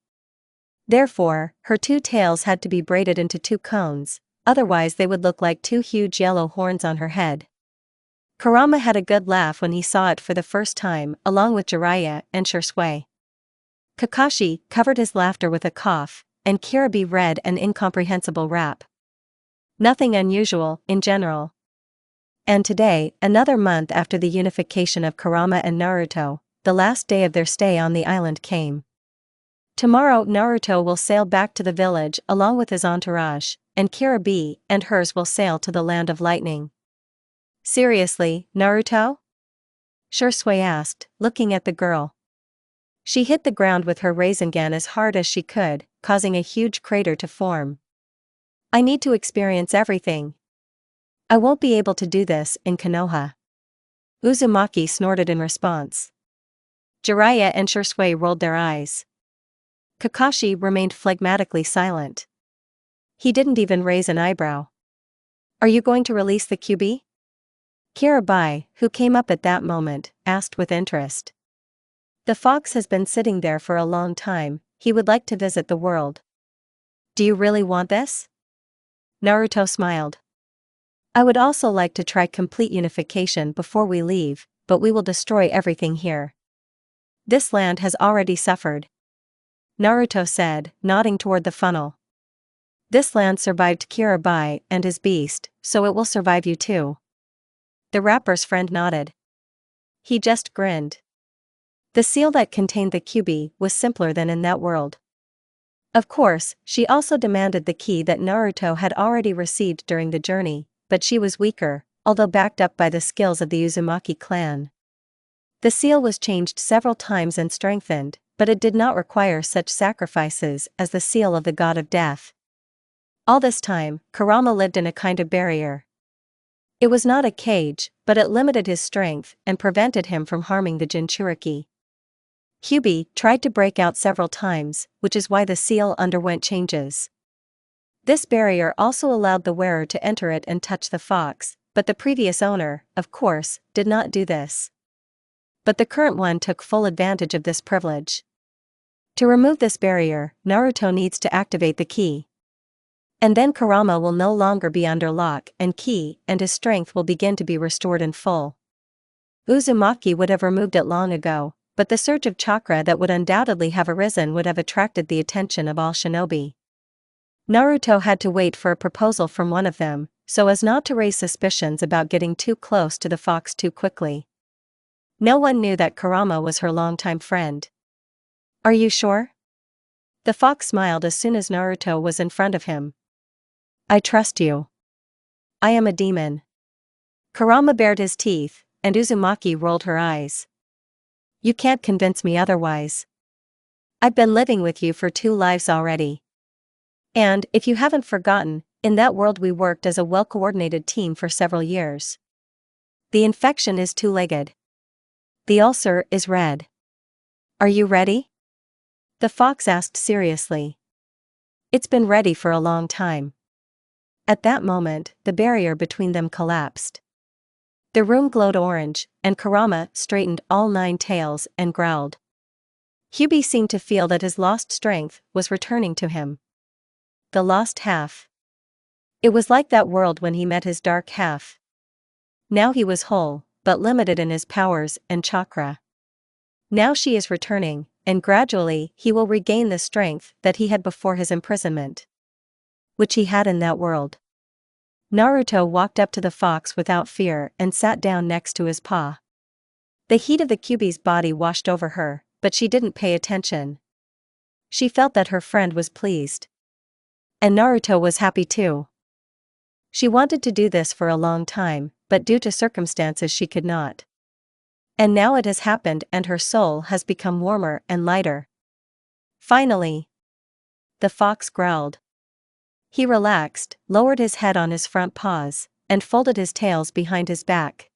Therefore, her two tails had to be braided into two cones, otherwise they would look like two huge yellow horns on her head. Kurama had a good laugh when he saw it for the first time, along with Jiraiya and Shisui. Kakashi covered his laughter with a cough, and Kirabi read an incomprehensible rap. Nothing unusual, in general. And today, another month after the unification of Kurama and Naruto, the last day of their stay on the island came. Tomorrow Naruto will sail back to the village along with his entourage, and Kirabi and hers will sail to the land of lightning. Seriously, Naruto? Shisui asked, looking at the girl. She hit the ground with her Rasengan as hard as she could, causing a huge crater to form. I need to experience everything. I won't be able to do this in Konoha. Uzumaki snorted in response. Jiraiya and Shisui rolled their eyes. Kakashi remained phlegmatically silent. He didn't even raise an eyebrow. Are you going to release the Kyuubi? Kirabai, who came up at that moment, asked with interest. The fox has been sitting there for a long time, he would like to visit the world. Do you really want this? Naruto smiled. I would also like to try complete unification before we leave, but we will destroy everything here. This land has already suffered. Naruto said, nodding toward the funnel. This land survived Kirabai and his beast, so it will survive you too. The rapper's friend nodded. He just grinned. The seal that contained the Kyuubi was simpler than in that world. Of course, she also demanded the key that Naruto had already received during the journey, but she was weaker, although backed up by the skills of the Uzumaki clan. The seal was changed several times and strengthened, but it did not require such sacrifices as the seal of the god of death. All this time, Kurama lived in a kind of barrier. It was not a cage, but it limited his strength and prevented him from harming the Jinchuriki. Kyuubi tried to break out several times, which is why the seal underwent changes. This barrier also allowed the wearer to enter it and touch the fox, but the previous owner, of course, did not do this. But the current one took full advantage of this privilege. To remove this barrier, Naruto needs to activate the key. And then Kurama will no longer be under lock and key and his strength will begin to be restored in full. Uzumaki would have removed it long ago, but the surge of chakra that would undoubtedly have arisen would have attracted the attention of all shinobi. Naruto had to wait for a proposal from one of them, so as not to raise suspicions about getting too close to the fox too quickly. No one knew that Kurama was her longtime friend. Are you sure? The fox smiled as soon as Naruto was in front of him. I trust you. I am a demon. Kurama bared his teeth, and Uzumaki rolled her eyes. You can't convince me otherwise. I've been living with you for 2 lives already. And, if you haven't forgotten, in that world we worked as a well-coordinated team for several years. The infection is two-legged. The ulcer is red. Are you ready? The fox asked seriously. It's been ready for a long time. At that moment, the barrier between them collapsed. The room glowed orange, and Kurama straightened all 9 tails and growled. Kyuubi seemed to feel that his lost strength was returning to him. The lost half. It was like that world when he met his dark half. Now he was whole, but limited in his powers and chakra. Now she is returning, and gradually he will regain the strength that he had before his imprisonment. Which he had in that world. Naruto walked up to the fox without fear and sat down next to his paw. The heat of the Kyuubi's body washed over her, but she didn't pay attention. She felt that her friend was pleased. And Naruto was happy too. She wanted to do this for a long time, but due to circumstances she could not. And now it has happened and her soul has become warmer and lighter. Finally. The fox growled. He relaxed, lowered his head on his front paws, and folded his tails behind his back.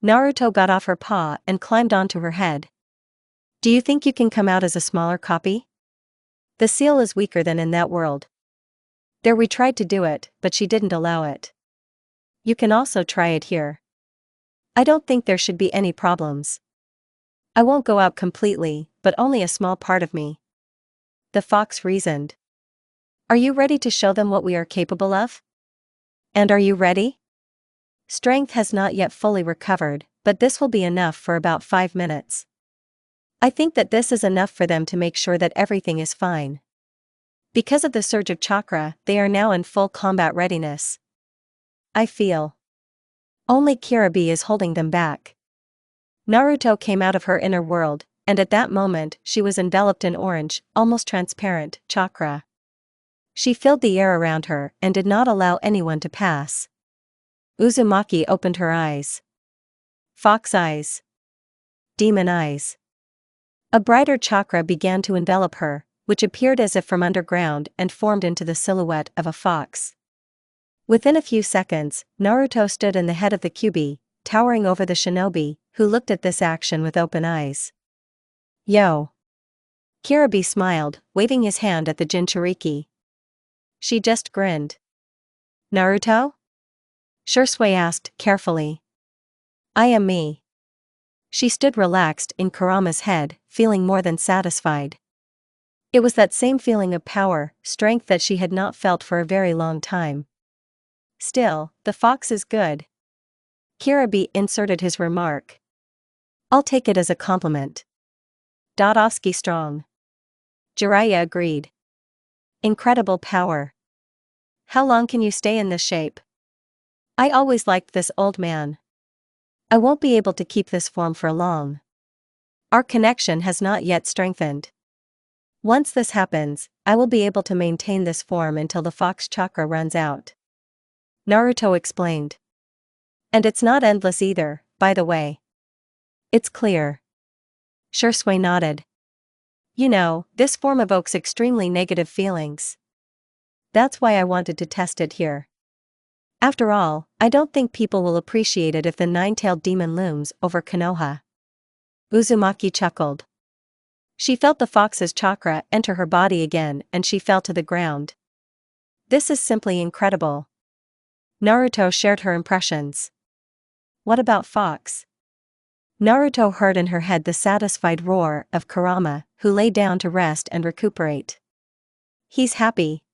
Naruto got off her paw and climbed onto her head. Do you think you can come out as a smaller copy? The seal is weaker than in that world. There we tried to do it, but she didn't allow it. You can also try it here. I don't think there should be any problems. I won't go out completely, but only a small part of me. The fox reasoned. Are you ready to show them what we are capable of? And are you ready? Strength has not yet fully recovered, but this will be enough for about 5 minutes. I think that this is enough for them to make sure that everything is fine. Because of the surge of chakra, they are now in full combat readiness. I feel. Only Kirabe is holding them back. Naruto came out of her inner world, and at that moment she was enveloped in orange, almost transparent, chakra. She filled the air around her and did not allow anyone to pass. Uzumaki opened her eyes. Fox eyes. Demon eyes. A brighter chakra began to envelop her, which appeared as if from underground and formed into the silhouette of a fox. Within a few seconds, Naruto stood in the head of the Kyuubi, towering over the shinobi, who looked at this action with open eyes. Yo! Kirabe smiled, waving his hand at the Jinchuriki. She just grinned. Naruto? Shursui asked, carefully. I am me. She stood relaxed in Kurama's head, feeling more than satisfied. It was that same feeling of power, strength that she had not felt for a very long time. Still, the fox is good. Kirabe inserted his remark. I'll take it as a compliment. Dodovsky strong. Jiraiya agreed. Incredible power. How long can you stay in this shape? I always liked this old man. I won't be able to keep this form for long. Our connection has not yet strengthened. Once this happens, I will be able to maintain this form until the fox chakra runs out. Naruto explained. And it's not endless either, by the way. It's clear. Shursui nodded. You know, this form evokes extremely negative feelings. That's why I wanted to test it here. After all, I don't think people will appreciate it if the nine-tailed demon looms over Konoha. Uzumaki chuckled. She felt the fox's chakra enter her body again and she fell to the ground. This is simply incredible. Naruto shared her impressions. What about Fox? Naruto heard in her head the satisfied roar of Kurama, who lay down to rest and recuperate. He's happy.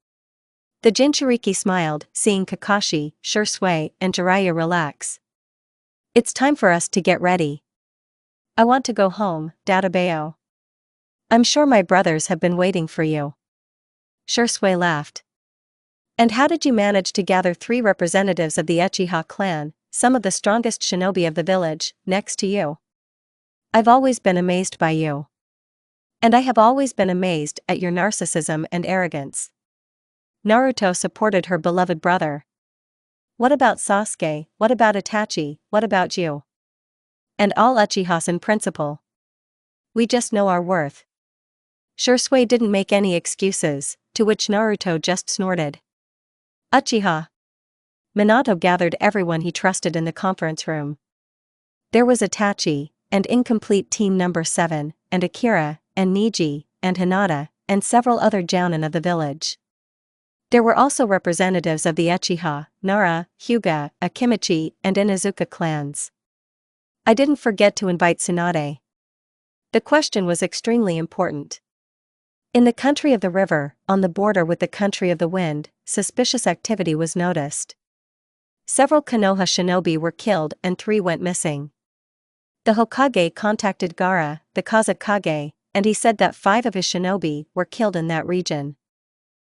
The Jinchuriki smiled, seeing Kakashi, Shursui, and Jiraiya relax. It's time for us to get ready. I want to go home, Databeo. I'm sure my brothers have been waiting for you. Shursui laughed. And how did you manage to gather 3 representatives of the Uchiha clan, some of the strongest shinobi of the village, next to you? I've always been amazed by you. And I have always been amazed at your narcissism and arrogance. Naruto supported her beloved brother. What about Sasuke, what about Itachi, what about you? And all Uchihas in principle. We just know our worth. Shursui didn't make any excuses, to which Naruto just snorted. Uchiha. Minato gathered everyone he trusted in the conference room. There was Itachi, and incomplete team number 7, and Akira, and Niji, and Hinata, and several other jounin of the village. There were also representatives of the Uchiha, Nara, Hyuga, Akimichi, and Inuzuka clans. I didn't forget to invite Tsunade. The question was extremely important. In the country of the river, on the border with the country of the wind, suspicious activity was noticed. Several Konoha shinobi were killed and 3 went missing. The Hokage contacted Gaara, the Kazekage, and he said that 5 of his shinobi were killed in that region.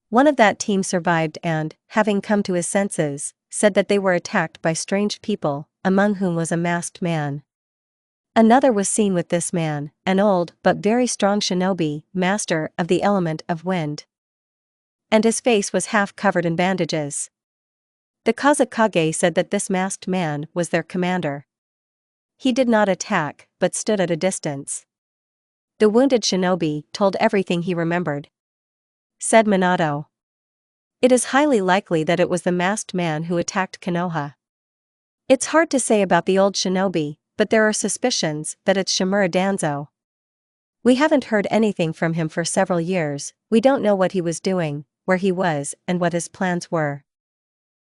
One of that team survived and, having come to his senses, said that they were attacked by strange people, among whom was a masked man. Another was seen with this man, an old but very strong shinobi, master of the element of wind. And his face was half covered in bandages. The Kazekage said that this masked man was their commander. He did not attack, but stood at a distance. The wounded shinobi told everything he remembered. Said Minato. It is highly likely that it was the masked man who attacked Konoha. It's hard to say about the old shinobi, but there are suspicions that it's Shimura Danzo. We haven't heard anything from him for several years. We don't know what he was doing, where he was, and what his plans were.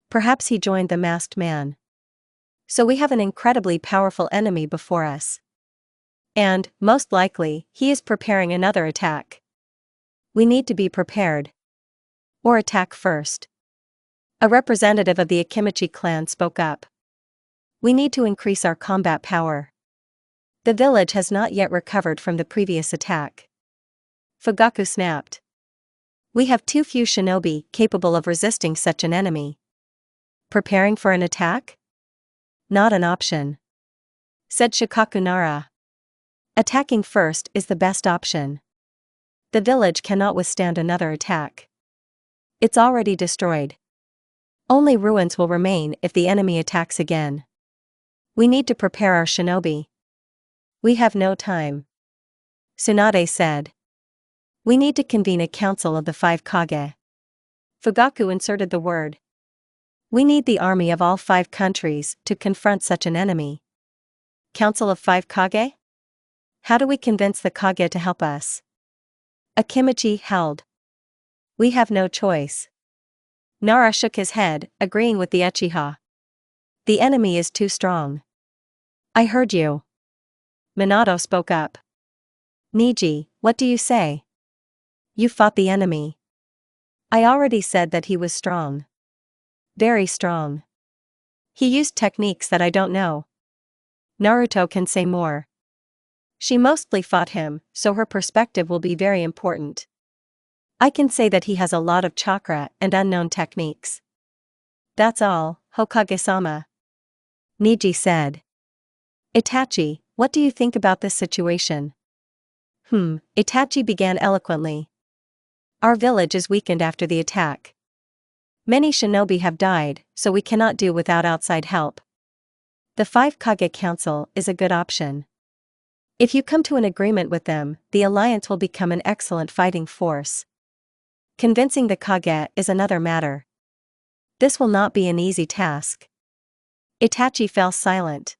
Perhaps he joined the masked man. So we have an incredibly powerful enemy before us. And, most likely, he is preparing another attack. We need to be prepared. Or attack first. A representative of the Akimichi clan spoke up. We need to increase our combat power. The village has not yet recovered from the previous attack. Fugaku snapped. We have too few shinobi capable of resisting such an enemy. Preparing for an attack? Not an option. Said Shikaku Nara. Attacking first is the best option. The village cannot withstand another attack. It's already destroyed. Only ruins will remain if the enemy attacks again. We need to prepare our shinobi. We have no time. Tsunade said. We need to convene a council of the 5 Kage. Fugaku inserted the word. We need the army of all 5 countries to confront such an enemy. Council of 5 Kage? How do we convince the Kage to help us? Akimichi held. We have no choice. Nara shook his head, agreeing with the Uchiha. The enemy is too strong. I heard you. Minato spoke up. Niji, what do you say? You fought the enemy. I already said that he was strong. Very strong. He used techniques that I don't know. Naruto can say more. She mostly fought him, so her perspective will be very important. I can say that he has a lot of chakra and unknown techniques. That's all, Hokage-sama. Niji said. Itachi, what do you think about this situation? Itachi began eloquently. Our village is weakened after the attack. Many shinobi have died, so we cannot do without outside help. The 5 Kage Council is a good option. If you come to an agreement with them, the alliance will become an excellent fighting force. Convincing the Kage is another matter. This will not be an easy task. Itachi fell silent.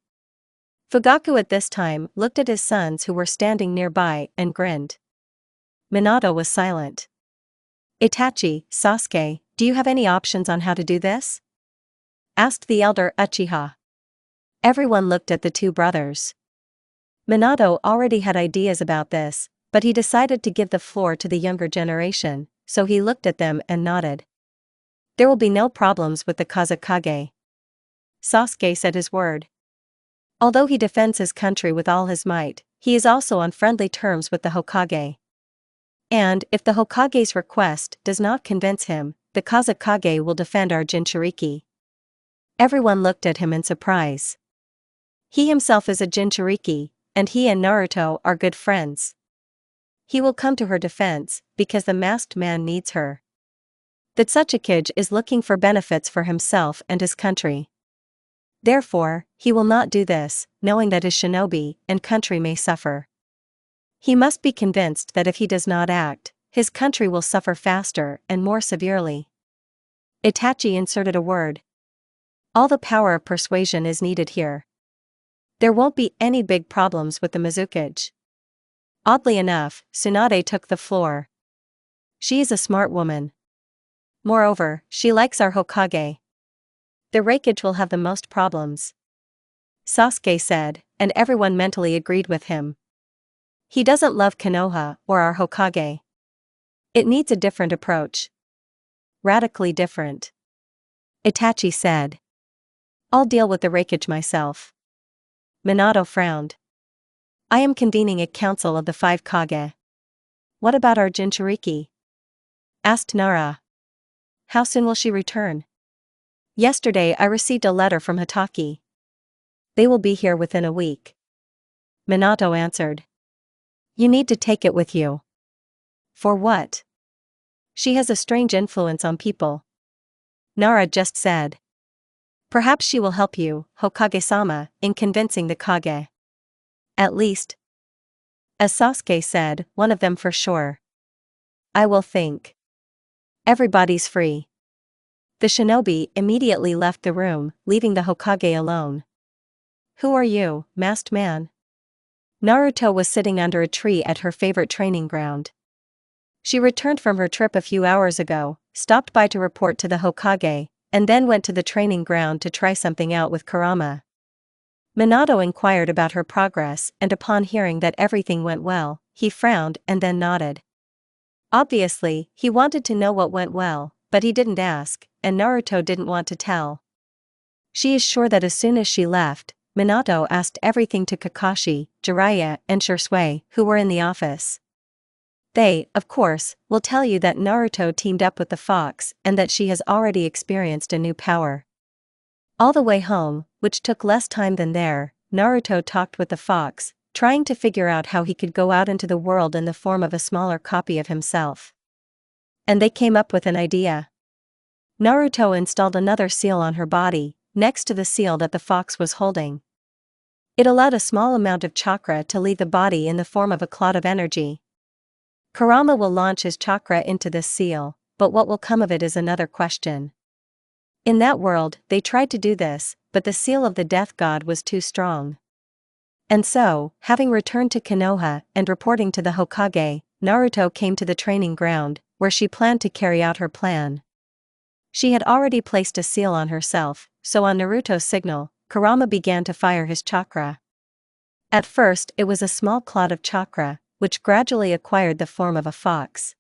Fugaku at this time looked at his sons who were standing nearby and grinned. Minato was silent. Itachi, Sasuke, do you have any options on how to do this? Asked the elder Uchiha. Everyone looked at the 2 brothers. Minato already had ideas about this, but he decided to give the floor to the younger generation, so he looked at them and nodded. There will be no problems with the Kazekage. Sasuke said his word. Although he defends his country with all his might, he is also on friendly terms with the Hokage. And, if the Hokage's request does not convince him, the Kazekage will defend our Jinchuriki. Everyone looked at him in surprise. He himself is a Jinchuriki, and he and Naruto are good friends. He will come to her defense, because the masked man needs her. The Tsuchikage is looking for benefits for himself and his country. Therefore, he will not do this, knowing that his shinobi and country may suffer. He must be convinced that if he does not act, his country will suffer faster and more severely. Itachi inserted a word. All the power of persuasion is needed here. There won't be any big problems with the Mizukage. Oddly enough, Tsunade took the floor. She is a smart woman. Moreover, she likes our Hokage. The Raikage will have the most problems. Sasuke said, and everyone mentally agreed with him. He doesn't love Konoha or our Hokage. It needs a different approach. Radically different. Itachi said. I'll deal with the Raikage myself. Minato frowned. I am convening a council of the 5 Kage. What about our Jinchuriki? Asked Nara. How soon will she return? Yesterday I received a letter from Hitaki. They will be here within a week. Minato answered. You need to take it with you. For what? She has a strange influence on people. Nara just said. Perhaps she will help you, Hokage-sama, in convincing the Kage. At least. As Sasuke said, one of them for sure. I will think. Everybody's free. The shinobi immediately left the room, leaving the Hokage alone. Who are you, masked man? Naruto was sitting under a tree at her favorite training ground. She returned from her trip a few hours ago, stopped by to report to the Hokage, and then went to the training ground to try something out with Kurama. Minato inquired about her progress, and upon hearing that everything went well, he frowned and then nodded. Obviously, he wanted to know what went well, but he didn't ask, and Naruto didn't want to tell. She is sure that as soon as she left, Minato asked everything to Kakashi, Jiraiya, and Shisui, who were in the office. They, of course, will tell you that Naruto teamed up with the fox and that she has already experienced a new power. All the way home, which took less time than there, Naruto talked with the fox, trying to figure out how he could go out into the world in the form of a smaller copy of himself. And they came up with an idea. Naruto installed another seal on her body, next to the seal that the fox was holding. It allowed a small amount of chakra to leave the body in the form of a cloud of energy. Kurama will launch his chakra into this seal, but what will come of it is another question. In that world, they tried to do this, but the seal of the death god was too strong. And so, having returned to Konoha and reporting to the Hokage, Naruto came to the training ground, where she planned to carry out her plan. She had already placed a seal on herself, so on Naruto's signal, Kurama began to fire his chakra. At first it was a small clot of chakra, which gradually acquired the form of a fox.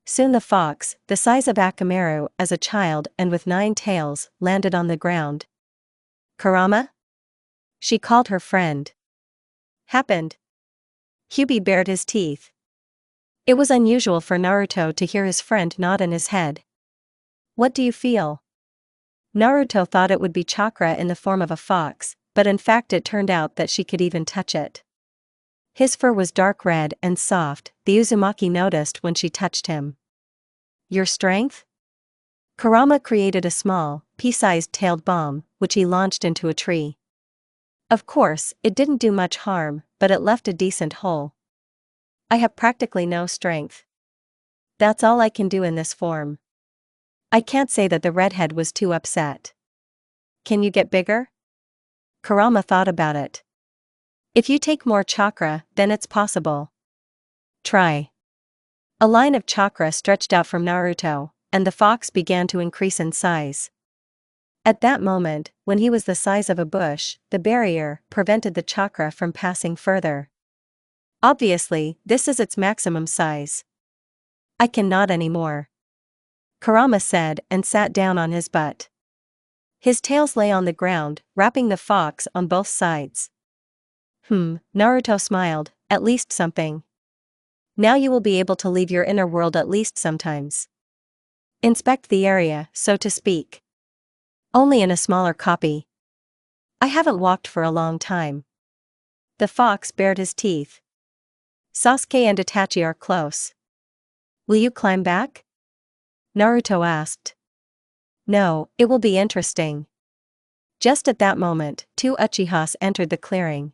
Soon the fox, the size of Akamaru as a child and with 9 tails, landed on the ground. Kurama? She called her friend. Happened. Kyuubi bared his teeth. It was unusual for Naruto to hear his friend nod in his head. What do you feel? Naruto thought it would be chakra in the form of a fox, but in fact it turned out that she could even touch it. His fur was dark red and soft, the Uzumaki noticed when she touched him. Your strength? Kurama created a small, pea-sized tailed bomb, which he launched into a tree. Of course, it didn't do much harm, but it left a decent hole. I have practically no strength. That's all I can do in this form. I can't say that the redhead was too upset. Can you get bigger? Kurama thought about it. If you take more chakra, then it's possible. Try. A line of chakra stretched out from Naruto, and the fox began to increase in size. At that moment, when he was the size of a bush, the barrier prevented the chakra from passing further. Obviously, this is its maximum size. I cannot anymore. Kurama said and sat down on his butt. His tails lay on the ground, wrapping the fox on both sides. Naruto smiled, at least something. Now you will be able to leave your inner world at least sometimes. Inspect the area, so to speak. Only in a smaller copy. I haven't walked for a long time. The fox bared his teeth. Sasuke and Itachi are close. Will you climb back? Naruto asked. No, it will be interesting. Just at that moment, 2 Uchihas entered the clearing.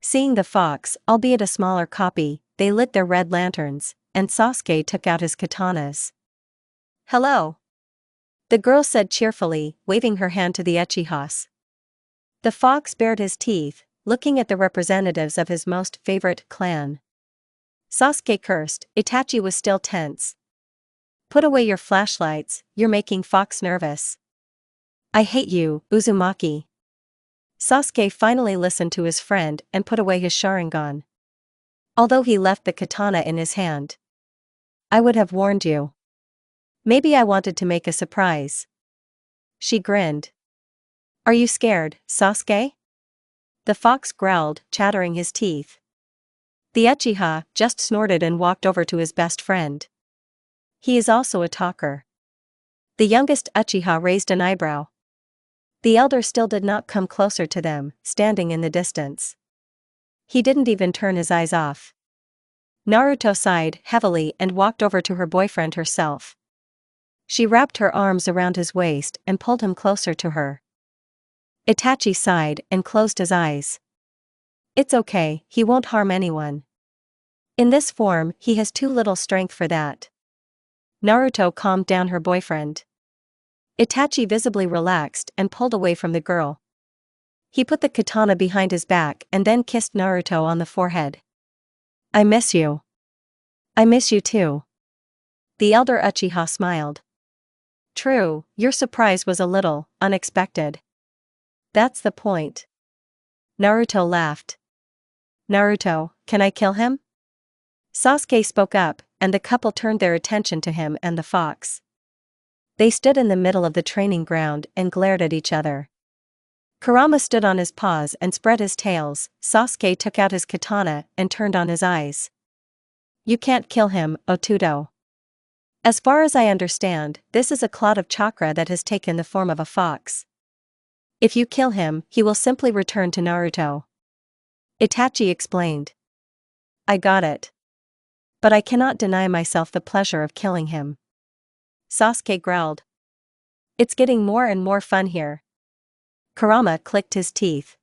Seeing the fox, albeit a smaller copy, they lit their red lanterns, and Sasuke took out his katanas. Hello! The girl said cheerfully, waving her hand to the Uchihas. The fox bared his teeth, looking at the representatives of his most favorite clan. Sasuke cursed, Itachi was still tense. Put away your flashlights, you're making Fox nervous. I hate you, Uzumaki. Sasuke finally listened to his friend and put away his Sharingan. Although he left the katana in his hand. I would have warned you. Maybe I wanted to make a surprise. She grinned. Are you scared, Sasuke? The fox growled, chattering his teeth. The Uchiha just snorted and walked over to his best friend. He is also a talker. The youngest Uchiha raised an eyebrow. The elder still did not come closer to them, standing in the distance. He didn't even turn his eyes off. Naruto sighed heavily and walked over to her boyfriend herself. She wrapped her arms around his waist and pulled him closer to her. Itachi sighed and closed his eyes. It's okay, he won't harm anyone. In this form, he has too little strength for that. Naruto calmed down her boyfriend. Itachi visibly relaxed and pulled away from the girl. He put the katana behind his back and then kissed Naruto on the forehead. I miss you. I miss you too. The elder Uchiha smiled. True, your surprise was a little unexpected. That's the point. Naruto laughed. Naruto, can I kill him? Sasuke spoke up, and the couple turned their attention to him and the fox. They stood in the middle of the training ground and glared at each other. Kurama stood on his paws and spread his tails. Sasuke took out his katana and turned on his eyes. You can't kill him, Otudo. As far as I understand, this is a cloud of chakra that has taken the form of a fox. If you kill him, he will simply return to Naruto. Itachi explained. I got it. But I cannot deny myself the pleasure of killing him. Sasuke growled. It's getting more and more fun here. Kurama clicked his teeth.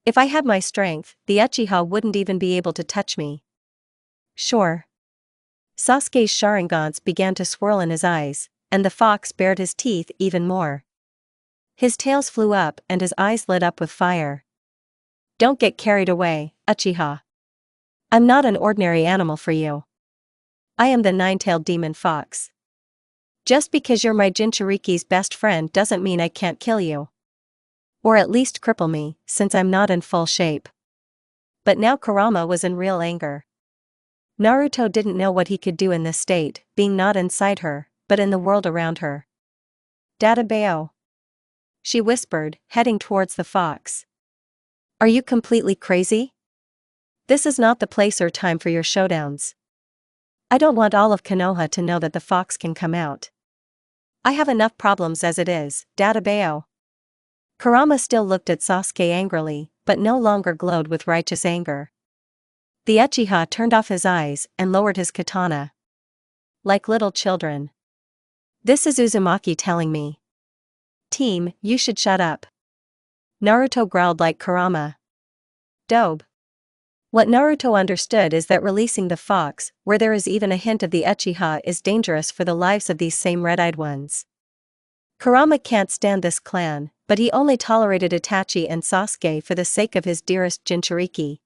If I had my strength, the Uchiha wouldn't even be able to touch me. Sure. Sasuke's Sharingans began to swirl in his eyes, and the fox bared his teeth even more. His tails flew up and his eyes lit up with fire. Don't get carried away, Uchiha. I'm not an ordinary animal for you. I am the nine-tailed demon fox. Just because you're my Jinchuriki's best friend doesn't mean I can't kill you. Or at least cripple me, since I'm not in full shape. But now Kurama was in real anger. Naruto didn't know what he could do in this state, being not inside her, but in the world around her. Databao. She whispered, heading towards the fox. Are you completely crazy? This is not the place or time for your showdowns. I don't want all of Konoha to know that the fox can come out. I have enough problems as it is, Databao. Kurama still looked at Sasuke angrily, but no longer glowed with righteous anger. The Uchiha turned off his eyes and lowered his katana. Like little children. This is Uzumaki telling me. Team, you should shut up. Naruto growled like Kurama. Dobe. What Naruto understood is that releasing the fox, where there is even a hint of the Uchiha, is dangerous for the lives of these same red-eyed ones. Kurama can't stand this clan, but he only tolerated Itachi and Sasuke for the sake of his dearest Jinchuriki.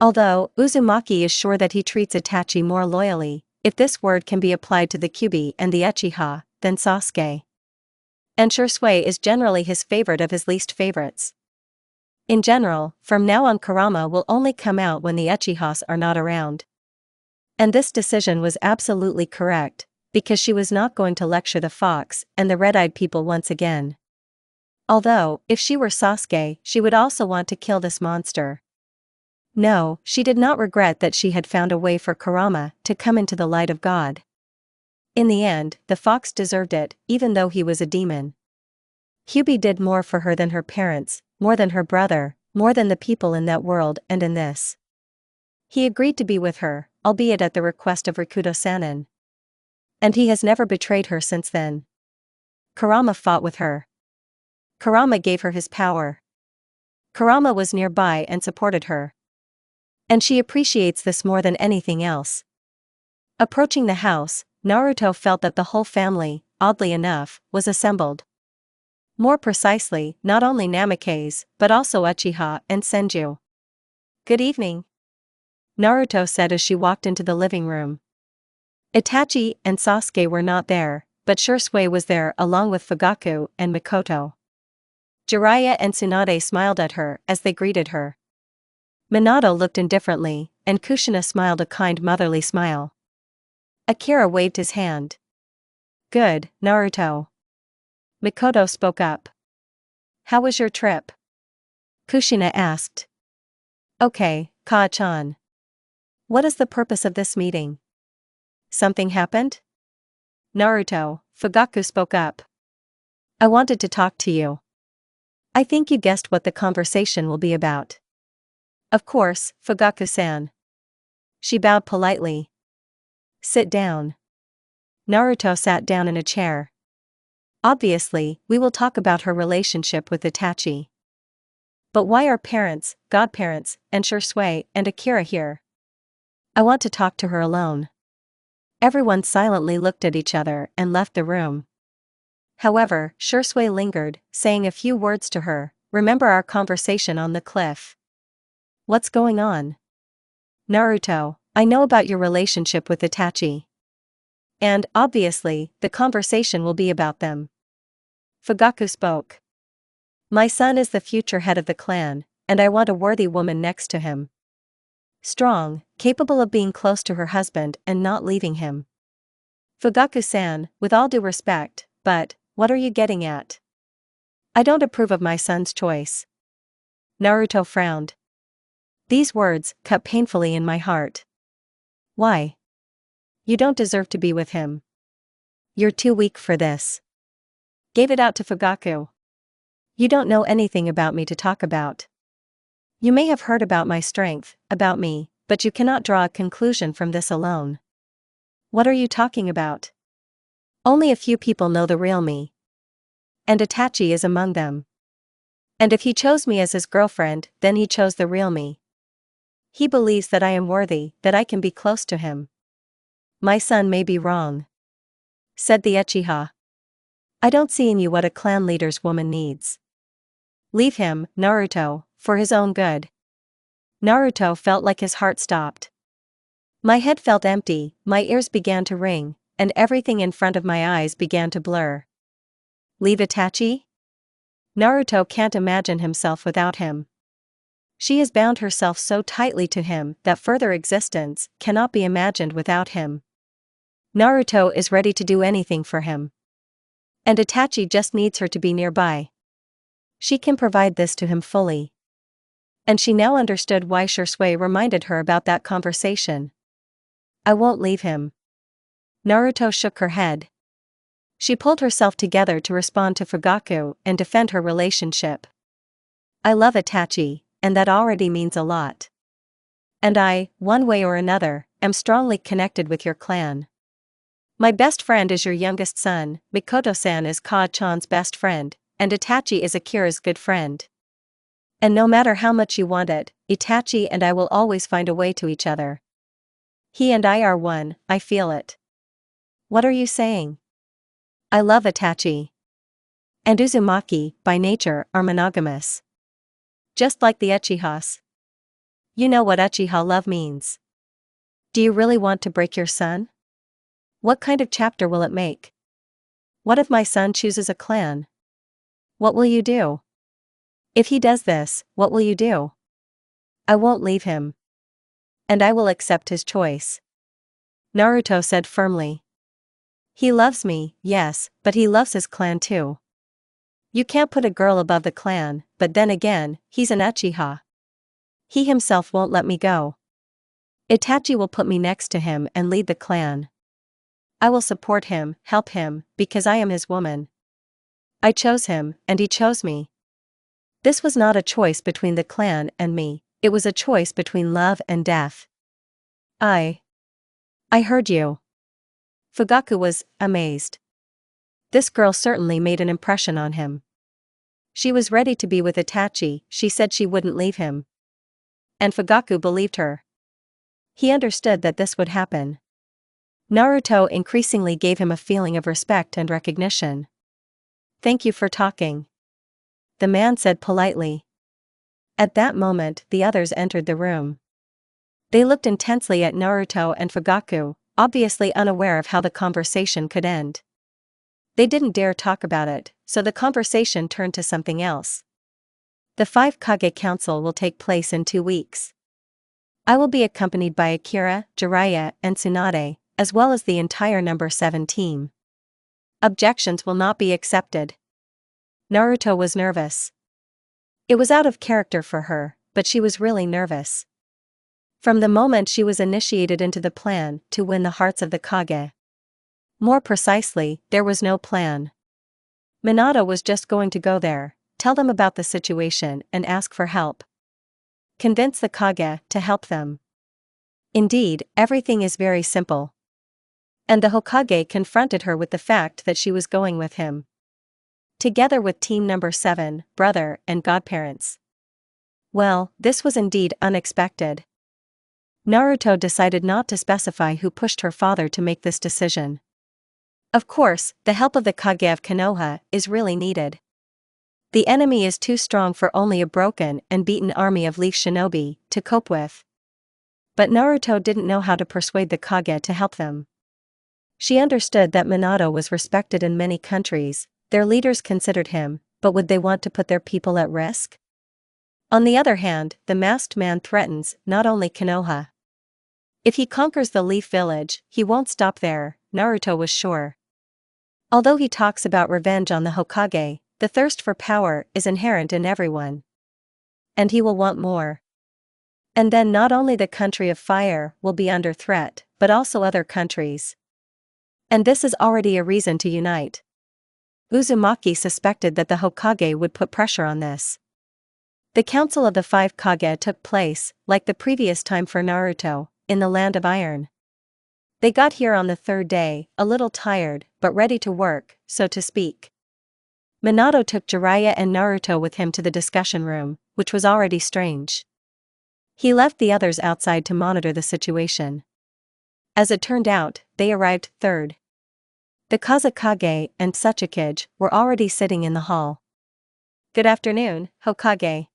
Although, Uzumaki is sure that he treats Itachi more loyally, if this word can be applied to the Kyuubi and the Uchiha, than Sasuke. And Shursui is generally his favorite of his least favorites. In general, from now on Kurama will only come out when the Uchihas are not around. And this decision was absolutely correct, because she was not going to lecture the fox and the red-eyed people once again. Although, if she were Sasuke, she would also want to kill this monster. No, she did not regret that she had found a way for Kurama to come into the light of God. In the end, the fox deserved it, even though he was a demon. Kyuubi did more for her than her parents, more than her brother, more than the people in that world and in this. He agreed to be with her, albeit at the request of Rikudo-sanin. And he has never betrayed her since then. Kurama fought with her. Kurama gave her his power. Kurama was nearby and supported her. And she appreciates this more than anything else. Approaching the house, Naruto felt that the whole family, oddly enough, was assembled. More precisely, not only Namikaze, but also Uchiha and Senju. Good evening, Naruto said as she walked into the living room. Itachi and Sasuke were not there, but Shursui was there along with Fugaku and Mikoto. Jiraiya and Tsunade smiled at her as they greeted her. Minato looked indifferently, and Kushina smiled a kind motherly smile. Akira waved his hand. Good, Naruto. Mikoto spoke up. How was your trip? Kushina asked. Okay, Kaa-chan. What is the purpose of this meeting? Something happened? Naruto, Fugaku spoke up. I wanted to talk to you. I think you guessed what the conversation will be about. Of course, Fugaku-san. She bowed politely. Sit down. Naruto sat down in a chair. Obviously, we will talk about her relationship with Itachi. But why are parents, godparents, and Shisui and Akira here? I want to talk to her alone. Everyone silently looked at each other and left the room. However, Shisui lingered, saying a few words to her. Remember our conversation on the cliff? What's going on? Naruto, I know about your relationship with Itachi. And, obviously, the conversation will be about them. Fugaku spoke. My son is the future head of the clan, and I want a worthy woman next to him. Strong, capable of being close to her husband and not leaving him. Fugaku-san, with all due respect, but, what are you getting at? I don't approve of my son's choice. Naruto frowned. These words cut painfully in my heart. Why? You don't deserve to be with him. You're too weak for this. Gave it out to Fugaku. You don't know anything about me to talk about. You may have heard about my strength, about me, but you cannot draw a conclusion from this alone. What are you talking about? Only a few people know the real me. And Itachi is among them. And if he chose me as his girlfriend, then he chose the real me. He believes that I am worthy, that I can be close to him. My son may be wrong, said the Uchiha. I don't see in you what a clan leader's woman needs. Leave him, Naruto, for his own good. Naruto felt like his heart stopped. My head felt empty, my ears began to ring, and everything in front of my eyes began to blur. Leave Itachi? Naruto can't imagine himself without him. She has bound herself so tightly to him that further existence cannot be imagined without him. Naruto is ready to do anything for him. And Itachi just needs her to be nearby. She can provide this to him fully. And she now understood why Shisui reminded her about that conversation. I won't leave him. Naruto shook her head. She pulled herself together to respond to Fugaku and defend her relationship. I love Itachi, and that already means a lot. And I, one way or another, am strongly connected with your clan. My best friend is your youngest son, Mikoto-san is Ka-chan's best friend, and Itachi is Akira's good friend. And no matter how much you want it, Itachi and I will always find a way to each other. He and I are one, I feel it. What are you saying? I love Itachi. And Uzumaki, by nature, are monogamous. Just like the Uchihas. You know what Uchiha love means. Do you really want to break your son? What kind of chapter will it make? What if my son chooses a clan? What will you do? If he does this, what will you do? I won't leave him. And I will accept his choice. Naruto said firmly. He loves me, yes, but he loves his clan too. You can't put a girl above the clan, but then again, he's an Uchiha. He himself won't let me go. Itachi will put me next to him and lead the clan. I will support him, help him, because I am his woman. I chose him, and he chose me. This was not a choice between the clan and me, it was a choice between love and death. I heard you. Fugaku was amazed. This girl certainly made an impression on him. She was ready to be with Itachi, she said she wouldn't leave him. And Fugaku believed her. He understood that this would happen. Naruto increasingly gave him a feeling of respect and recognition. Thank you for talking. The man said politely. At that moment, the others entered the room. They looked intensely at Naruto and Fugaku, obviously unaware of how the conversation could end. They didn't dare talk about it, so the conversation turned to something else. The 5 Kage Council will take place in 2 weeks. I will be accompanied by Akira, Jiraiya, and Tsunade, as well as the entire number 7 team. Objections will not be accepted. Naruto was nervous. It was out of character for her, but she was really nervous. From the moment she was initiated into the plan to win the hearts of the Kage. More precisely, there was no plan. Minato was just going to go there, tell them about the situation and ask for help. Convince the Kage to help them. Indeed, everything is very simple. And the Hokage confronted her with the fact that she was going with him. Together with team number 7, brother and godparents. Well, this was indeed unexpected. Naruto decided not to specify who pushed her father to make this decision. Of course, the help of the Kage of Konoha is really needed. The enemy is too strong for only a broken and beaten army of leaf shinobi to cope with. But Naruto didn't know how to persuade the Kage to help them. She understood that Minato was respected in many countries, their leaders considered him, but would they want to put their people at risk? On the other hand, the masked man threatens not only Konoha. If he conquers the Leaf Village, he won't stop there, Naruto was sure. Although he talks about revenge on the Hokage, the thirst for power is inherent in everyone. And he will want more. And then not only the country of fire will be under threat, but also other countries. And this is already a reason to unite. Uzumaki suspected that the Hokage would put pressure on this. The Council of the Five Kage took place, like the previous time for Naruto, in the Land of Iron. They got here on the third day, a little tired, but ready to work, so to speak. Minato took Jiraiya and Naruto with him to the discussion room, which was already strange. He left the others outside to monitor the situation. As it turned out, they arrived third. The Kazekage and Tsuchikage were already sitting in the hall. "Good afternoon, Hokage."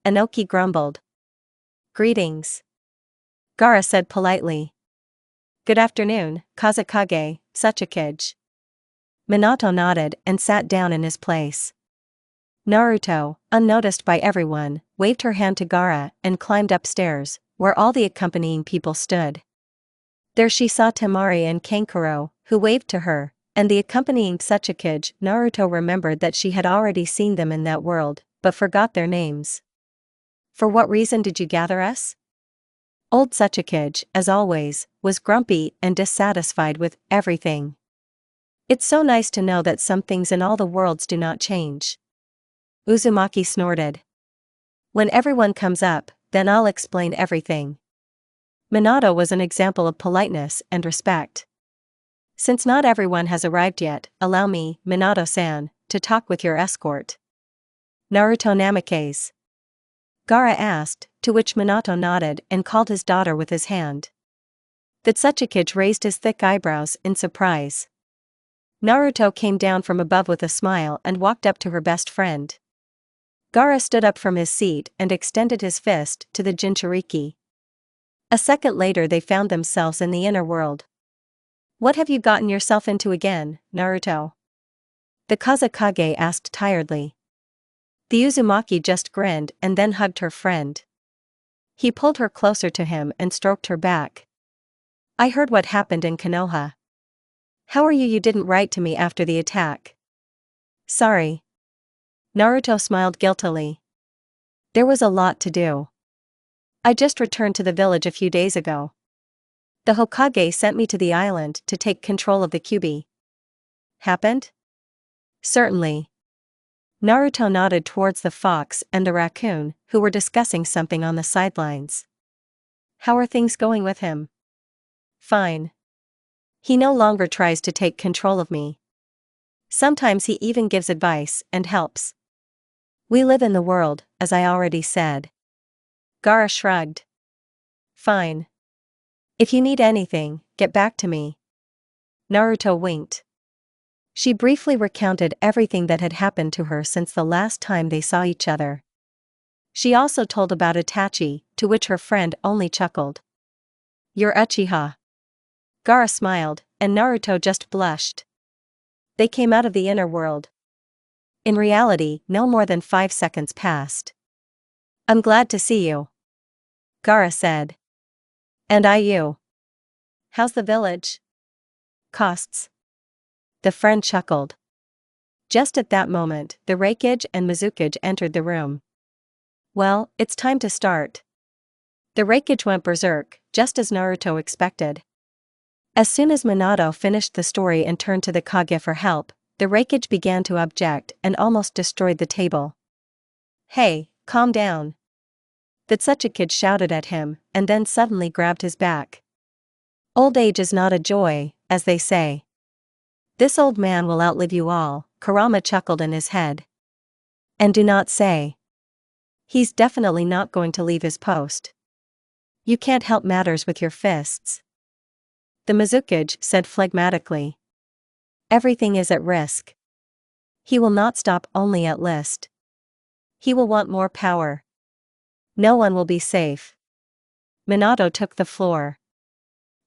Inoki grumbled. "Greetings." Gaara said politely. "Good afternoon, Kazekage, Tsuchikage." Minato nodded and sat down in his place. Naruto, unnoticed by everyone, waved her hand to Gaara and climbed upstairs, where all the accompanying people stood. There she saw Temari and Kankuro, who waved to her, and the accompanying Tsuchikage. Naruto remembered that she had already seen them in that world, but forgot their names. "For what reason did you gather us?" Old Tsuchikage, as always, was grumpy and dissatisfied with everything. "It's so nice to know that some things in all the worlds do not change." Uzumaki snorted. "When everyone comes up, then I'll explain everything." Minato was an example of politeness and respect. "Since not everyone has arrived yet, allow me, Minato-san, to talk with your escort." "Naruto Namikaze?" Gaara asked, to which Minato nodded and called his daughter with his hand. The Tsuchikage raised his thick eyebrows in surprise. Naruto came down from above with a smile and walked up to her best friend. Gaara stood up from his seat and extended his fist to the Jinchuriki. A second later they found themselves in the inner world. "What have you gotten yourself into again, Naruto?" the Kazekage asked tiredly. The Uzumaki just grinned and then hugged her friend. He pulled her closer to him and stroked her back. "I heard what happened in Konoha. How are you? You didn't write to me after the attack." "Sorry." Naruto smiled guiltily. "There was a lot to do. I just returned to the village a few days ago. The Hokage sent me to the island to take control of the Kyuubi." "Happened?" "Certainly." Naruto nodded towards the fox and the raccoon, who were discussing something on the sidelines. "How are things going with him?" "Fine. He no longer tries to take control of me. Sometimes he even gives advice and helps. We live in the world, as I already said." Gaara shrugged. "Fine. If you need anything, get back to me." Naruto winked. She briefly recounted everything that had happened to her since the last time they saw each other. She also told about Itachi, to which her friend only chuckled. "You're Uchiha." Gaara smiled, and Naruto just blushed. They came out of the inner world. In reality, no more than 5 seconds passed. "I'm glad to see you," Gaara said. "And I you. How's the village?" "Costs." The friend chuckled. Just at that moment, the Raikage and Mizukage entered the room. "Well, it's time to start." The Raikage went berserk, just as Naruto expected. As soon as Minato finished the story and turned to the Kage for help, the Raikage began to object and almost destroyed the table. "Hey, calm down. That such a kid shouted at him, and then suddenly grabbed his back. Old age is not a joy, as they say. This old man will outlive you all, Kurama chuckled in his head. And do not say. He's definitely not going to leave his post. You can't help matters with your fists. The Mizukage said phlegmatically. Everything is at risk. He will not stop only at list. He will want more power. No one will be safe. Minato took the floor.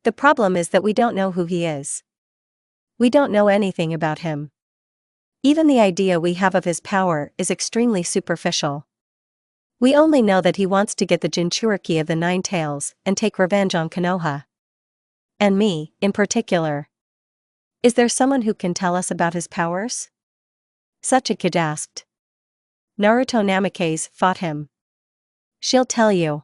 The problem is that we don't know who he is. We don't know anything about him. Even the idea we have of his power is extremely superficial. We only know that he wants to get the Jinchuriki of the Nine Tails and take revenge on Konoha. And me, in particular. Is there someone who can tell us about his powers? Sasuke asked. Naruto Namikaze fought him. She'll tell you.